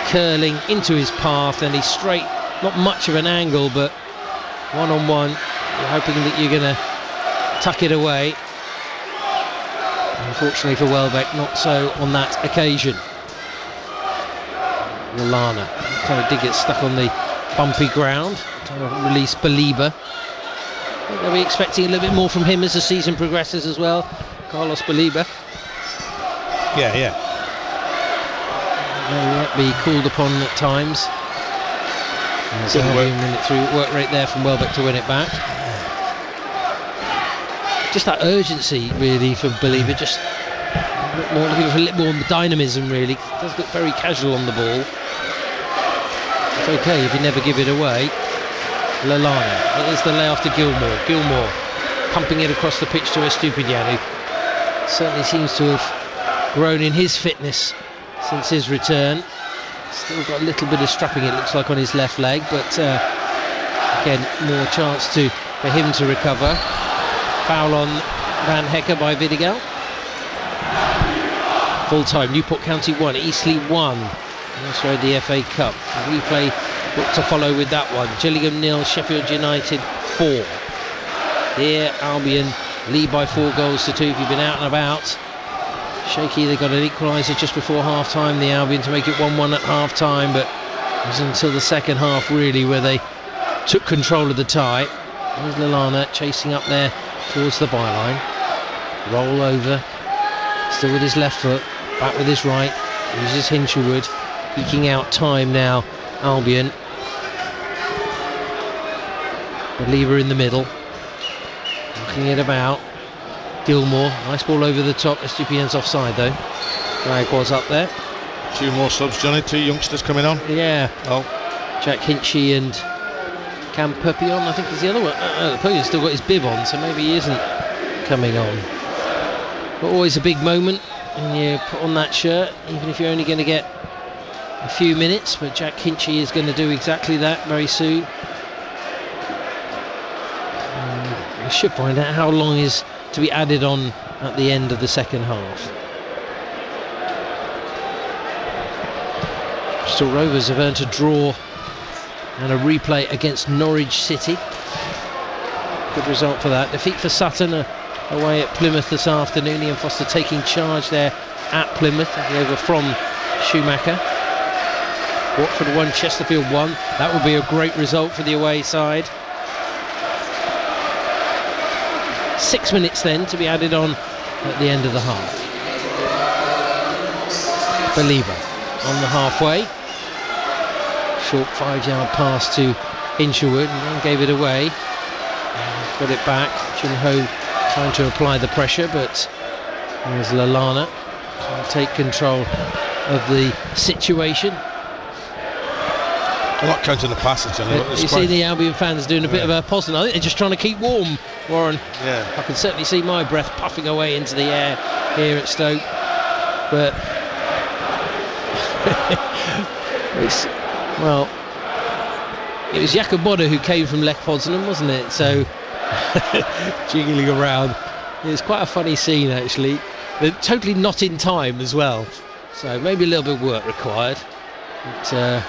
Curling into his path, and he's straight. Not much of an angle, but one-on-one. You're hoping that you're going to tuck it away. Unfortunately for Welbeck, not so on that occasion. Lallana kind of did get stuck on the bumpy ground. Trying to release Belieber. I think they'll be expecting a little bit more from him as the season progresses as well. Carlos Belieber. Yeah. Might be called upon at times. So minute through work rate there from Welbeck to win it back. Just that urgency really for Belieber, just looking for a little more dynamism really. Does look very casual on the ball. It's okay if you never give it away. Lallana, here's the layoff to Gilmore. Gilmore pumping it across the pitch to Estupiñán, who certainly seems to have grown in his fitness since his return. Still got a little bit of strapping, it looks like, on his left leg, but again, more chance for him to recover. Foul on Van Hecker by Vidigal. Full time, Newport County 1, Eastleigh 1. Also the FA Cup. A replay booked to follow with that one. Gillingham 0, Sheffield United 4. Here, Albion lead by 4 goals to 2. If you've been out and about, shaky. They got an equaliser just before half time, the Albion, to make it 1-1 at half time, but it was until the second half really where they took control of the tie. There's Lallana chasing up there towards the byline. Roll over, still with his left foot, back with his right, uses Hinshelwood, eking out time now, Albion. Believer in the middle, knocking it about. Gilmore, nice ball over the top. Estupiñán's offside though. Flag was up there. 2 more subs, Johnny, 2 youngsters coming on. Yeah. Oh. Jack Hinchy and Cam Purpion, I think is the other one. Purpion's still got his bib on, so maybe he isn't coming on. But always a big moment when you put on that shirt, even if you're only going to get a few minutes. But Jack Hinchy is going to do exactly that very soon. We should find out how long is to be added on at the end of the second half. Bristol Rovers have earned a draw and a replay against Norwich City. Good result for that. Defeat for Sutton away at Plymouth this afternoon. Ian Foster taking charge there at Plymouth, over from Schumacher. Watford 1, Chesterfield 1. That would be a great result for the away side. 6 minutes then to be added on at the end of the half. Believer on the halfway. Short 5-yard pass to Hinshelwood and then gave it away. Got it back. Hove trying to apply the pressure, but there's Lallana trying to take control of the situation. I'm not counting the passes, Johnny. You see the Albion fans doing a bit of a pause, and I think they're just trying to keep warm, Warren. Yeah. I can certainly see my breath puffing away into the air here at Stoke, but it was Jakob Bodder who came from Lech Poznan, wasn't it? So jiggling around. It was quite a funny scene, actually. They're totally not in time as well, so maybe a little bit of work required. But,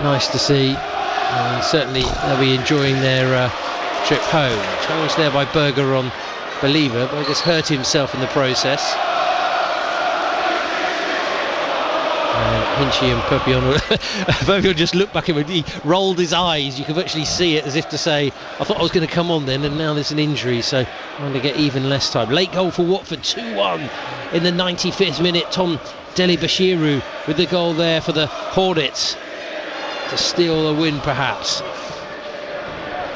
nice to see, and certainly they'll be enjoying their trip home. Challenged there by Berger on Believer. Berger's hurt himself in the process. Hinchy and Papillon just looked back at him, he rolled his eyes. You could actually see it, as if to say, I thought I was going to come on then, and now there's an injury, so I'm going to get even less time. Late goal for Watford, 2-1 in the 95th minute. Tom Dele-Bashiru with the goal there for the Hornets to steal a win, perhaps.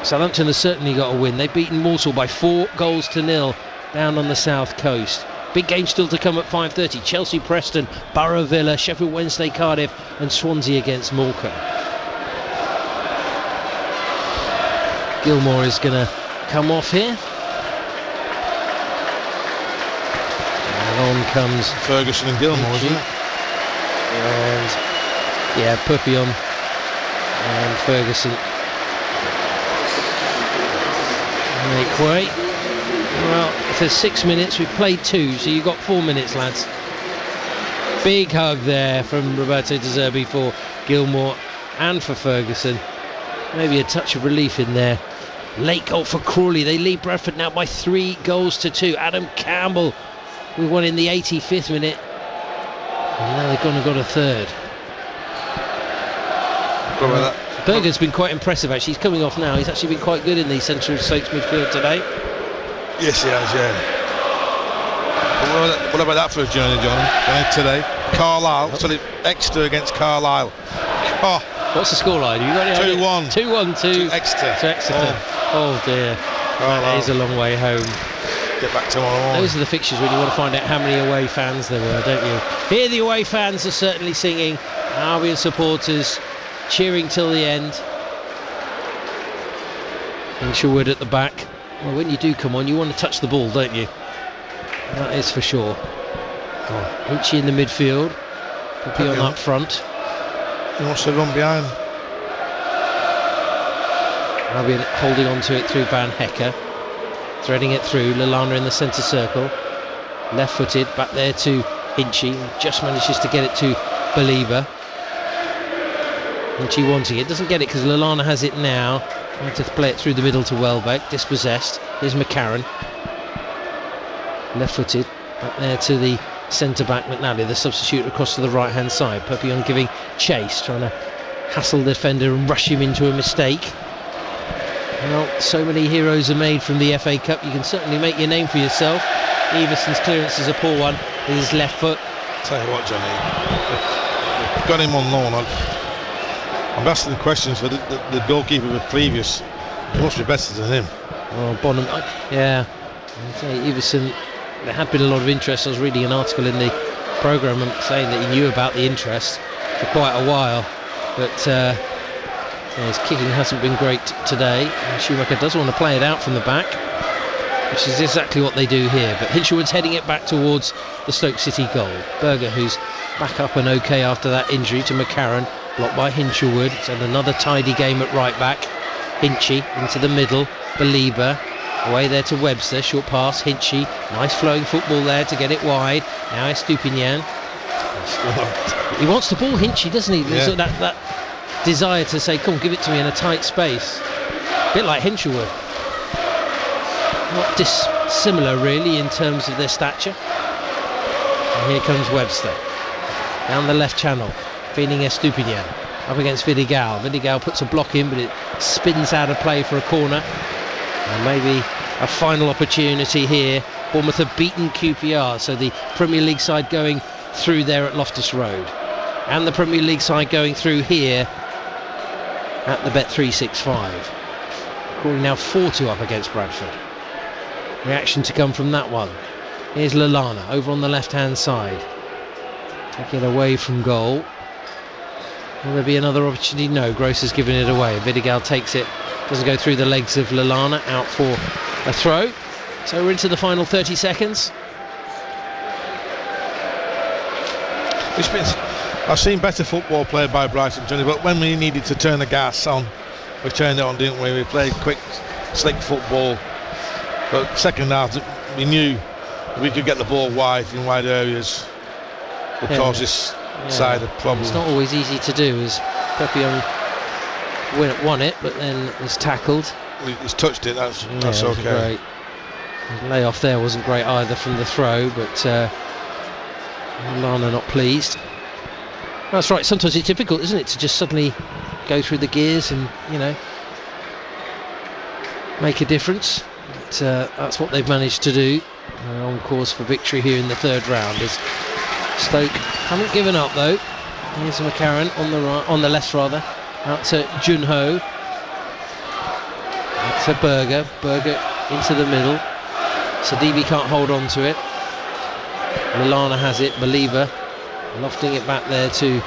Southampton has certainly got a win. They've beaten Walsall by 4-0 down on the south coast. Big game still to come at 5:30. Chelsea, Preston, Borough, Villa, Sheffield Wednesday, Cardiff, and Swansea against Morecambe. Gilmour is going to come off here. And on comes Ferguson and Gilmour, isn't it? And yeah, Papillon and Ferguson make way. Well, if there's 6 minutes, we've played 2, so you've got 4 minutes, lads. Big hug there from Roberto De Zerbi for Gilmour and for Ferguson. Maybe a touch of relief in there. Late goal for Crawley. They lead Bradford now by 3-2. Adam Campbell with one in the 85th minute. And now they've gone and got a third. Berger's been quite impressive, actually. He's coming off now. He's actually been quite good in the centre of Stoke's midfield today. Yes, he has, yeah. What about that for a journey, John? Today, Carlisle, sorry, Exeter against Carlisle. Oh, what's the scoreline? You got it? 2-1. 2-1 to Exeter. Oh dear. That is a long way home. Get back tomorrow morning. Those are the fixtures when you want to find out how many away fans there were, don't you? Here the away fans are certainly singing. Albion supporters cheering till the end. Hinshelwood at the back. Well, when you do come on, you want to touch the ball, don't you? That is for sure. Hinchy in the midfield. Papillon up front. He wants to run behind. Albion holding on to it through Van Hecker. Threading it through. Lallana in the centre circle. Left-footed, back there to Hinchy. Just manages to get it to Believer. Hinchy wanting it. Doesn't get it because Lallana has it now. Trying to play it through the middle to Welbeck. Dispossessed. Here's McCarron. Left-footed. Back there to the centre-back McNally, the substitute across to the right-hand side. Papillon giving chase. Trying to hassle the defender and rush him into a mistake. Well, so many heroes are made from the FA Cup. You can certainly make your name for yourself. Everson's clearance is a poor one with his left foot. Tell you what, Johnny. Got him on loan. I'm asking questions for the goalkeeper with previous. He must be better than him. Oh, Bonham, yeah. Everson, there had been a lot of interest. I was reading an article in the programme saying that he knew about the interest for quite a while, but his kicking hasn't been great today. And Schumacher does want to play it out from the back, which is exactly what they do here. But Hinshelwood's heading it back towards the Stoke City goal. Berger, who's back up and okay after that injury to McCarron. Blocked by Hinshelwood. It's had another tidy game at right back. Hinchy into the middle. Believer away there to Webster. Short pass. Hinchy. Nice flowing football there to get it wide. Now Estupinian. He wants the ball, Hinchy, doesn't he? Yeah. That desire to say, come on, give it to me in a tight space. A bit like Hinshelwood. Not dissimilar really in terms of their stature. And here comes Webster. down the left channel, feeding Estupinian up against Vidigal. Vidigal puts a block in, but it spins out of play for a corner, and maybe a final opportunity here. Bournemouth have beaten QPR, so the Premier League side going through there at Loftus Road, and the Premier League side going through here at the Bet365. Crawley now 4-2 up against Bradford. Reaction to come from that one. Here's Lallana over on the left hand side, taking it away from goal. Will there be another opportunity? No, Gross has given it away. Vidigal takes it, doesn't go through the legs of Lallana, out for a throw. So we're into the final 30 seconds. I've seen better football played by Brighton, Johnny, but when we needed to turn the gas on, we turned it on, didn't we? We played quick, slick football. But second half, we knew we could get the ball wide in wide areas. Would cause this side a problem. It's not always easy to do, as Pepion won it, but then was tackled. He's touched it, that's okay. Great. The layoff there wasn't great either from the throw, but Lana not pleased. That's right, sometimes it's difficult, isn't it, to just suddenly go through the gears and, make a difference. But, that's what they've managed to do. On course for victory here in the third round, as Stoke haven't given up though. Here's McCarran on the right, on the left rather, out to Junho. Out to Berger into the middle. Sadibi can't hold on to it. Lallana has it, Believer lofting it back there to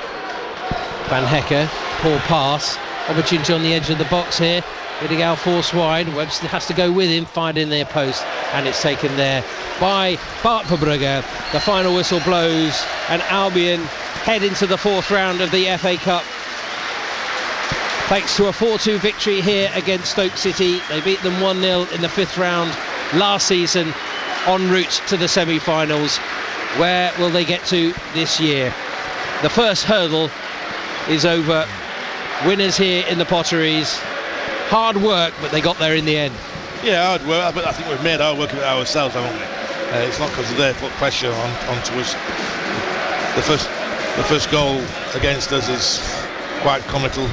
Van Hecke. Poor pass, opportunity on the edge of the box here. Vidigal forced wide, Webster has to go with him, fired in their post, and it's taken there by Bart Verbrugge. The final whistle blows and Albion head into the fourth round of the FA Cup thanks to a 4-2 victory here against Stoke City. They beat them 1-0 in the fifth round last season, en route to the semi-finals. Where will they get to this year? The first hurdle is over. Winners here in the Potteries. Hard work, but they got there in the end. Yeah, hard work, but I think we've made hard work of it ourselves, haven't we? It's not because they put pressure onto us. The first goal against us is quite comical,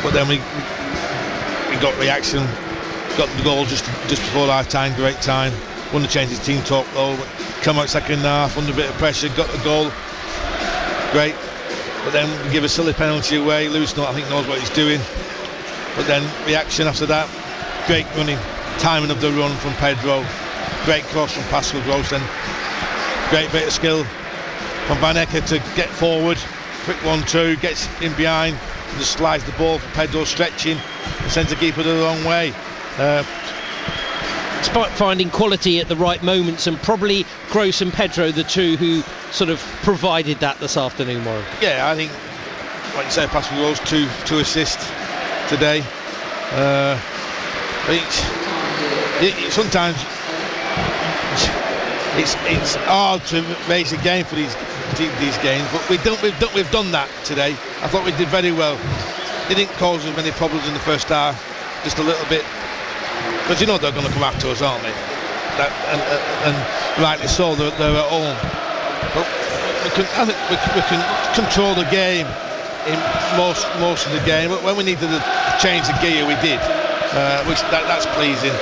but then we got reaction, got the goal just before our time, great time. Wouldn't have changed his team talk though. Come out second half under a bit of pressure, got the goal, great. But then we give a silly penalty away. Lewis, I think, knows what he's doing. But then reaction after that, great running, timing of the run from Pedro, great cross from Pascal Gross, and great bit of skill from Van Hecke to get forward, quick 1-2, gets in behind, and just slides the ball for Pedro, stretching, and sends the keeper the wrong way. It's about finding quality at the right moments, and probably Gross and Pedro, the two who sort of provided that this afternoon, Warren. Yeah, I think, like you say, Pascal Gross, two assists today. Sometimes it's hard to raise a game for these games, but we've done that today. I thought we did very well. It didn't cause us many problems in the first half, just a little bit, because they're going to come after us, aren't they? And rightly so, they're at home. But I think we can control the game in most of the game. But when we needed to change the gear, we did, which that's pleasing.